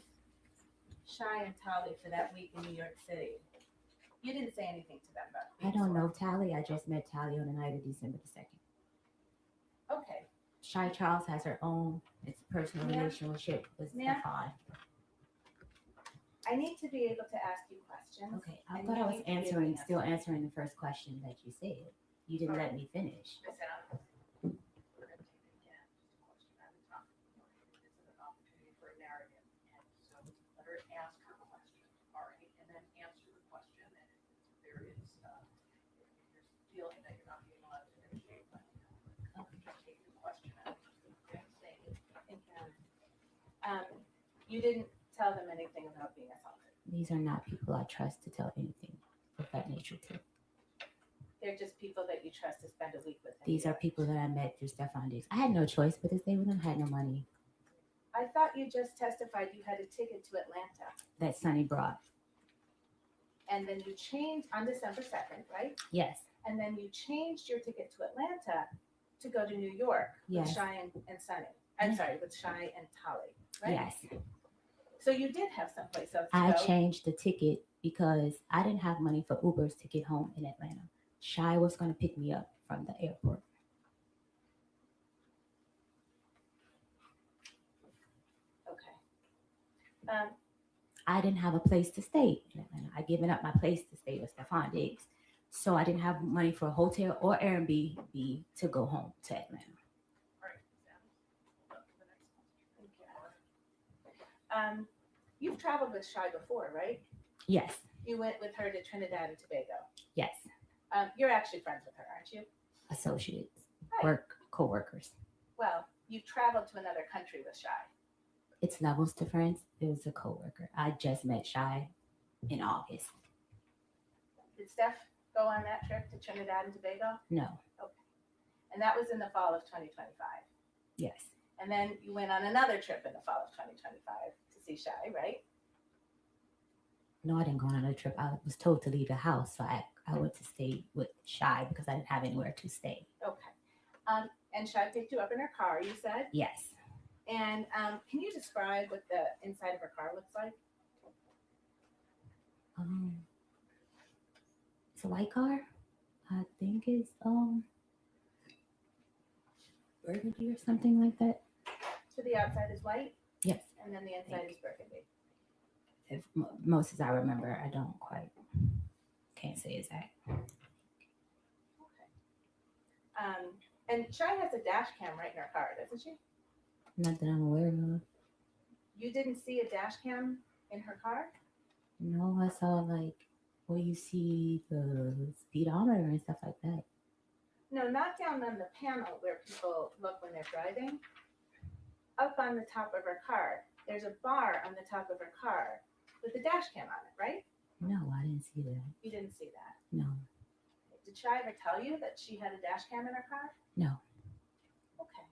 Shy and Tali for that week in New York City, you didn't say anything to them about I don't know Tally. I just met Tally on the night of December the 2nd. Okay. Shy Charles has her own. It's a personal Yeah. relationship with Yeah. Stefon. I need to be able to ask you questions. Okay, I and thought you I was need to give me still answers. answering the first question that you said. You didn't let me finish. I said, we're going to take it again, just a question at a time. This is an opportunity for a narrative. And so let her ask her question, all right? And then answer the question. And if there is, if you're feeling that you're not being allowed to initiate, let me know. Just take the question out. Okay, thank you. You didn't tell them anything about being assaulted. These are not people I trust to tell anything of that nature to. They're just people that you trust to spend a week with. These are people that I met through Stefon Diggs. I had no choice but to stay with them. I had no money. I thought you just testified you had a ticket to Atlanta, that Sonny brought. and then you changed on December 2nd, right? Yes. And then you changed your ticket to Atlanta to go to New York with Yes. Shy and Sonny. I'm sorry, with Shy and Tolly, right? Yes. So you did have someplace else to I go. changed the ticket because I didn't have money for Ubers to get home in Atlanta. Shy was going to pick me up from the airport. Okay. I didn't have a place to stay in Atlanta. I given up my place to stay with Stefon Diggs. So I didn't have money for a hotel or Airbnb to go home to Atlanta. You've traveled with Shy before, right? Yes. You went with her to Trinidad and Tobago. Yes. You're actually friends with her, aren't you? Associates, Right. co-workers. Well, you traveled to another country with Shy. It's levels to friends. It was a co-worker. I just met Shy in August. Did Steph go on that trip to Trinidad and Tobago? No. Okay. And that was in the fall of 2025. Yes. And then you went on another trip in the fall of 2025 to see Shy, right? No, I didn't go on another trip. I was told to leave the house, so I went to stay with Shy because I didn't have anywhere to stay. Okay. And Shy picked you up in her car, you said? Yes. And can you describe what the inside of her car looks like? It's a white car. I think it's burgundy or something like that. So the outside is white? Yes. And then the inside is burgundy. If most as I remember, I don't quite can't say exact. And Shy has a dash cam right in her car, doesn't she? Not that I'm aware of. You didn't see a dash cam in her car? No, I saw like where you see the speedometer and stuff like that. No, not down on the panel where people look when they're driving. Up on the top of her car. There's a bar on the top of her car with a dash cam on it, right? No, I didn't see that. You didn't see that. No. Did Shy ever tell you that she had a dash cam in her car? No. Okay.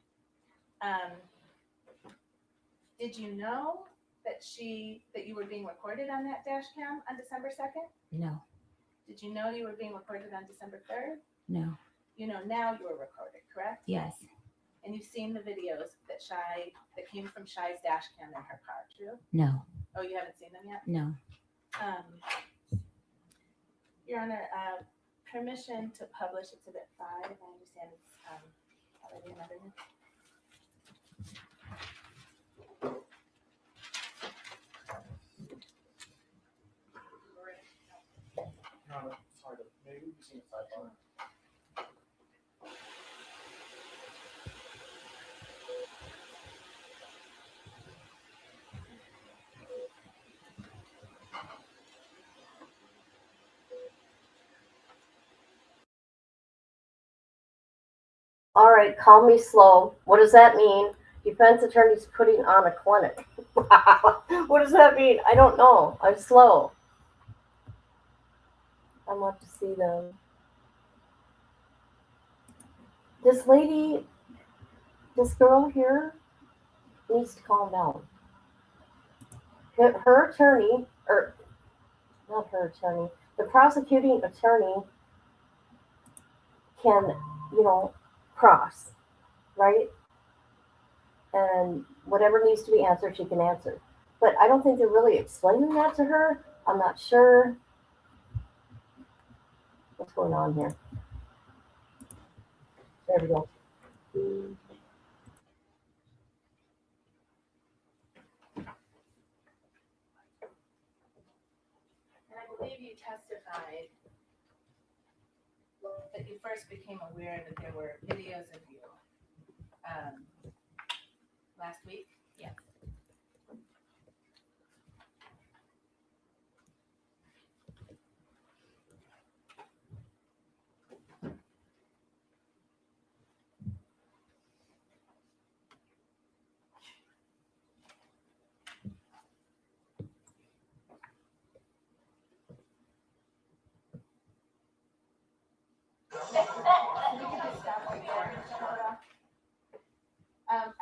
Did you know that you were being recorded on that dash cam on December 2nd? No. Did you know you were being recorded on December 3rd? No. You know now you were recorded, correct? Yes. And you've seen the videos that came from Shy's dash cam in her car, true? No. Oh, you haven't seen them yet? No. Your Honor, permission to publish Exhibit 5. I understand it's already another one. Sorry, maybe we can see a sidebar. All right, call me slow. What does that mean? Defense attorney's putting on a clinic. What does that mean? I don't know. I'm slow. I want to see them. This lady, this girl here needs to calm down. Her attorney, or not her attorney, the prosecuting attorney can, cross, right? And whatever needs to be answered, she can answer. But I don't think they're really explaining that to her. I'm not sure what's going on here. There we go. And I believe you testified that you first became aware that there were videos of you last week. Yes.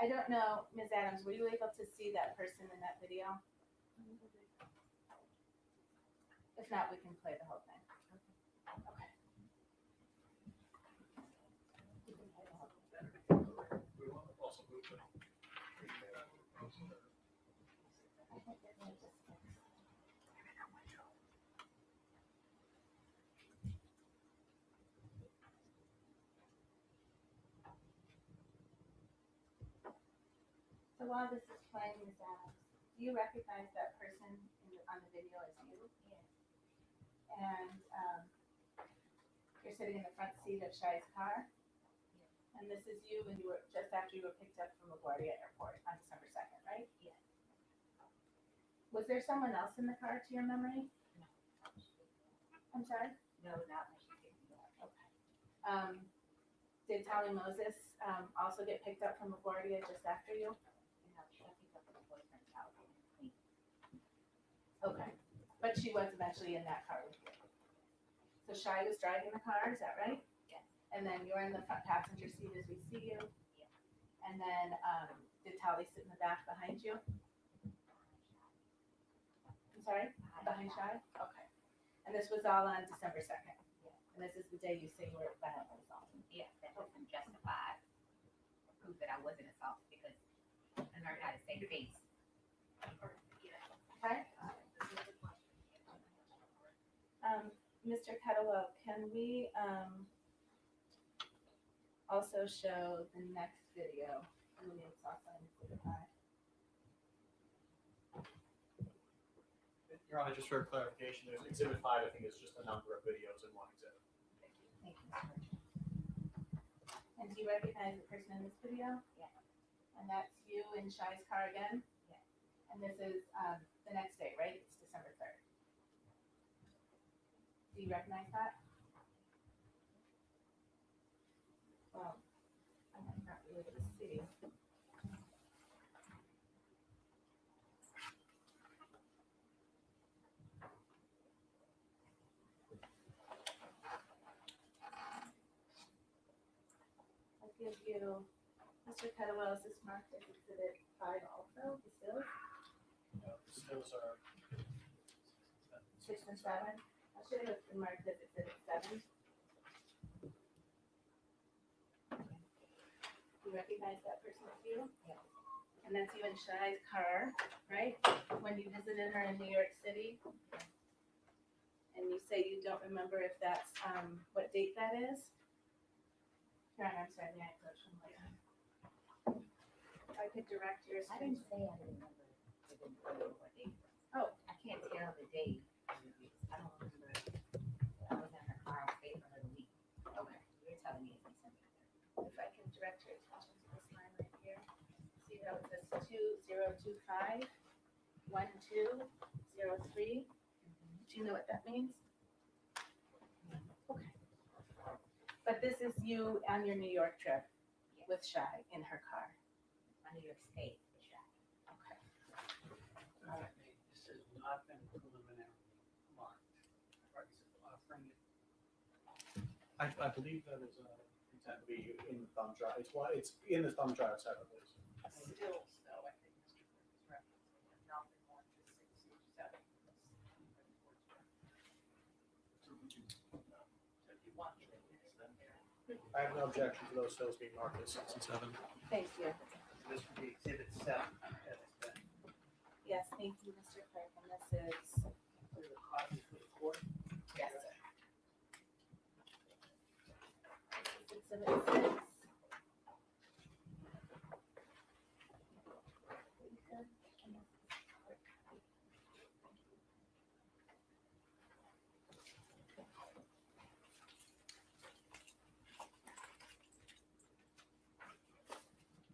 I don't know, Ms. Adams, were you able to see that person in that video? If not, we can play the whole thing. Okay. So while this is playing, Ms. Adams, do you recognize that person on the video as you? Yes. And you're sitting in the front seat of Shai's car? And this is you when you were, just after you were picked up from LaGuardia Airport on December 2nd, right? Yes. Was there someone else in the car to your memory? No. I'm sorry? No, not when she picked me up. Okay. Did Tali Moses also get picked up from LaGuardia just after you? No, she got picked up from her boyfriend's house. Okay. But she was eventually in that car with you. So Shai was driving the car, is that right? Yes. And then you're in the front passenger seat as we see you? Yes. And then did Tali sit in the back behind you? I'm sorry? Behind Shai? Okay. And this was all on December 2nd? Yes. And this is the day you say you were violently assaulted? Yes, that doesn't justify proof that I wasn't assaulted because I learned how to save face. Okay? Mr. Kettlewell, can we also show the next video? It's also in Exhibit 5. Your Honor, just for clarification, there's Exhibit 5, I think it's just a number of videos in one exhibit. Thank you, sir. And do you recognize the person in this video? Yes. And that's you in Shai's car again? Yes. And this is the next day, right? It's December 3rd. Do you recognize that? Well, I'm not really able to see. I'll give you, Mr. Kettlewell, is this marked as Exhibit 5 also, the stills? The stills are 6 and 7? I should have been marked as Exhibit 7. You recognize that person as you? Yes. And that's you in Shai's car, right? When you visited her in New York City? And you say you don't remember if that's, what date that is? Your Honor, I'm sorry, may I approach him later? If I could direct your I didn't say I didn't remember what date. Oh, I can't tell the date. I don't remember. I was in her car and stayed for another week. Okay. You're telling me it's December 3rd. if I can direct your attention to this line right here. See how it says 2025 1203? Do you know what that means? Okay. But this is you on your New York trip with Shai in her car. My New York State. for sure. Okay. This has not been preliminarily marked. Right, so offering it. I believe that is intent to be in the thumb drive. It's in the thumb drive separately. Stills, though, I think Mr. Burke is referencing, not the one to 6 or 7. So if you want to release them here. I have no objection to those stills being marked as 6 and 7. Thank you. This would be Exhibit 7. Yes, thank you, Mr. Clerk. And this is, yes, sir. This is Exhibit 6.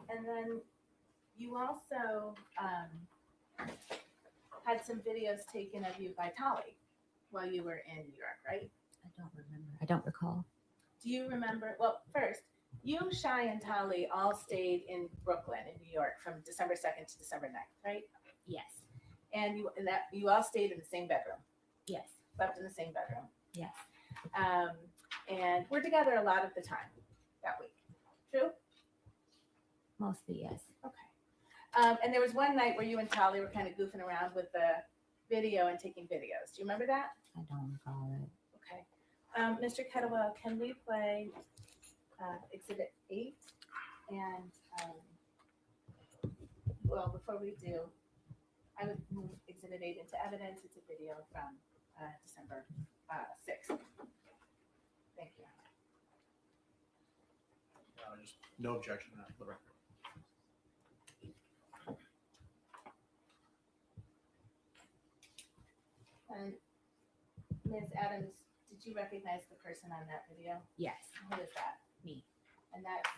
And then you also had some videos taken of you by Tali while you were in New York, right? I don't remember. I don't recall. Do you remember? Well, first, you, Shai, and Tali all stayed in Brooklyn in New York from December 2nd to December 9th, right? Yes. And you all stayed in the same bedroom, Yes. slept in the same bedroom. Yes. And we're together a lot of the time that week. True? Mostly, yes. Okay. And there was one night where you and Tali were kind of goofing around with the video and taking videos. Do you remember that? I don't recall it. Okay. Mr. Kettlewell, can we play Exhibit 8? And, well, before we do, I would move Exhibit 8 into evidence. It's a video from December 6th. Thank you. Just no objection to that for the record. And Ms. Adams, did you recognize the person on that video? Yes, Who is that? me. And that's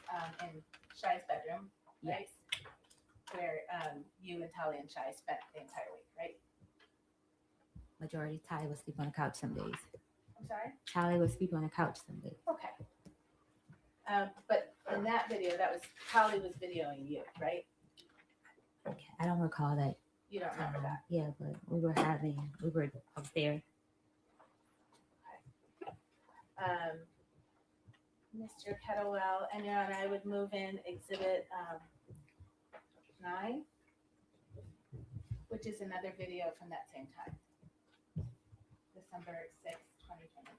in Shai's bedroom, right? Yes. Where you and Tali and Shai spent the entire week, right? Majority, Tally would sleep on the couch some days. I'm sorry? Tally would sleep on the couch some days. Okay. But in that video, that was Tali was videoing you, right? Okay. I don't recall that. You don't remember that? Yeah, but we were up there. Mr. Kettlewell, and Your Honor, I would move in Exhibit 9, which is another video from that same time. December 6th, 2025.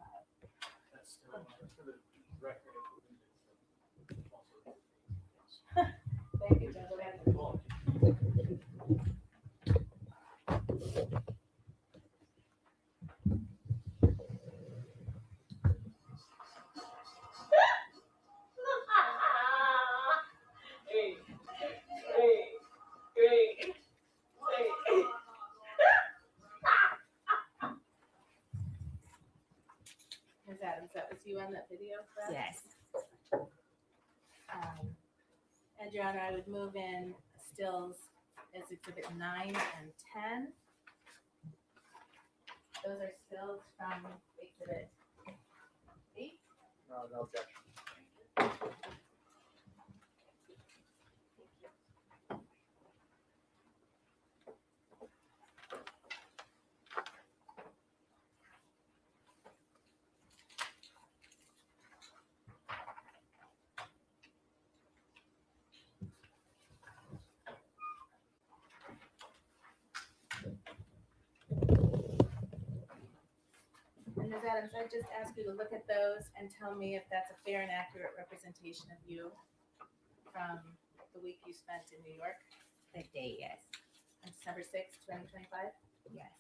That's still for the record. Thank you, gentlemen. Ms. Adams, that was you on that video, correct? Yes. And Your Honor, I would move in stills as Exhibit 9 and 10. Those are stills from Exhibit 8. No objection. And Ms. Adams, I just ask you to look at those and tell me if that's a fair and accurate representation of you from the week you spent in New York That day, yes. on December 6th, 2025. Yes.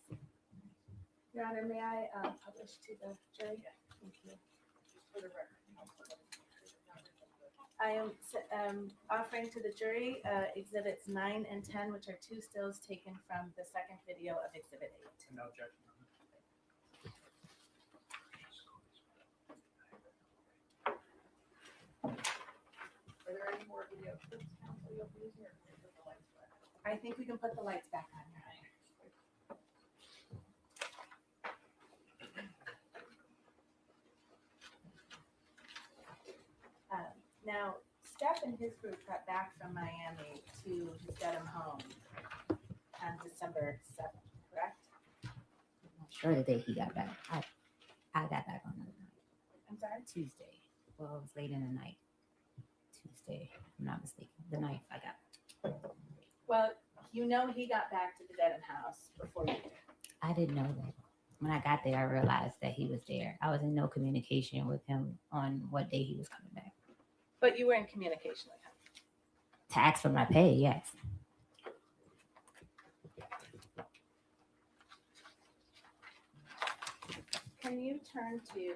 Your Honor, may I publish to the jury? Thank you. I am offering to the jury Exhibits 9 and 10, which are 2 stills taken from the second video of Exhibit 8. No objection. Are there any more video clips, counsel, you'll be using, or can we put the lights back? I think we can put the lights back on, Your Honor. Now, Steph and his group got back from Miami to his Dedham home on December 7th, correct? I'm not sure the day he got back. I got back on the night. I'm sorry? Tuesday. Well, it was late in the night. Tuesday, if I'm not mistaken. The night I got back. Well, you know he got back to the Dedham house before you did. I didn't know that. When I got there, I realized that he was there. I was in no communication with him on what day he was coming back. But you were in communication with him. To ask for my pay, yes. Can you turn to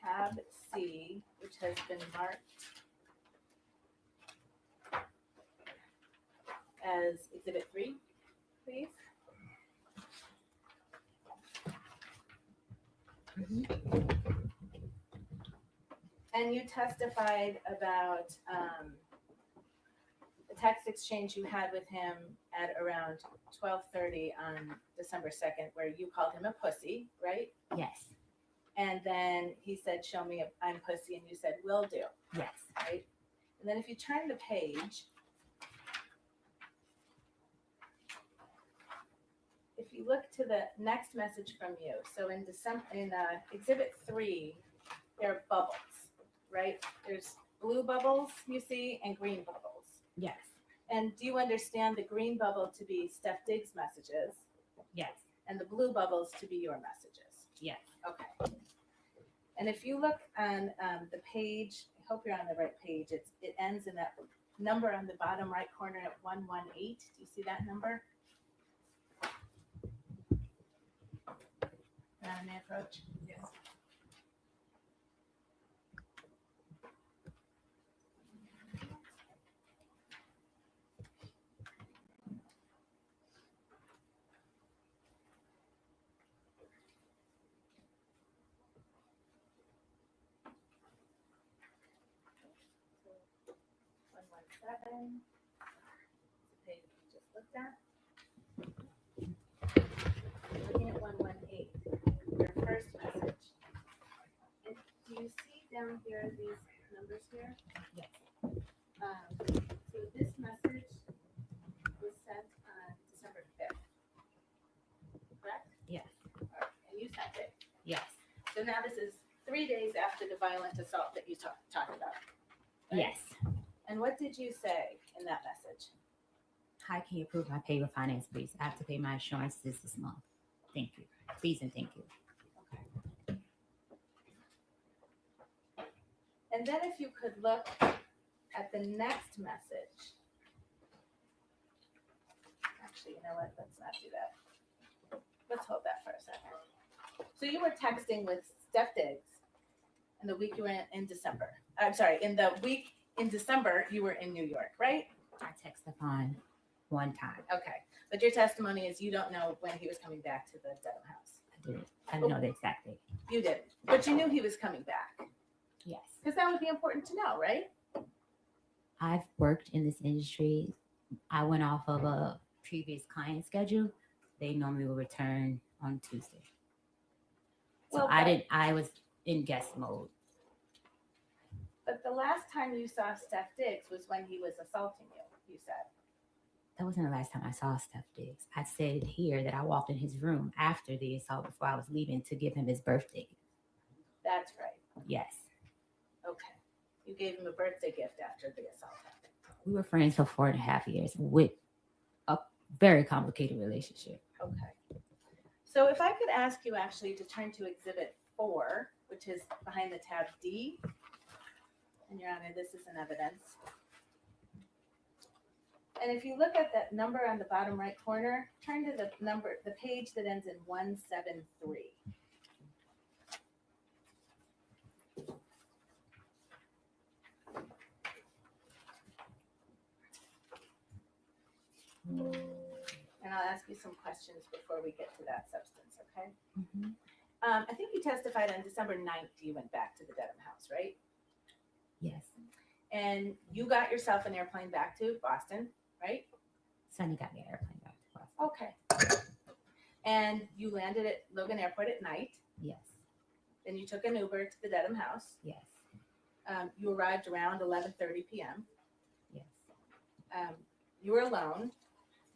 tab C, which has been marked as Exhibit 3, please? And you testified about the text exchange you had with him at around 12:30 on December 2nd, where you called him a pussy, right? Yes. And then he said, "Show me if I'm pussy," and you said, "Will do," Yes. right? And then if you turn the page, if you look to the next message from you, so in Exhibit 3, there are bubbles, right? There's blue bubbles you see and green bubbles. Yes. And do you understand the green bubble to be Steph Diggs' messages Yes. and the blue bubbles to be your messages? Yes. Okay. And if you look on the page, I hope you're on the right page. It ends in that number on the bottom right corner at 118. Do you see that number? On the approach? Yes. So 117. The page we just looked at. Looking at 118, your first message. And do you see down here these numbers here? Yes. So this message was sent on December 5th, correct? Yes. And you sent it. Yes. So now this is 3 days after the violent assault that you talked about. Right? Yes. And what did you say in that message? How can you approve my pay with finance, please? I have to pay my insurance this month. Thank you. Please and thank you. Okay. And then if you could look at the next message. Actually, you know what? Let's not do that. Let's hold that for a second. So you were texting with Steph Diggs in the week you were in December. I'm sorry, in the week in December, you were in New York, right? I text Stefon one time. Okay. But your testimony is you don't know when he was coming back to the Dedham house. I didn't. I didn't know the exact date. You didn't. But you knew he was coming back. Yes. Because that would be important to know, right? I've worked in this industry. I went off of a previous client schedule. They normally will return on Tuesday. So Well, I was in guest mode. But the last time you saw Steph Diggs was when he was assaulting you, you said. That wasn't the last time I saw Steph Diggs. I said here that I walked in his room after the assault before I was leaving to give him his birthday. That's right. Yes. Okay. You gave him a birthday gift after the assault happened. We were friends for 4.5 years with a very complicated relationship. Okay. So if I could ask you actually to turn to Exhibit 4, which is behind the tab D. And Your Honor, this is an evidence. And if you look at that number on the bottom right corner, turn to the page that ends in 173. And I'll ask you some questions before we get to that substance, okay? Mm-hmm. I think you testified on December 9th you went back to the Dedham house, right? Yes. And you got yourself an airplane back to Boston, right? Sonny got me an airplane back to Boston. Okay. And you landed at Logan Airport at night. Yes. Then you took an Uber to the Dedham house. Yes. You arrived around 11:30 p.m. Yes. You were alone.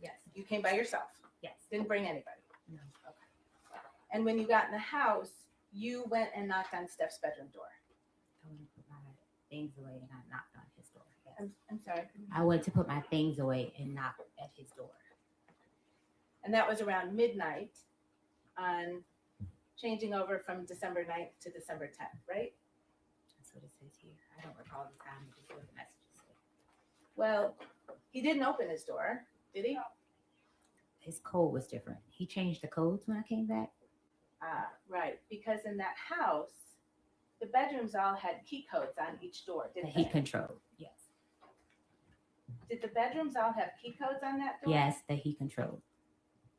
Yes. You came by yourself. Yes. Didn't bring anybody. No. Okay. And when you got in the house, you went and knocked on Steph's bedroom door. I went to put my things away and I knocked on his door. Yes. I'm sorry. I went to put my things away and knocked at his door. And that was around midnight on changing over from December 9th to December 10th, right? That's what it says here. I don't recall the time, but this is what the messages say. Well, he didn't open his door, did he? His code was different. He changed the codes when I came back. Right. Because in that house, the bedrooms all had key codes on each door, That didn't he they? controlled. Yes. Did the bedrooms all have key codes on that door? Yes, that he controlled.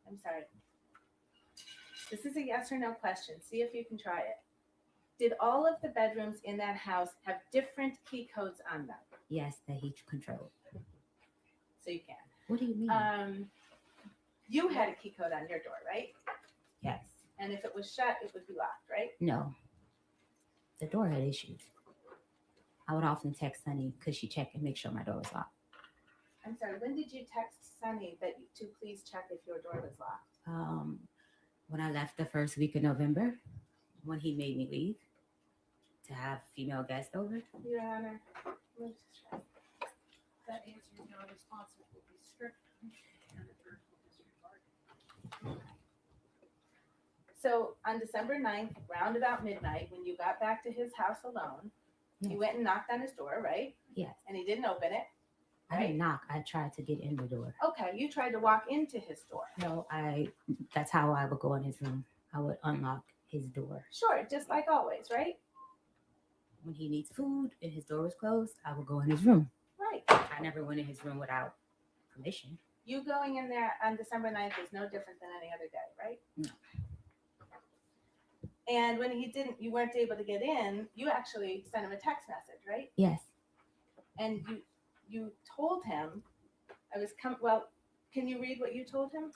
I'm sorry. This is a yes or no question. See if you can try it. Did all of the bedrooms in that house have different key codes on them? Yes, that he controlled. So you can. What do you mean? You had a key code on your door, right? Yes. And if it was shut, it would be locked, right? No. The door had issues. I would often text Sunny because she checked and make sure my door was locked. I'm sorry. When did you text Sunny to please check if your door was locked? When I left the first week of November, when he made me leave. To have female guests over? Your Honor. Move to strike. That answer is not responsive will be strict. So on December 9th, round about midnight, when you got back to his house alone, Yes. you went and knocked on his door, right? Yes. And he didn't open it. I didn't knock. I tried to get in the door. Okay, you tried to walk into his door. No, that's how I would go in his room. I would unlock his door. Sure, just like always, right? When he needs food and his door was closed, I would go in his room. Right. I never went in his room without permission. You going in there on December 9th is no different than any other day, right? No. And when you weren't able to get in, you actually sent him a text message, right? Yes. And you told him, can you read what you told him?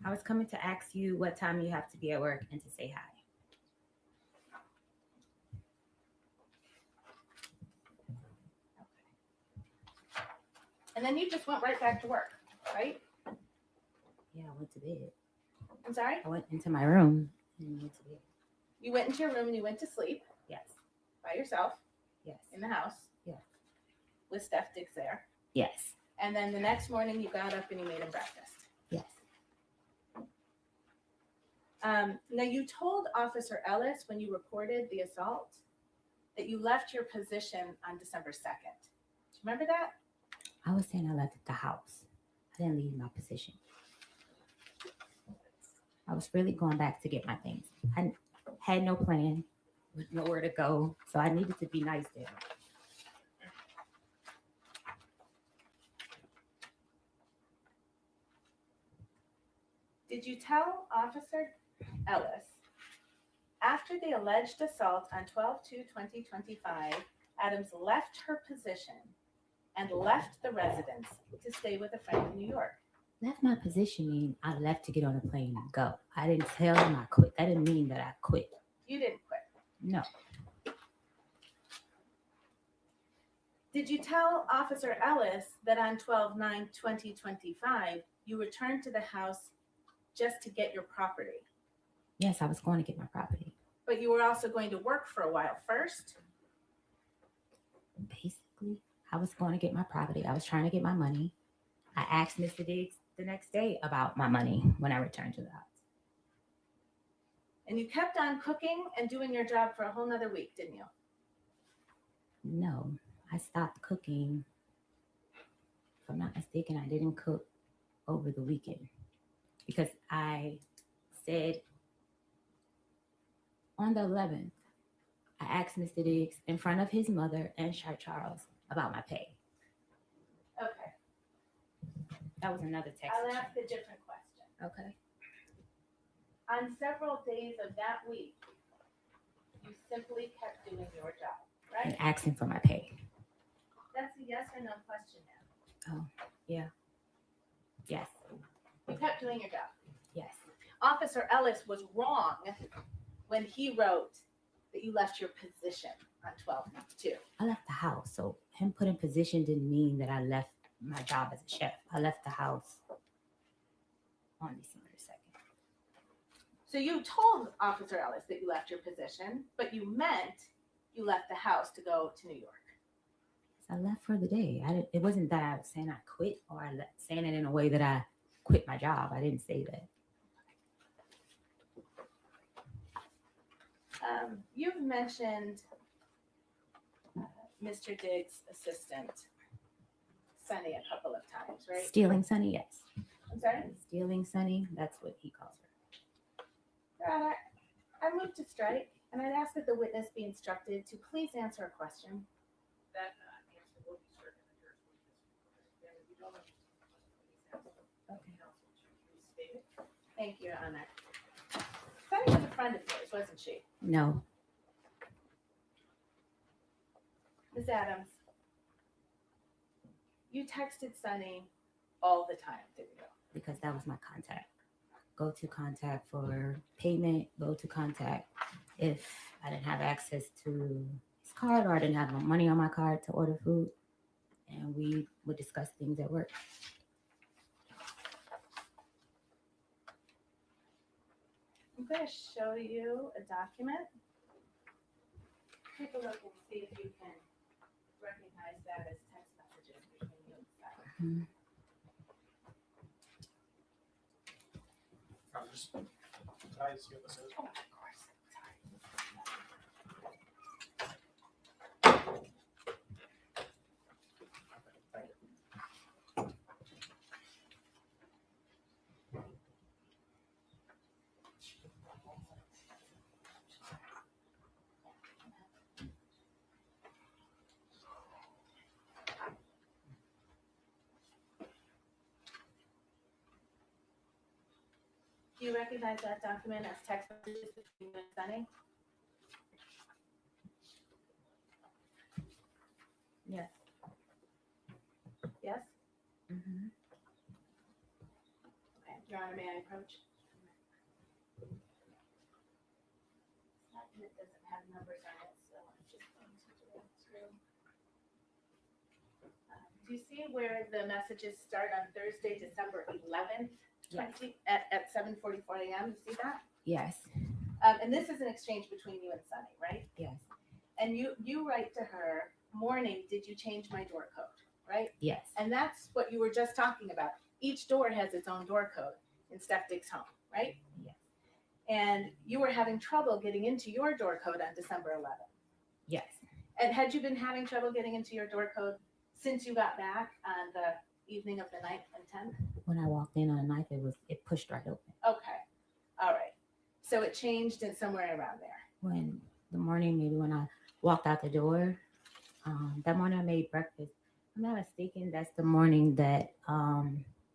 I was coming to ask you what time you have to be at work and to say hi. And then you just went right back to work, right? Yeah, I went to bed. I'm sorry? I went into my room and went to bed. You went into your room and you went to sleep Yes. by yourself Yes. in the house. Yes. With Steph Diggs there. Yes. And then the next morning you got up and you made him breakfast. Yes. Now you told Officer Ellis when you reported the assault that you left your position on December 2nd. Do you remember that? I was saying I left the house. I didn't leave my position. I was really going back to get my things. I had no plan, with nowhere to go, so I needed to be nice there. Did you tell Officer Ellis after the alleged assault on 12/2/2025, Adams left her position and left the residence to stay with a friend in New York? Left my position mean I left to get on a plane and go. I didn't tell him I quit. That didn't mean that I quit. You didn't quit. No. Did you tell Officer Ellis that on 12/9/2025 you returned to the house just to get your property? Yes, I was going to get my property. But you were also going to work for a while first? Basically, I was going to get my property. I was trying to get my money. I asked Mr. Diggs the next day about my money when I returned to the house. And you kept on cooking and doing your job for a whole nother week, didn't you? No, I stopped cooking. If I'm not mistaken, I didn't cook over the weekend because I said on the 11th, I asked Mr. Diggs in front of his mother and Shy Charles about my pay. Okay. That was another text. I'll ask a different question. Okay. On several days of that week, you simply kept doing your job, right? And asking for my pay. That's a yes or no question now. Oh, yeah. Yes. You kept doing your job. Yes. Officer Ellis was wrong when he wrote that you left your position on 12/2. I left the house. So him put in position didn't mean that I left my job as a chef. I left the house on December 2nd. So you told Officer Ellis that you left your position, but you meant you left the house to go to New York. So I left for the day. It wasn't that I was saying I quit or saying it in a way that I quit my job. I didn't say that. You've mentioned Mr. Diggs' assistant, Sunny, a couple of times, right? Stealing Sunny, yes. I'm sorry? Stealing Sunny, that's what he calls her. Your Honor, I move to strike, and I'd ask that the witness be instructed to please answer a question. That answer will be stricken in jurisprudence. And if you don't understand the question, please ask the counsel to restate it. Thank you, Your Honor. Sunny was a friend of yours, wasn't she? No. Ms. Adams, you texted Sunny all the time, didn't you? Because that was my contact. Go to contact for payment, go to contact if I didn't have access to his card or I didn't have no money on my card to order food. And we would discuss things at work. I'm going to show you a document. take a look and see if you can recognize that as text messages between you and Stefan. I'm just, I see what this is. Oh, of course. Sorry. Thank you. Do you recognize that document as text messages between you and Sunny? Yes. Yes? Mm-hmm. Okay, Your Honor, may I approach? It doesn't have numbers on it, so I'm just going to do it through. Do you see where the messages start on Thursday, December 11th? Yes. At 7:44 a.m., you see that? Yes. And this is an exchange between you and Sunny, right? Yes. And you write to her, morning, did you change my door code, right? Yes. And that's what you were just talking about. Each door has its own door code in Steph Dick's home, right? Yes. And you were having trouble getting into your door code on December 11th. Yes. And had you been having trouble getting into your door code since you got back on the evening of the 9th and 10th? When I walked in on the 9th, it pushed right open. Okay. All right. So it changed in somewhere around there. When the morning, maybe when I walked out the door, that morning I made breakfast. I'm not mistaken. That's the morning that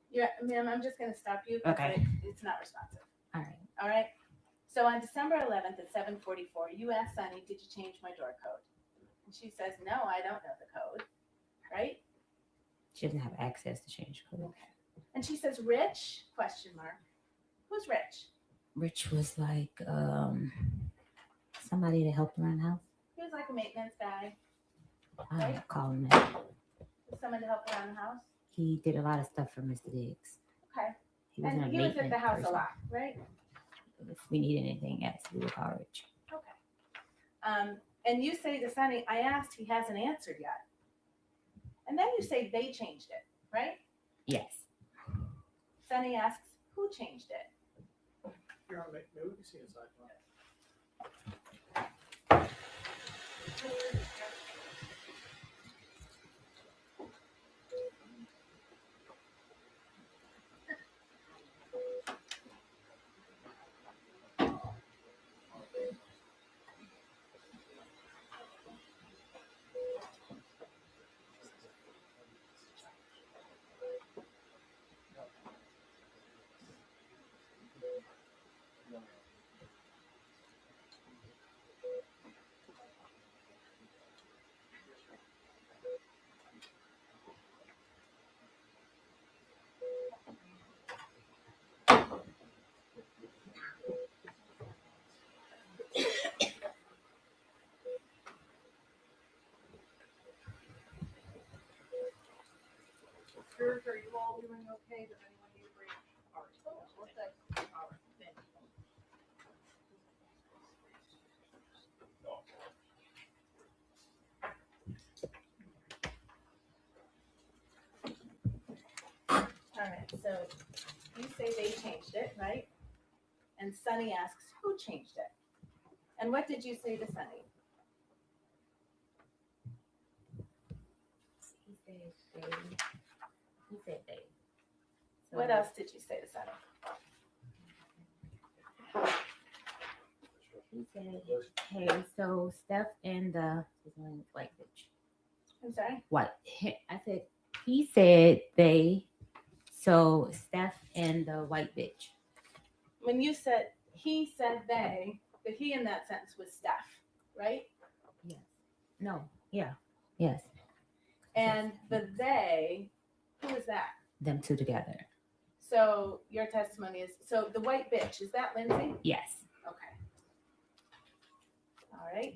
Yeah, ma'am, I'm just going to stop you. Okay. It's not responsive. all right. All right. So on December 11th at 7:44, you asked Sunny, did you change my door code? And she says, no, I don't know the code. Right? She doesn't have access to change code. Okay. And she says, Rich? Question mark. Who's Rich? Rich was like somebody that helped around the house. He was like a maintenance guy. I don't call him that. Someone to help around the house. He did a lot of stuff for Mr. Diggs. Okay. He wasn't And a he was at the maintenance house a person. lot, right? If we need anything else, we would call Rich. Okay. And you say to Sunny, I asked, he hasn't answered yet. And then you say they changed it, right? Yes. Sunny asks, who changed it? Your Honor, maybe we can see inside. Are you all doing okay? Does anyone need a break? All right. All right. Thank you. All right, so you say they changed it, right? And Sunny asks, who changed it? And what did you say to Sunny? He said they. He said they. So What else did you say to Sunny? He said, hey, so Steph and his name is White Bitch. I'm sorry? What? I said, he said they, so Steph and the white bitch. When you said, he said they, the he in that sentence was Steph, right? Yes. No. Yeah. Yes. And the they, who is that? Them two together. So your testimony is, so the white bitch, is that Lindsay? Yes. Okay. All right.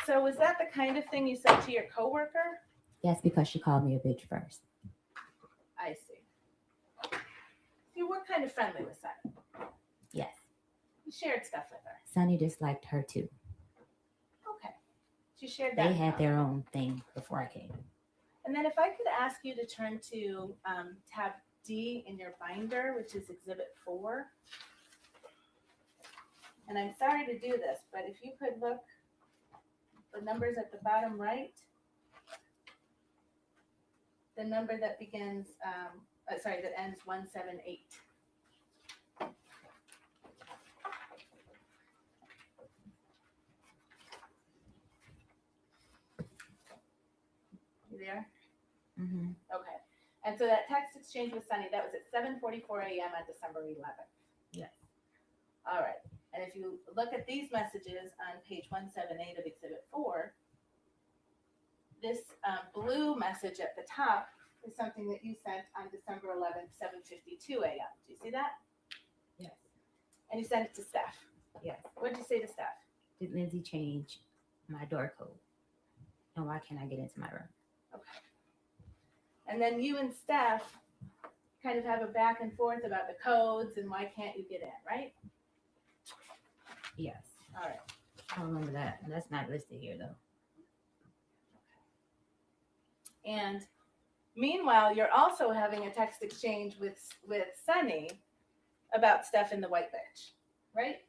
So was that the kind of thing you said to your coworker? Yes, because she called me a bitch first. I see. You were kind of friendly with Sunny. Yes. You shared stuff with her. Sonny disliked her too. Okay. You shared that. They had their own thing before I came. And then if I could ask you to turn to tab D in your binder, which is Exhibit 4. And I'm sorry to do this, but if you could look, the numbers at the bottom right, the number that begins, that ends 178. You there? Mm-hmm. Okay. And so that text exchange with Sunny, that was at 7:44 a.m. on December 11th. Yes. All right. And if you look at these messages on page 178 of Exhibit 4, this blue message at the top is something that you sent on December 11th, 7:52 a.m. Do you see that? Yes. And you sent it to Steph. Yes. What did you say to Steph? Did Lindsay change my door code? And why can't I get into my room? Okay. And then you and Steph kind of have a back and forth about the codes and why can't you get in, right? Yes. All right. I remember that. That's not listed here though. And meanwhile, you're also having a text exchange with Sunny about Steph in the white bench, right?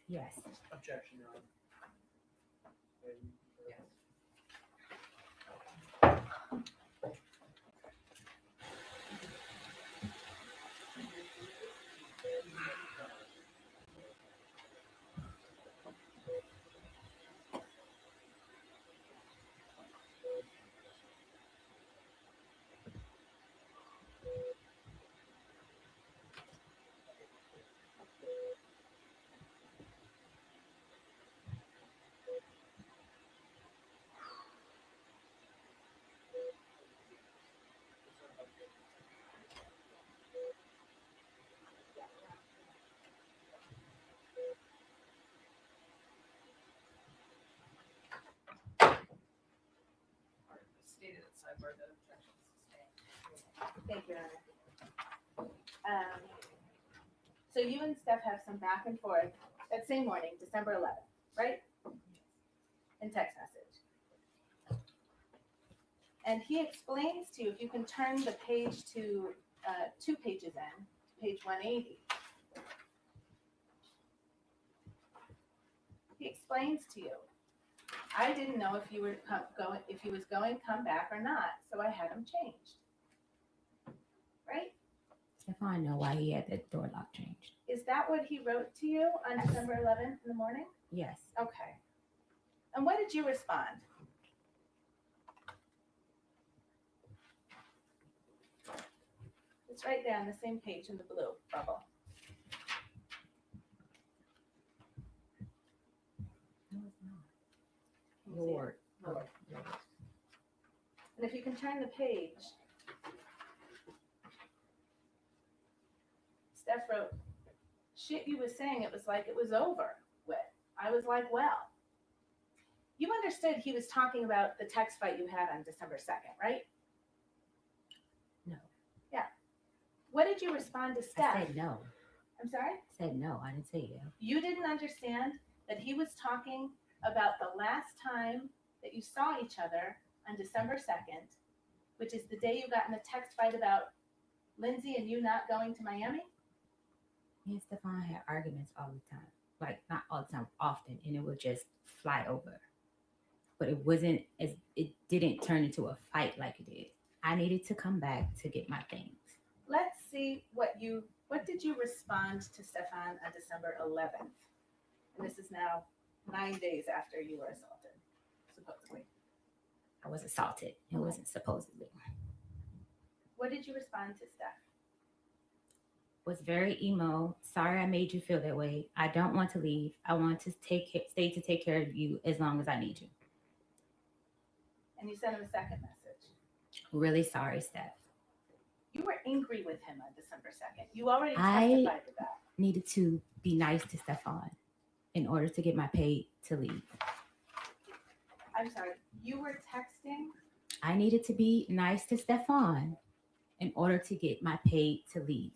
Yes. Objection, Your Honor. Stated at sidebar that objections sustained. Thank you, Anna. So you and Steph have some back and forth that same morning, December 11th, right? In text message. And he explains to you, if you can turn the page to 2 pages in, page 180. He explains to you, I didn't know if he was going to come back or not, so I had him changed. Right? Stefon know why he had that door lock changed. Is that what he wrote to you on December 11th in the morning? Yes. Okay. And what did you respond? It's right there on the same page in the blue bubble. No, it's not. Can you see it? Lord. Lord. And if you can turn the page, Steph wrote, shit you was saying, it was like it was over with. I was like, well. You understood he was talking about the text fight you had on December 2nd, right? No. Yeah. What did you respond to Steph? I said no. I'm sorry? I said no. I didn't say yeah. You didn't understand that he was talking about the last time that you saw each other on December 2nd, which is the day you got in a text fight about Lindsay and you not going to Miami? Me and Stefon had arguments all the time. Like, not all the time, often, and it would just fly over. But it didn't turn into a fight like it did. I needed to come back to get my things. Let's see what did you respond to Stefon on December 11th? And this is now 9 days after you were assaulted, supposedly. I was assaulted. It wasn't supposedly. What did you respond to Steph? Was very emo. Sorry I made you feel that way. I don't want to leave. I want to stay to take care of you as long as I need you. And you sent him a second message. Really sorry, Steph. You were angry with him on December 2nd. You already I testified to that. needed to be nice to Stefon in order to get my pay to leave. I'm sorry, you were texting? I needed to be nice to Stefon in order to get my pay to leave.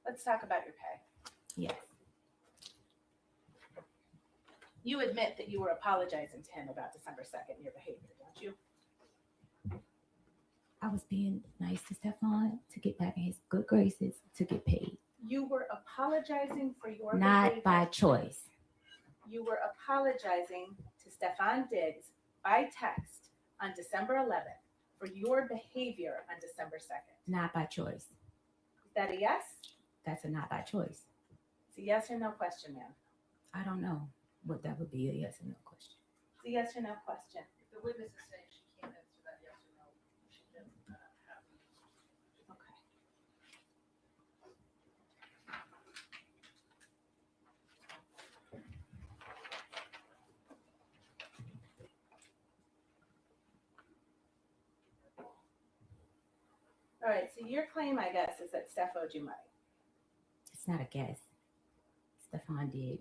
Let's talk about your pay. Yes. You admit that you were apologizing to him about December 2nd, your behavior, don't you? I was being nice to Stefon to get back in his good graces to get paid. You were apologizing for your Not behavior. by choice. You were apologizing to Stefon Diggs by text on December 11th for your behavior on December 2nd. Not by choice. Is that a yes? That's a not by choice. It's a yes or no question, ma'am. I don't know what that would be, a yes or no question. It's a yes or no question. If the witness is saying she can't answer that yes or no, she does not have to. Okay. All right, so your claim, I guess, is that Steph owed you money. It's not a guess. Stefon did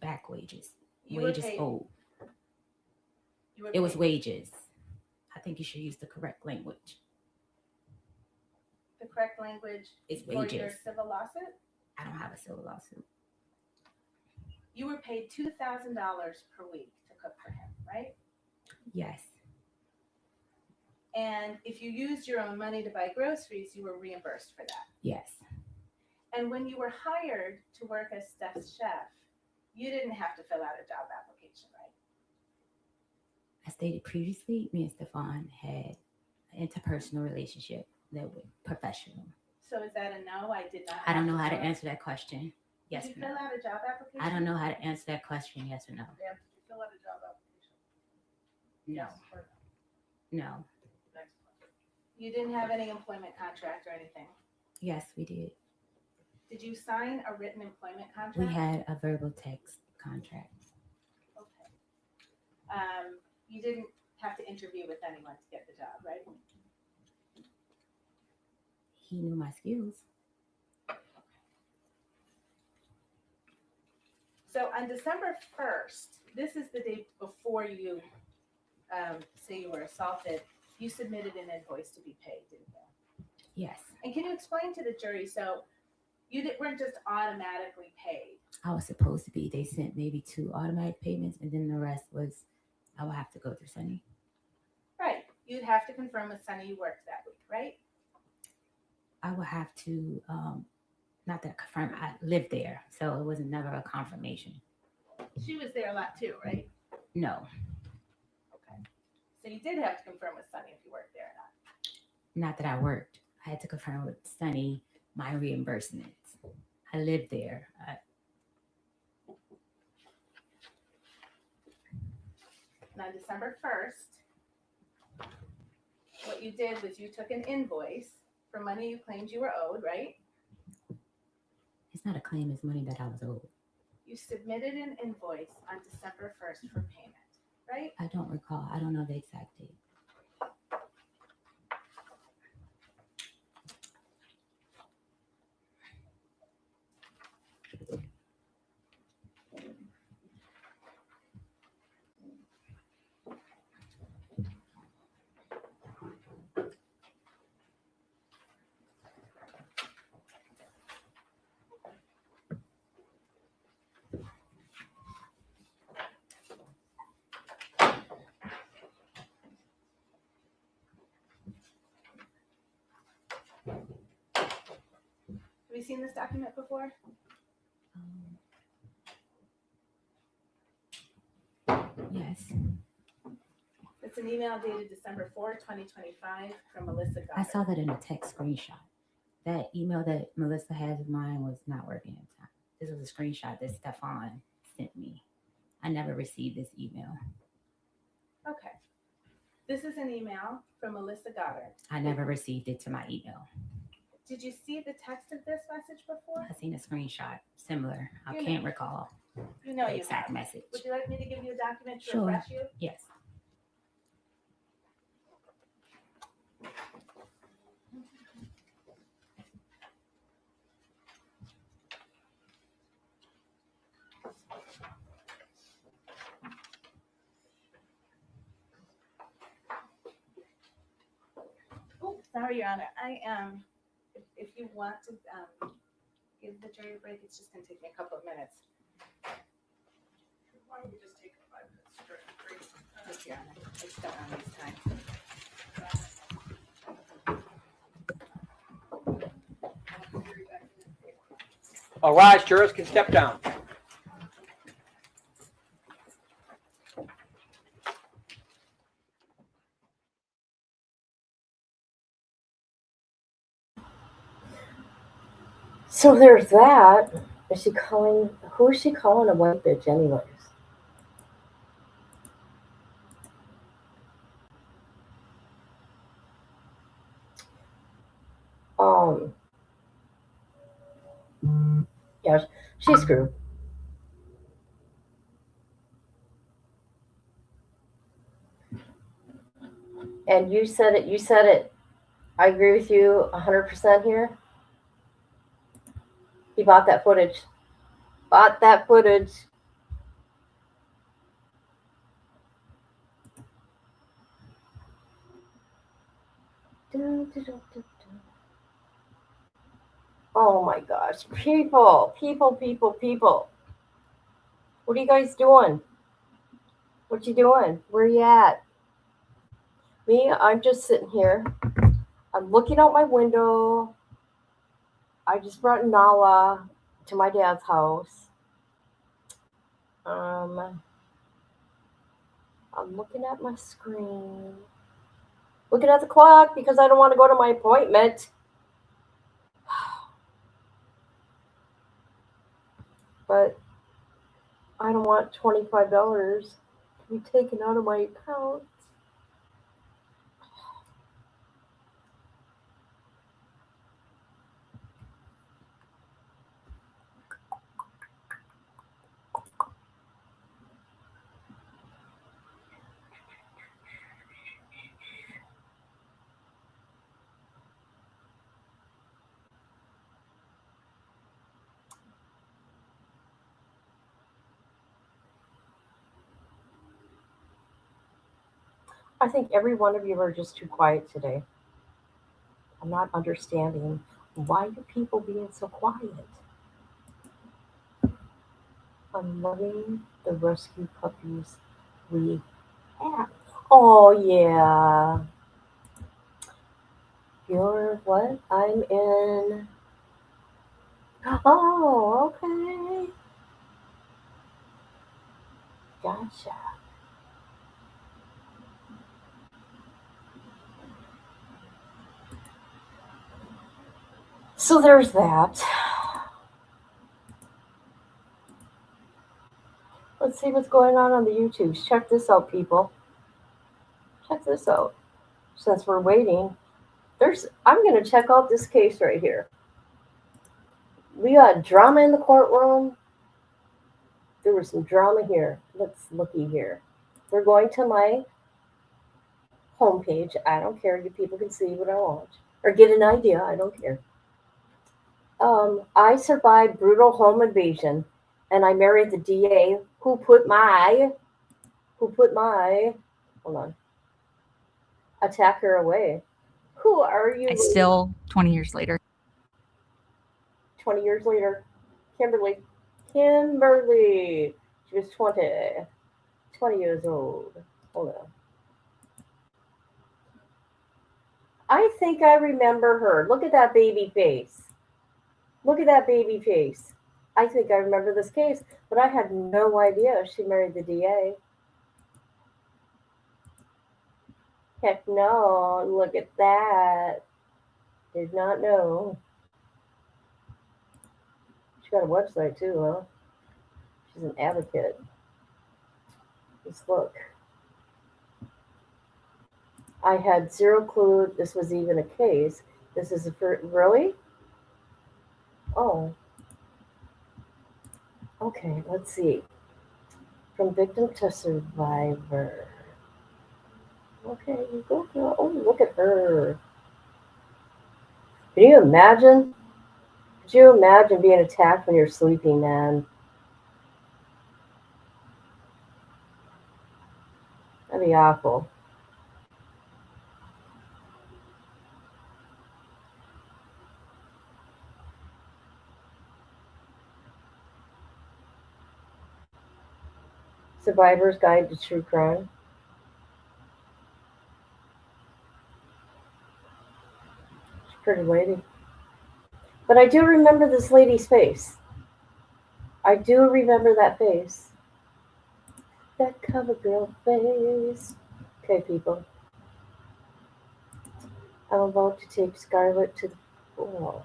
back wages. You were Wages paid- owed. You were It was paid- wages. I think you should use the correct language. The correct language It's for your wages. civil lawsuit? I don't have a civil lawsuit. You were paid $2,000 per week to cook for him, right? Yes. And if you used your own money to buy groceries, you were reimbursed for that. Yes. And when you were hired to work as Steph's chef, you didn't have to fill out a job application, right? I stated previously, me and Stefon had an interpersonal relationship that was professional. So is that a no? I did not. I don't know how to fill out- answer that question. Yes Did or you no. fill out a job application? I don't know how to answer that question. Yes or no. Ma'am, did you fill out a job application? No. Yes or No. Next question. You didn't have any employment contract or anything. Yes, we did. Did you sign a written employment contract? We had a verbal text contract. Okay. You didn't have to interview with anyone to get the job, right? He knew my skills. So on December 1st, this is the day before you say you were assaulted, you submitted an invoice to be paid, didn't you? Yes. And can you explain to the jury, so you weren't just automatically paid? I was supposed to be. They sent maybe 2 automatic payments, and then the rest was I would have to go through Sunny. Right. You'd have to confirm with Sunny you worked that week, right? I would have to, not that confirm, I lived there, so it was never a confirmation. She was there a lot too, right? No, Okay. So you did have to confirm with Sunny if you worked there or not. not that I worked. I had to confirm with Sunny my reimbursements. I lived there. And on December 1st, what you did was you took an invoice for money you claimed you were owed, right? It's not a claim, it's money that I was owed. You submitted an invoice on December 1st for payment, right? I don't recall. I don't know the exact date. Have you seen this document before? Yes. It's an email dated December 4th, 2025 from Melissa Goddard. I saw that in a text screenshot. That email that Melissa has of mine was not working at the time. This was a screenshot that Stefon sent me. I never received this email. Okay. This is an email from Melissa Goddard. I never received it to my email. Did you see the text of this message before? I seen a screenshot similar. I You know- can't recall You know the you exact have. message. Would you like me to give you a document to Sure. refresh you? Yes. Oh, sorry, Your Honor. I am, if you want to give the jury a break, it's just gonna take me a couple of minutes. Why don't we just take a 5-minute break? Thank you, Anna. I just don't want to waste time. All rise, jurors can step down. So there's that. Is she calling? Who is she calling a white bitch, anyways? Yeah, she's screwed. And you said it. You said it. I agree with you 100% here. He bought that footage. Bought that footage. Oh my gosh. People. What are you guys doing? What you doing? Where you at? Me, I'm just sitting here. I'm looking out my window. I just brought Nala to my dad's house. I'm looking at my screen. Looking at the clock because I don't want to go to my appointment. But I don't want $25 to be taken out of my account. I think every one of you are just too quiet today. I'm not understanding why do people being so quiet. I'm loving the rescue puppies we have. Oh yeah. You're what? I'm in. Oh, okay. Gotcha. So there's that. Let's see what's going on the YouTubes. Check this out, people. Check this out. Since we're waiting, I'm going to check out this case right here. We got drama in the courtroom. There was some drama here. Let's looky here. We're going to my homepage. I don't care. You people can see what I want or get an idea. I don't care. I survived brutal home invasion, and I married the DA who put my hold on attacker away. Who are you? I still 20 years later. 20 years later, Kimberly. She was 20 years old. Hold on. I think I remember her. Look at that baby face. I think I remember this case, but I had no idea she married the DA. Heck no, look at that. Did not know. She got a website too, huh? She's an advocate. Just look. I had zero clue this was even a case. This is really? Oh. Okay, let's see. From victim to survivor. Okay, you go girl. Oh, look at her. Can you imagine? Could you imagine being attacked when you're sleeping, man? That'd be awful. Survivor's Guide to True Crime. She's a pretty lady. But I do remember this lady's face. I do remember that face. That cover girl face. Okay, people. I'm about to take Scarlett to the pool.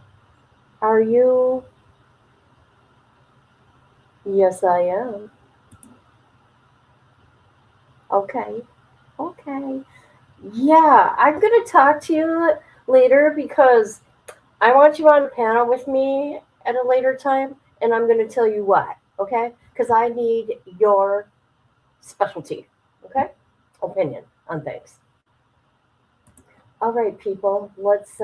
Are you? Yes, I am. Okay. Okay. Yeah, I'm going to talk to you later because I want you on a panel with me at a later time, and I'm going to tell you why, okay? Because I need your specialty, okay? Opinion on things. All right, people, let's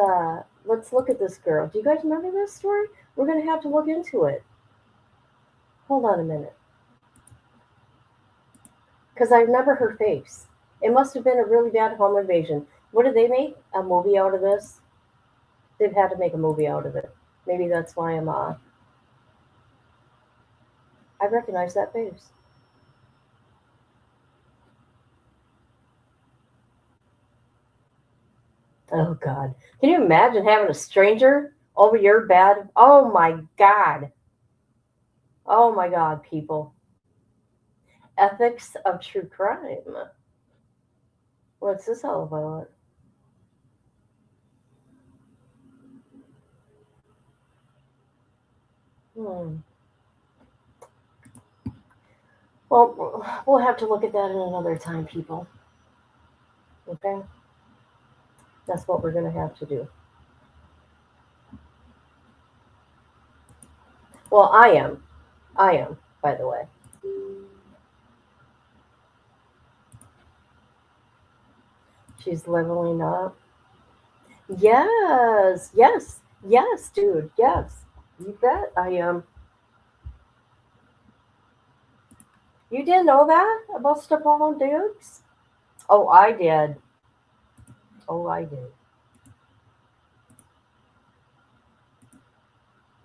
look at this girl. Do you guys remember this story? We're going to have to look into it. Hold on a minute. Because I remember her face. It must have been a really bad home invasion. What did they make? A movie out of this? They've had to make a movie out of it. Maybe that's why I recognize that face. Oh God. Can you imagine having a stranger over your bed? Oh my God. Oh my God, people. Ethics of true crime. What's this all about? Well, we'll have to look at that in another time, people. Okay? That's what we're going to have to do. Well, I am. By the way. She's leveling up. Yes, dude. Yes. You bet I am. You didn't know that about Stefon Dukes? Oh, I did. Oh, I did.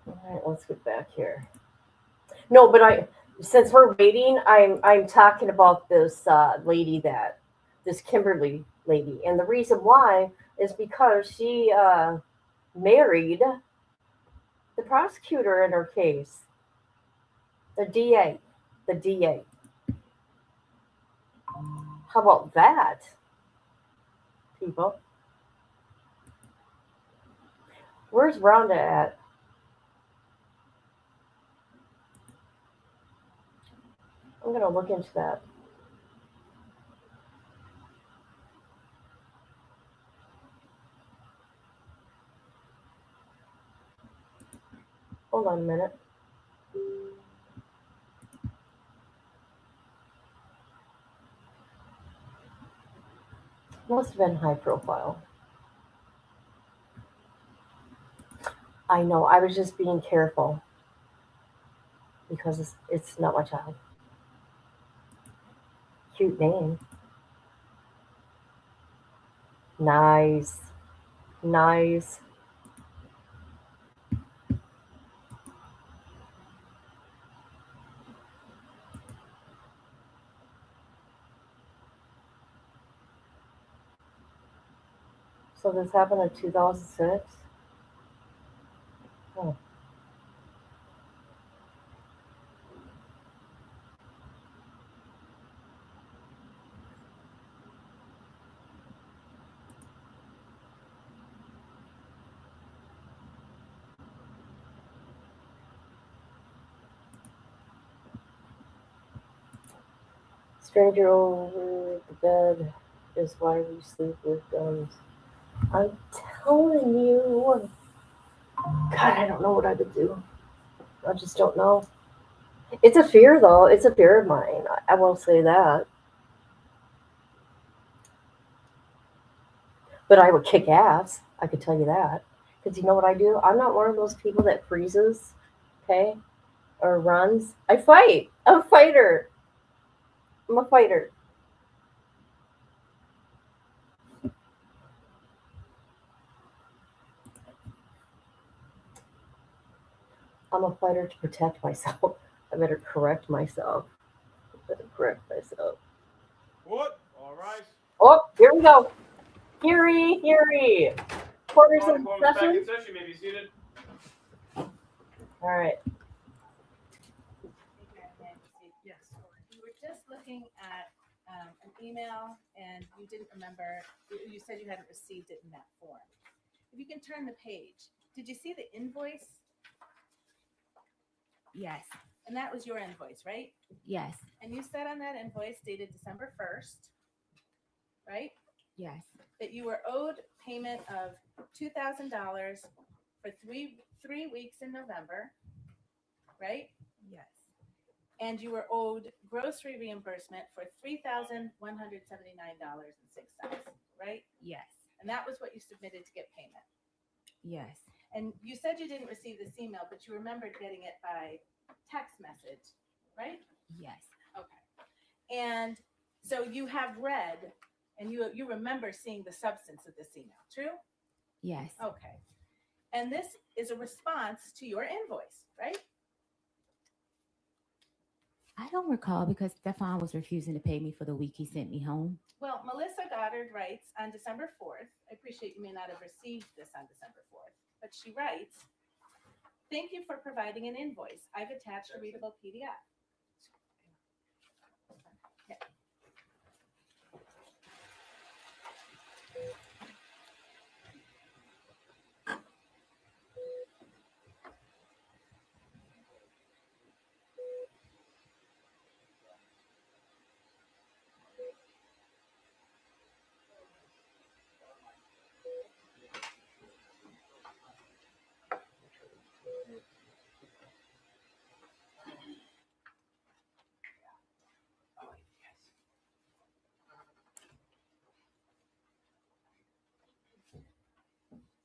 All right, let's get back here. No, but since we're waiting, I'm talking about this this Kimberly lady, and the reason why is because she married the prosecutor in her case, the DA, the DA. How about that, people? Where's Rhonda at? I'm going to look into that. Hold on a minute. Must have been high profile. I know. I was just being careful because it's not my child. Cute name. Nice. Nice. So this happened in 2006? Oh. Stranger over the bed is why we sleep with guns. I'm telling you. God, I don't know what I would do. I just don't know. It's a fear, though. It's a fear of mine. I will say that. But I would kick ass. I could tell you that. Because you know what I do? I'm not one of those people that freezes, okay, or runs. I fight. I'm a fighter. I'm a fighter. I'm a fighter to protect myself. I better correct myself. Better correct myself. What? All rise. Oh, here we go. Heary. Quarters in Quorum is back session. in session. You may be seated. All right. Yes. You were just looking at an email and you didn't remember, you said you hadn't received it in that form. If you can turn the page, did you see the invoice? Yes. And that was your invoice, right? Yes. And you said on that invoice dated December 1st, right? Yes. That you were owed payment of $2,000 for three weeks in November, right? Yes. And you were owed grocery reimbursement for $3,179.06, right? Yes. And that was what you submitted to get payment. Yes. And you said you didn't receive this email, but you remembered getting it by text message, right? Yes. Okay. And so you have read and you remember seeing the substance of this email, true? Yes. Okay. And this is a response to your invoice, right? I don't recall because Stefon was refusing to pay me for the week he sent me home. Well, Melissa Goddard writes on December 4th. I appreciate you may not have received this on December 4th, but she writes, "Thank you for providing an invoice. I've attached a readable PDF." Okay.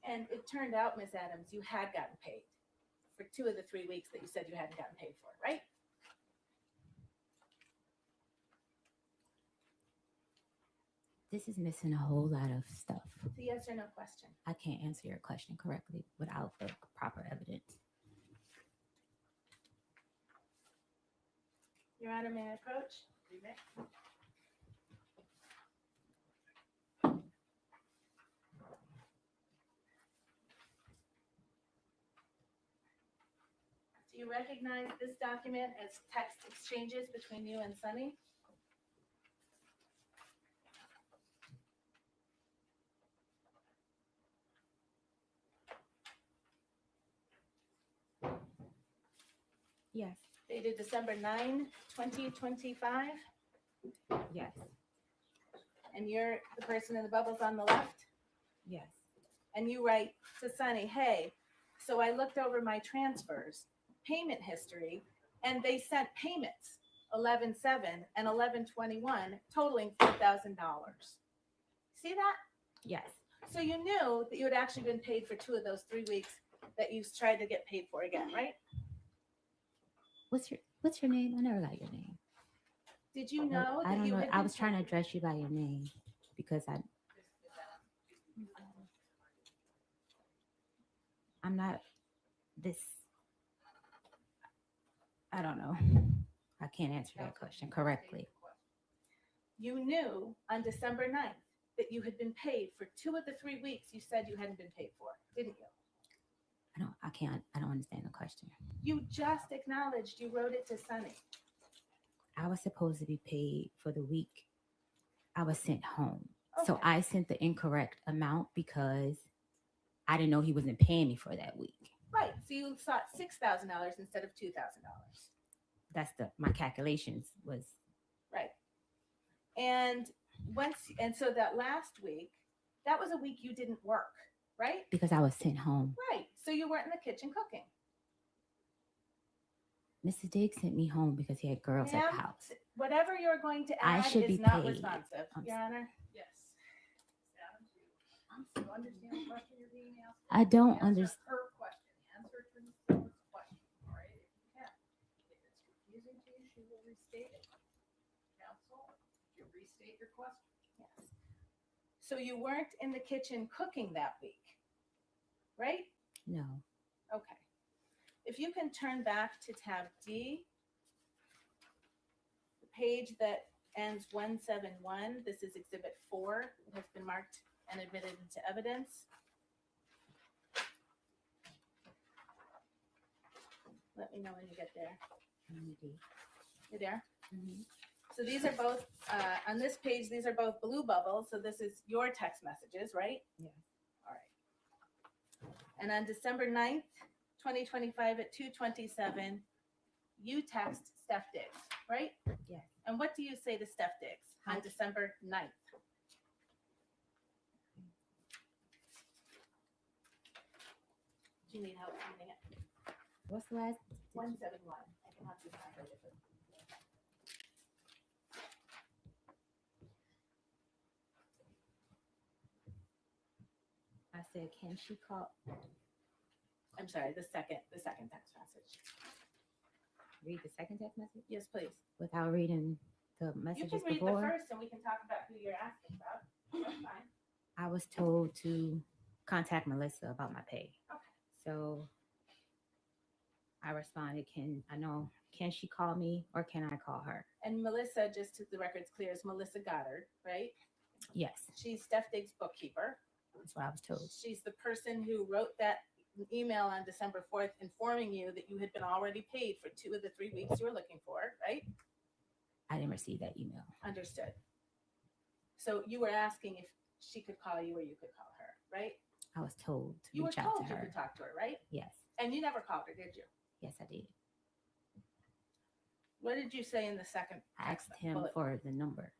And it turned out, Miss Adams, you had gotten paid for 2 of the 3 weeks that you said you hadn't gotten paid for, right? This is missing a whole lot of stuff. It's a yes or no question. I can't answer your question correctly without the proper evidence. Your Honor, may I approach? You may. Do you recognize this document as text exchanges between you and Sunny? Yes. Dated December 9, 2025. Yes. And you're the person in the bubbles on the left. Yes. And you write to Sunny, "Hey, so I looked over my transfers, payment history, and they sent payments 11/7 and 11/21 totaling $4,000. See that? Yes. So you knew that you had actually been paid for 2 of those 3 weeks that you tried to get paid for again, right? What's your name? I never got your name. Did you know I that don't you know. had I been was trying to paid- address you by your name because I'm not this. I don't know. I can't answer that question correctly. You knew on December 9th that you had been paid for 2 of the 3 weeks you said you hadn't been paid for, didn't you? I don't understand the question. You just acknowledged you wrote it to Sunny. I was supposed to be paid for the week I was sent home. So Okay. I sent the incorrect amount because I didn't know he wasn't paying me for that week. Right. So you sought $6,000 instead of $2,000. That's my calculations was Right. And so that last week, that was a week you didn't work, right? because I was sent home. Right. So you weren't in the kitchen cooking. Mr. Diggs sent me home because he had girls at the Ma'am, house. whatever you're going to I add should is be not paid. responsive, Your Honor. Yes. Do you understand the question you're being asked? I don't Answer understand. her question. Answer Attorney Stewart's question, all right, if you can. If it's confusing to you, she will restate it. Counsel, you restate your question. Yes. So you weren't in the kitchen cooking that week, right? No. Okay. If you can turn back to tab D, the page that ends 171, this is Exhibit 4. It has been marked and admitted into evidence. Let me know when you get there. You there? So these are both, on this page, these are both blue bubbles. So this is your text messages, right? Yeah. All right. And on December 9th, 2025 at 2:27, you text Steph Diggs, right? Yes. And what do you say to Steph Diggs on December 9th? Do you need help finding it? What's the last? 171. I can have this number different. I said, can she call? I'm sorry, the second text message. Read the second text message Yes, please. without reading the You messages can read before. the first and we can talk about who you're asking about. That's fine. I was told to contact Melissa about my pay. Okay. So I responded, can she call me or can I call her? And Melissa, just to the record's clear, is Melissa Goddard, right? Yes, She's Steph Diggs' bookkeeper. that's what I was told. She's the person who wrote that email on December 4th informing you that you had been already paid for 2 of the 3 weeks you were looking for, right? I didn't receive that email. Understood. So you were asking if she could call you or you could call her, right? I was told to You were reach out told to you her. could talk to her, right? Yes, And you never called her, did you? yes, I did. What did you say in the second I text asked him bullet? for the number.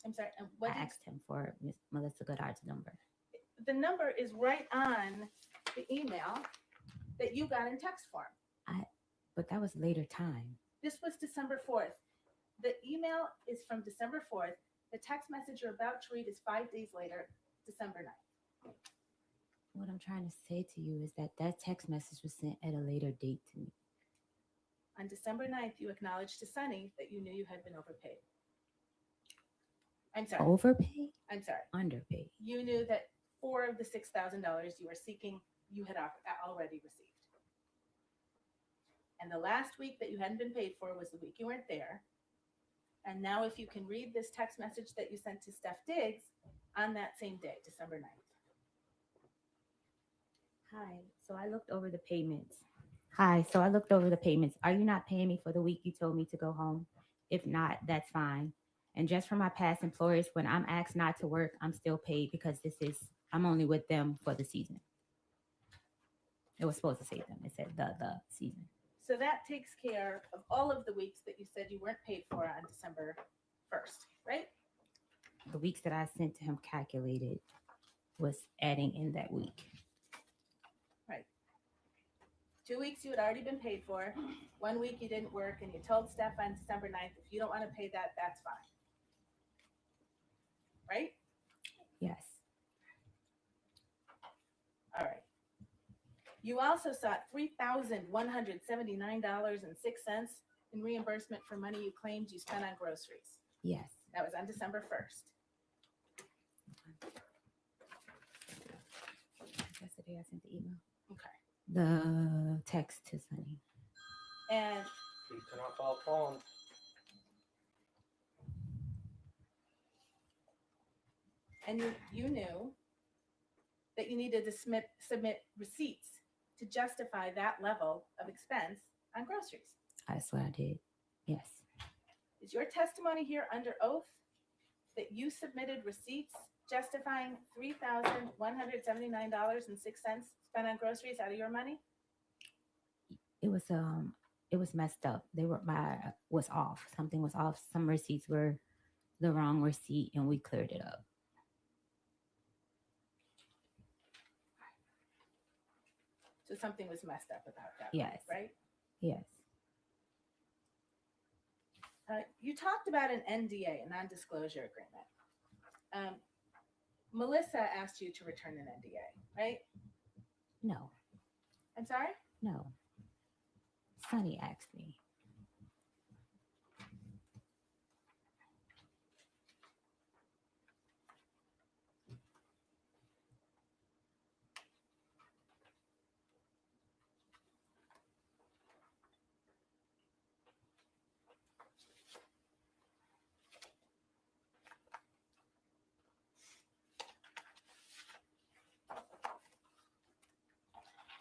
I'm sorry. And what I did asked him for Miss Melissa Goddard's number. the number is right on the email that you got in text form. But that was later time. This was December 4th. The email is from December 4th. The text message you're about to read is 5 days later, December 9th. What I'm trying to say to you is that text message was sent at a later date to me. On December 9th, you acknowledged to Sunny that you knew you had been overpaid. I'm sorry. Overpaid? I'm sorry. Underpaid. You knew that 4 of the $6,000 you were seeking, you had already received. And the last week that you hadn't been paid for was the week you weren't there. And now if you can read this text message that you sent to Steph Diggs on that same day, December 9th. Hi, so I looked over the payments. Are you not paying me for the week you told me to go home? If not, that's fine. And just for my past employers, when I'm asked not to work, I'm still paid because I'm only with them for the season. It was supposed to say them. It said the season. So that takes care of all of the weeks that you said you weren't paid for on December 1st, right? The weeks that I sent to him calculated was adding in that week. Right. 2 weeks you had already been paid for. 1 week you didn't work, and you told Steph on December 9th, if you don't want to pay that, that's fine. Right? Yes. All right. You also sought $3,179.06 in reimbursement for money you claimed you spent on groceries. Yes. That was on December 1st. That's the day I sent the email. Okay. The text to Sunny. And Please turn off all phones. you knew that you needed to submit receipts to justify that level of expense on groceries. That's what I did. Yes. Is your testimony here under oath that you submitted receipts justifying $3,179.06 spent on groceries out of your money? It was messed up. Was off. Something was off. Some receipts were the wrong receipt and we cleared it up. So something was messed up about that. Yes. Right? Yes. You talked about an NDA, a non-disclosure agreement. Melissa asked you to return an NDA, right? No. I'm sorry? No. Sunny asked me.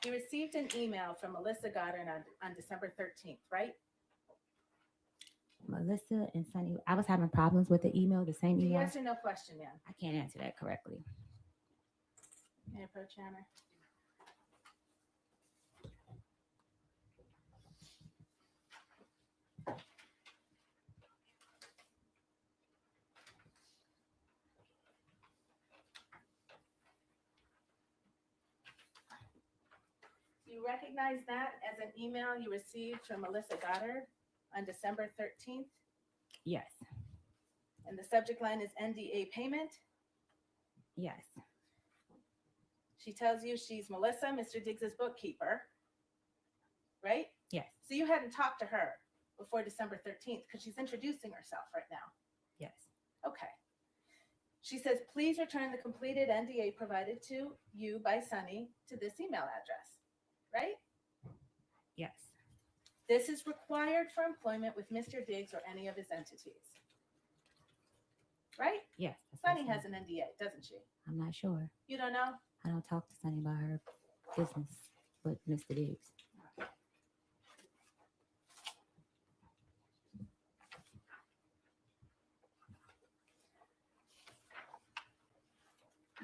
You received an email from Melissa Goddard on December 13th, right? Melissa and Sunny, I was having problems with the email, the same email. Yes or no question, ma'am. I can't answer that correctly. May I approach Hammer? Do you recognize that as an email you received from Melissa Goddard on December 13th? Yes. And the subject line is NDA payment? Yes. She tells you she's Melissa, Mr. Diggs's bookkeeper, right? Yes. So you hadn't talked to her before December 13th because she's introducing herself right now. Yes. Okay. She says, please return the completed NDA provided to you by Sunny to this email address, right? Yes. This is required for employment with Mr. Diggs or any of his entities. Right? Yes. Sunny has an NDA, doesn't she? I'm not sure. You don't know? I don't talk to Sunny about her business with Mr. Diggs.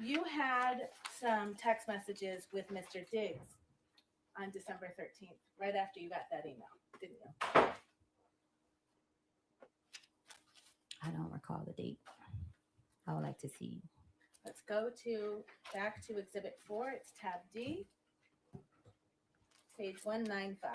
You had some text messages with Mr. Diggs on December 13th, right after you got that email, didn't you? I don't recall the date. I would like to see. Let's go back to Exhibit 4. It's tab D, page 195.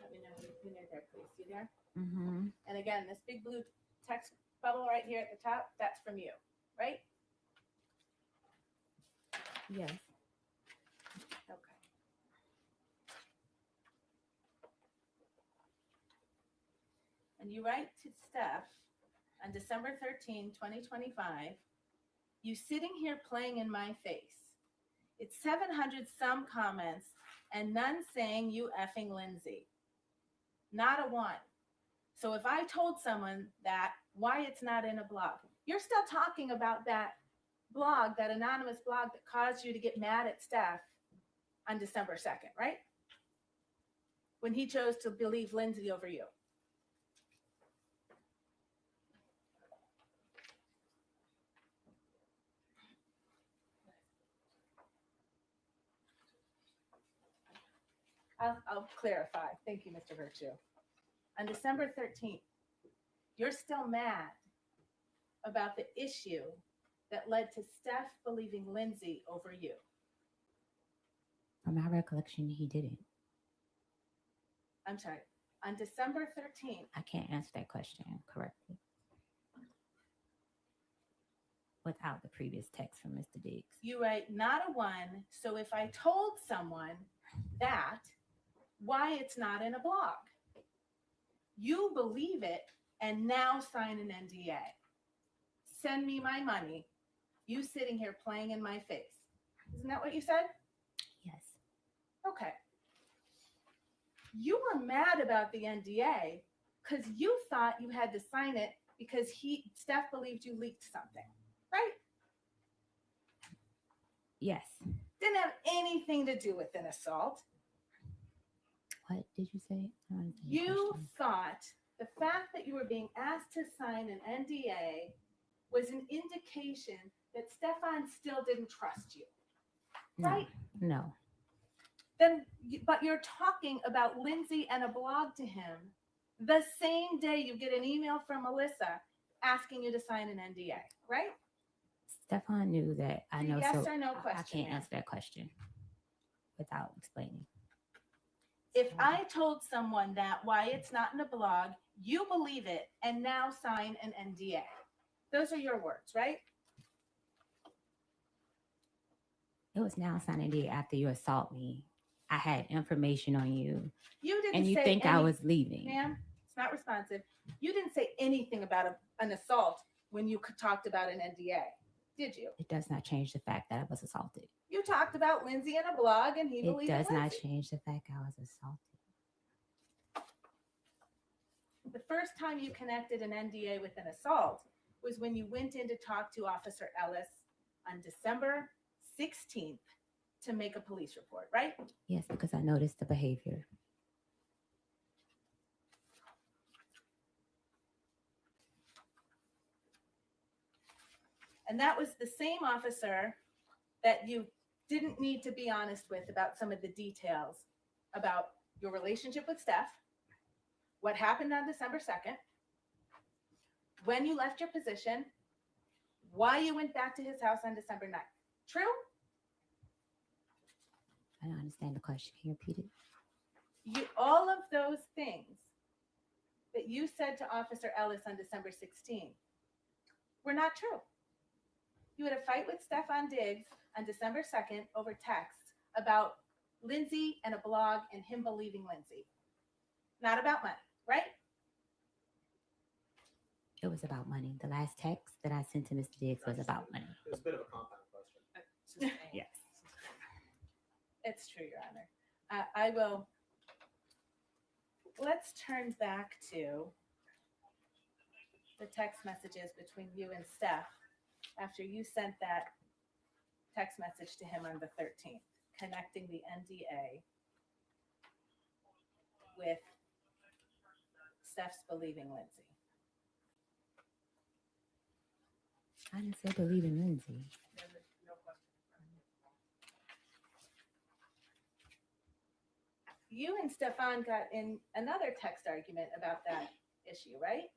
Let me know when you're there, please. See there? Mm-hmm. And again, this big blue text bubble right here at the top, that's from you, right? Yes. Okay. And you write to Steph on December 13, 2025, you sitting here playing in my face. It's 700 some comments and none saying you effing Lindsay. Not a one. So if I told someone that, why it's not in a blog? You're still talking about that blog, that anonymous blog that caused you to get mad at Steph on December 2nd, right? When he chose to believe Lindsay over you. I'll clarify. Thank you, Mr. Virtue. On December 13th, you're still mad about the issue that led to Steph believing Lindsay over you. From my recollection, he didn't. I'm sorry. On December 13th, I can't answer that question correctly without the previous text from Mr. Diggs. you write not a one. So if I told someone that, why it's not in a blog? You believe it and now sign an NDA. Send me my money. You sitting here playing in my face. Isn't that what you said? Yes. Okay. You were mad about the NDA because you thought you had to sign it because Steph believed you leaked something, right? Yes. Didn't have anything to do with an assault. What did you say? I don't understand the You question. thought the fact that you were being asked to sign an NDA was an indication that Stefon still didn't trust you, right? No. But you're talking about Lindsay and a blog to him the same day you get an email from Melissa asking you to sign an NDA, right? Stefon knew that. I know. Yes so or no I question, can't ma'am. answer that question without explaining. If I told someone that why it's not in a blog, you believe it and now sign an NDA. Those are your words, right? It was now signing day after you assault me. I had information on you. You didn't And you say think I was leaving. Ma'am, it's not responsive. You didn't say anything about an assault when you talked about an NDA, Did you? It does not change the fact that I was assaulted. You talked about Lindsay in a blog and he It believed does not Lindsay. change the fact I was assaulted. The first time you connected an NDA with an assault was when you went in to talk to Officer Ellis on December 16th to make a police report, right? Yes, because I noticed the behavior. And that was the same officer that you didn't need to be honest with about some of the details about your relationship with Steph, what happened on December 2nd, when you left your position, why you went back to his house on December 9th. True? I don't understand the question. Can you repeat it? All of those things that you said to Officer Ellis on December 16th were not true. You had a fight with Stefon Diggs on December 2nd over text about Lindsay and a blog and him believing Lindsay. Not about money, right? It was about money. The last text that I sent to Mr. Diggs was about money. It was a bit of a compound question. Yes. It's true, Your Honor. I will. Let's turn back to the text messages between you and Steph after you sent that text message to him on the 13th, connecting the NDA with Steph's believing Lindsay. I didn't say believe in Lindsay. You and Stefon got in another text argument about that issue, right?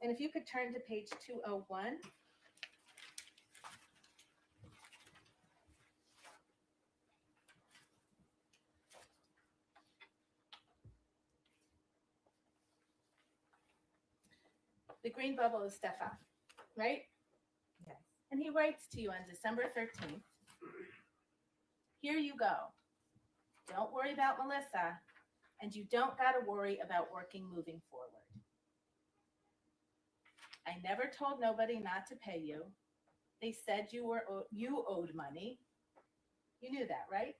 And if you could turn to page 201. The green bubble is Stefon, right? Yes. And he writes to you on December 13th. Here you go. Don't worry about Melissa, and you don't got to worry about working moving forward. I never told nobody not to pay you. They said you owed money. You knew that, right?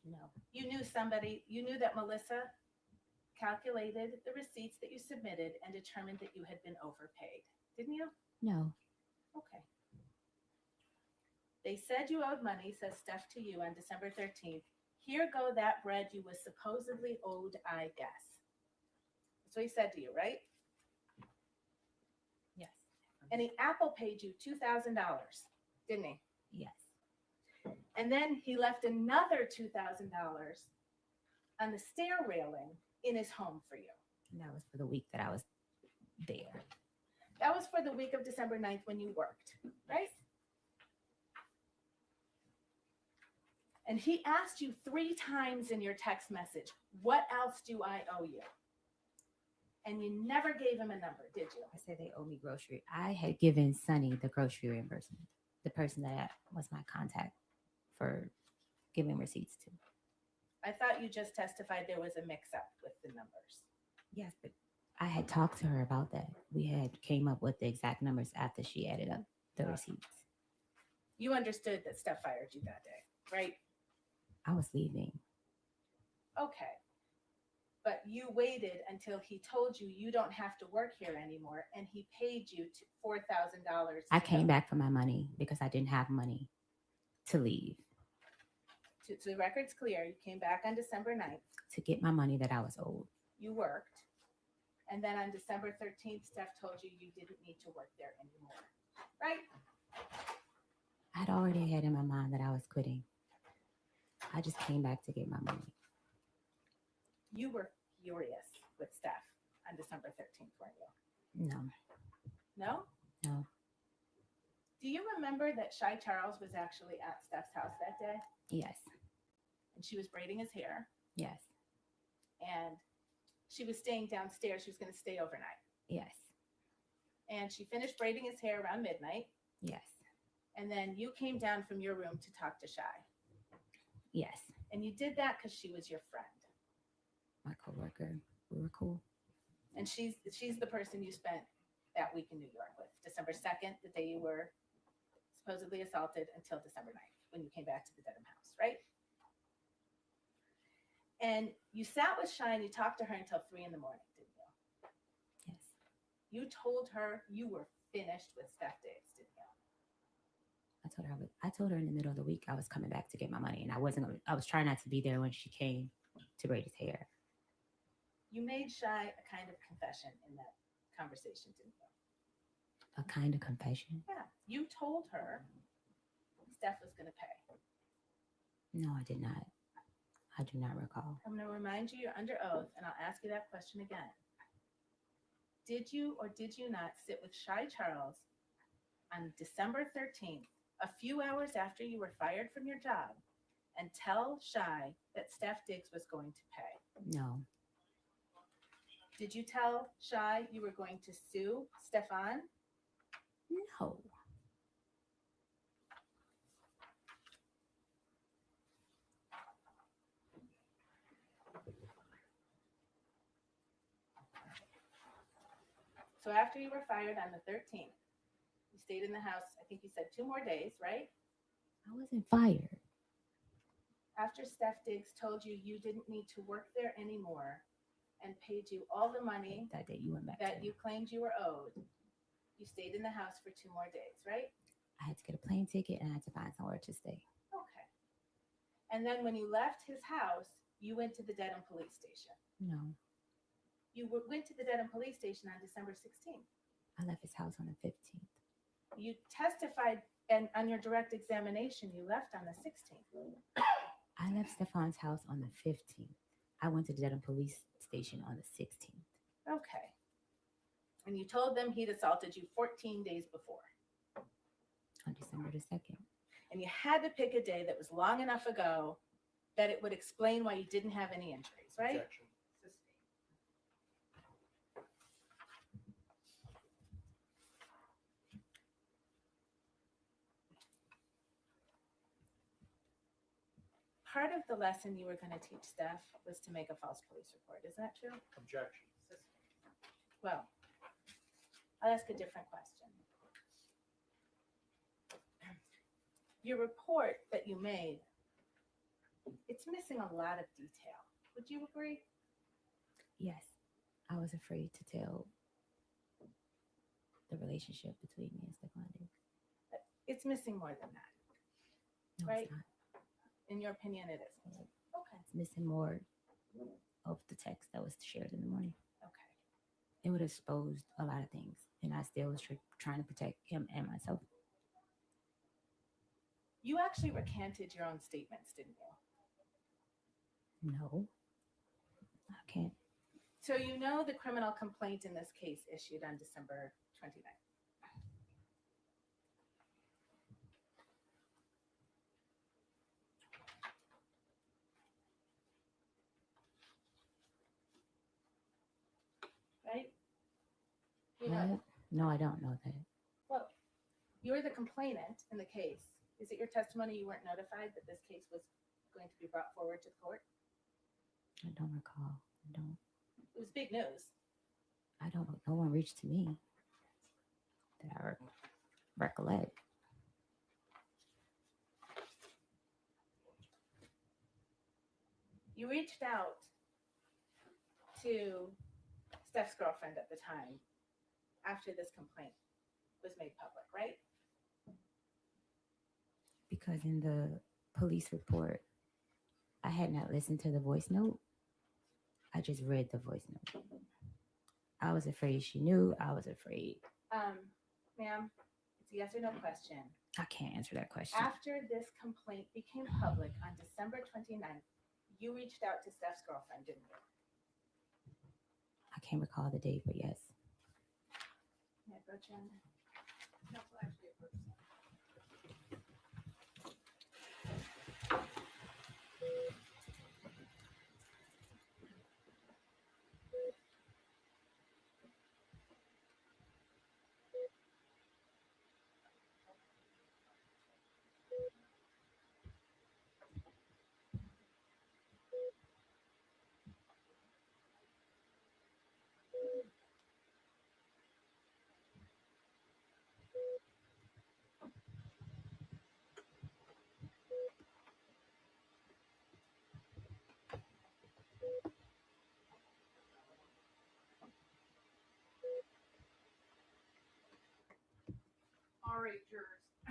No. You knew that Melissa calculated the receipts that you submitted and determined that you had been overpaid. Didn't you? No. Okay. They said you owed money, says Steph to you on December 13th. Here go that bread you was supposedly owed, I guess. That's what he said to you, right? Yes. And he Apple paid you $2,000, didn't he? Yes. And then he left another $2,000 on the stair railing in his home for you. And that was for the week that I was there. That was for the week of December 9th when you worked, right? And he asked you 3 times in your text message, what else do I owe you? And you never gave him a number, did you? I said they owe me grocery. I had given Sonny the grocery reimbursement, the person that was my contact for giving receipts to. I thought you just testified there was a mix-up with the numbers. Yes, but I had talked to her about that. We had came up with the exact numbers after she added up the receipts. You understood that Steph fired you that day, right? I was leaving. Okay. But you waited until he told you you don't have to work here anymore, and he paid you $4,000. I came back for my money because I didn't have money to leave. So the record's clear. You came back on December 9th. To get my money that I was owed. You worked. And then on December 13th, Steph told you you didn't need to work there anymore. Right? I'd already had in my mind that I was quitting. I just came back to get my money. You were furious with Steph on December 13th, weren't you? No. No? No. Do you remember that Shy Charles was actually at Steph's house that day? Yes. And she was braiding his hair. Yes. And she was staying downstairs. She was going to stay overnight. Yes. And she finished braiding his hair around midnight. Yes. And then you came down from your room to talk to Shy. Yes. And you did that because she was your friend. My coworker. We were cool. And she's the person you spent that week in New York with? December 2nd, the day you were supposedly assaulted, until December 9th, when you came back to the Dedham house, right? And you sat with Shy and you talked to her until 3 in the morning, didn't you? Yes. You told her you were finished with Steph Diggs, didn't you? I told her in the middle of the week I was coming back to get my money, and I was trying not to be there when she came to braid his hair. You made Shy a kind of confession in that conversation, didn't you? A kind of confession? Yeah. You told her Steph was going to pay. No, I did not. I do not recall. I'm going to remind you you're under oath, and I'll ask you that question again. Did you or did you not sit with Shy Charles on December 13th, a few hours after you were fired from your job, and tell Shy that Steph Diggs was going to pay? No. Did you tell Shy you were going to sue Stefon? No. So after you were fired on the 13th, you stayed in the house, I think you said 2 more days, right? I wasn't fired. After Steph Diggs told you you didn't need to work there anymore and paid you all the money That day you went back that to you claimed you were owed, you stayed in the house for 2 more days, right? I had to get a plane ticket and I had to find somewhere to stay. Okay. And then when you left his house, you went to the Dedham police station. No. You went to the Dedham police station on December 16th. I left his house on the 15th. You testified, and on your direct examination, you left on the 16th. I left Stefon's house on the 15th. I went to the Dedham police station on the 16th. Okay. And you told them he'd assaulted you 14 days before. On December the 2nd. And you had to pick a day that was long enough ago that it would explain why you didn't have any injuries, right? Objection. Part of the lesson you were going to teach Steph was to make a false police report. Is that true? Objection. Well, I'll ask a different question. Your report that you made, it's missing a lot of detail. Would you agree? Yes. I was afraid to tell the relationship between me and Stefon Diggs. It's missing more than that. No, Right? it's not. In your opinion, it isn't. Okay. It's missing more of the text that was shared in the morning. Okay. It would have exposed a lot of things, and I still was trying to protect him and myself. You actually recanted your own statements, didn't you? No. I can't. So you know the criminal complaint in this case issued on December 29th. Right? You know What? that. No, I don't know that. Well, you're the complainant in the case. Is it your testimony you weren't notified that this case was going to be brought forward to the court? I don't recall. I don't. It was big news. I don't. No one reached to me that I recollect. You reached out to Steph's girlfriend at the time after this complaint was made public, right? Because in the police report, I had not listened to the voice note. I just read the voice note. I was afraid she knew. I was afraid. Ma'am, it's a yes or no question. I can't answer that question. After this complaint became public on December 29th, you reached out to Steph's girlfriend, didn't you? I can't recall the date, but yes. May I approach you on that? Counsel actually approached Steph.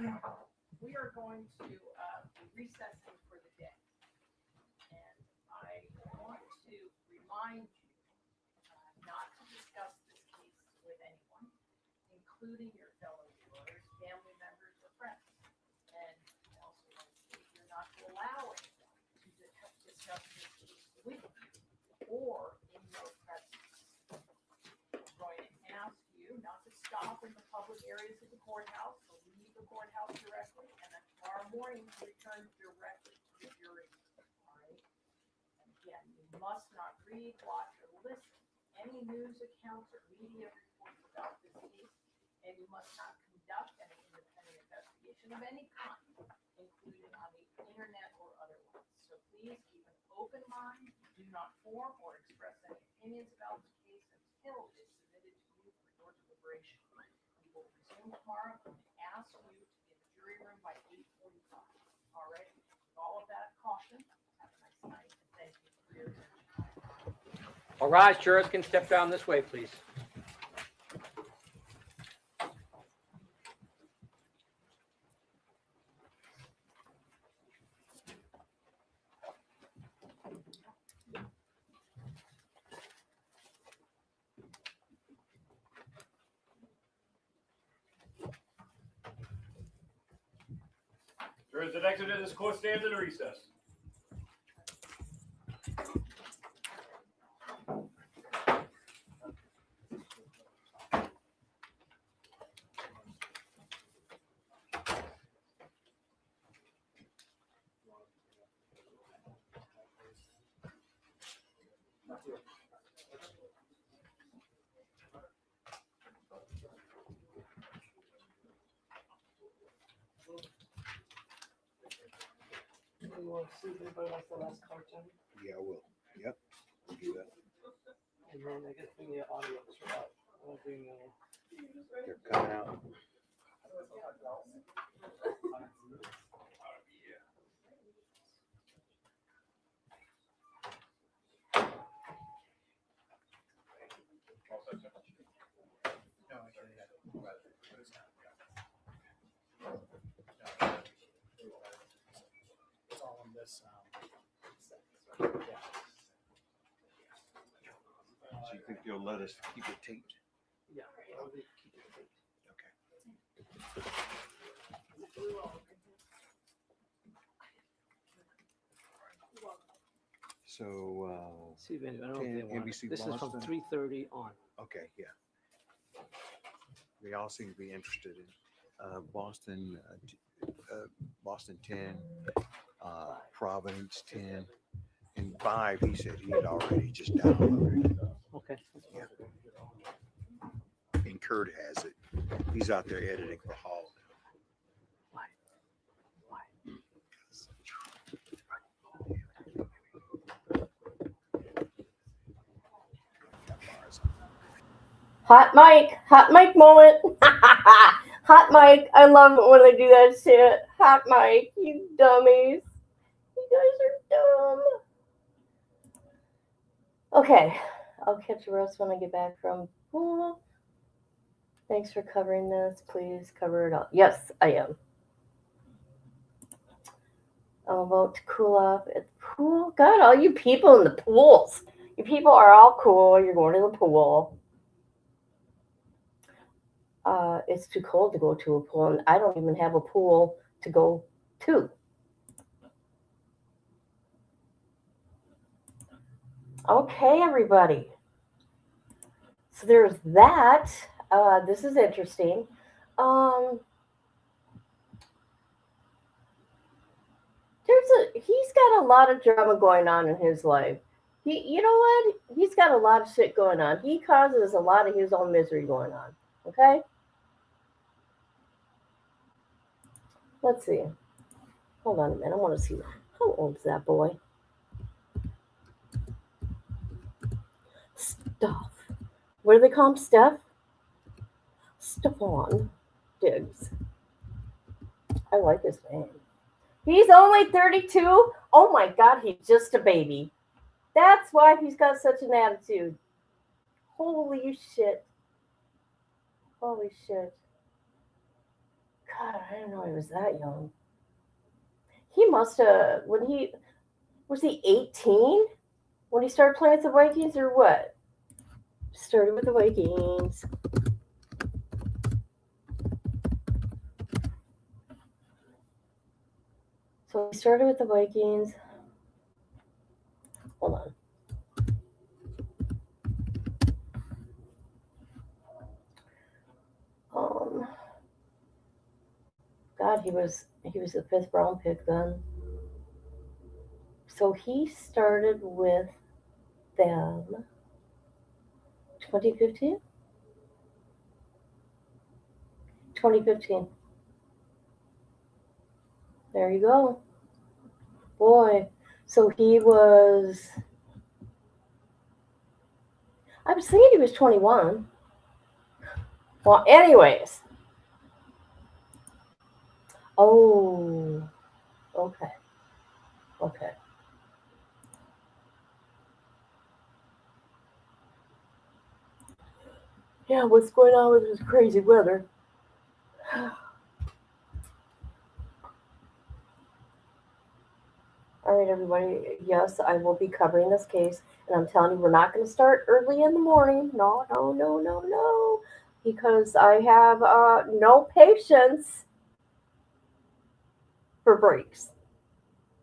We are going to be recessing for the day. And I want to remind you not to discuss this case with anyone, including your fellow viewers, family members, or friends. And I also want to state you're not to allow anyone to discuss this case with you or in your presence. I'm going to ask you not to stop in the public areas of the courthouse, to leave the courthouse directly, and then tomorrow morning to return directly to the jury. All right? And again, you must not read, watch, or listen to any news accounts or media reports about this case, and you must not conduct any independent investigation of any kind, including on the internet or otherwise. So please keep an open mind. Do not form or express any opinions about this case until it is submitted to you for your deliberation. We will resume tomorrow and ask you to be in the jury room by 8:45. All right? With all of that caution, have a nice night, and thank you for your attention. All right, jurors can step down this way, please. Jurors that exited this court stands in recess. You want to see if anybody wants the last card, Tony? Yeah, I will. Yep. We'll do that. And then I guess bring the audio out. I'll bring, They're coming out. It's all in this. So you think you'll let us keep it taped? yeah, I'll keep it taped. Okay. So, See if any, I don't know if they want it. NBC This is from Boston. 3:30 on. Okay, yeah. They all seem to be interested in Boston, Boston 10, Providence 10, and 5. He said he had already just downloaded. Okay. Yeah. And Kurt has it. He's out there editing for Hall. Why? Hot mic moment. Hot mic. I love it when they do that shit. Hot mic, you dummies. You guys are dumb. Okay, I'll catch the rest when I get back from pool. Thanks for covering this. Please cover it up. Yes, I am. I'll vote to cool off at the pool. God, all you people in the pools. You people are all cool. You're going to the pool. It's too cold to go to a pool, and I don't even have a pool to go to. Okay, everybody. So there's that. This is interesting. He's got a lot of drama going on in his life. You know what? He's got a lot of shit going on. He causes a lot of his own misery going on. Okay? Let's see. Hold on a minute. I want to see. How old is that boy? Stuff. What do they call him? Steph? Stefon Diggs. I like his name. He's only 32. Oh my God, he's just a baby. That's why he's got such an attitude. Holy shit. Holy shit. God, I didn't know he was that young. He must have, was he 18 when he started playing with the Vikings or what? Started with the Vikings. So he started with the Vikings. Hold on. God, he was the 5th round pick then. So he started with them 2015? 2015. There you go. Boy. So he was, I was thinking he was 21. Well, anyways. Oh, okay. Okay. Yeah, what's going on with this crazy weather? All right, everybody. Yes, I will be covering this case. And I'm telling you, we're not going to start early in the morning. No, no, no, no, no. Because I have no patience for breaks.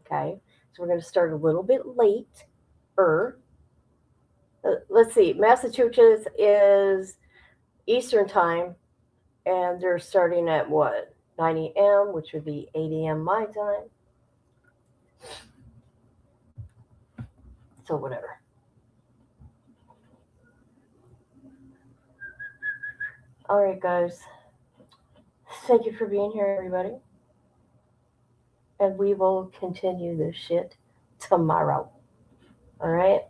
Okay? So we're going to start a little bit late. Let's see. Massachusetts is Eastern time. And they're starting at what? 9 a.m., which would be 8 a.m. my time. So whatever. All right, guys. Thank you for being here, everybody. And we will continue this shit tomorrow. All right?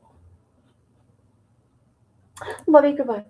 Love you. Goodbye.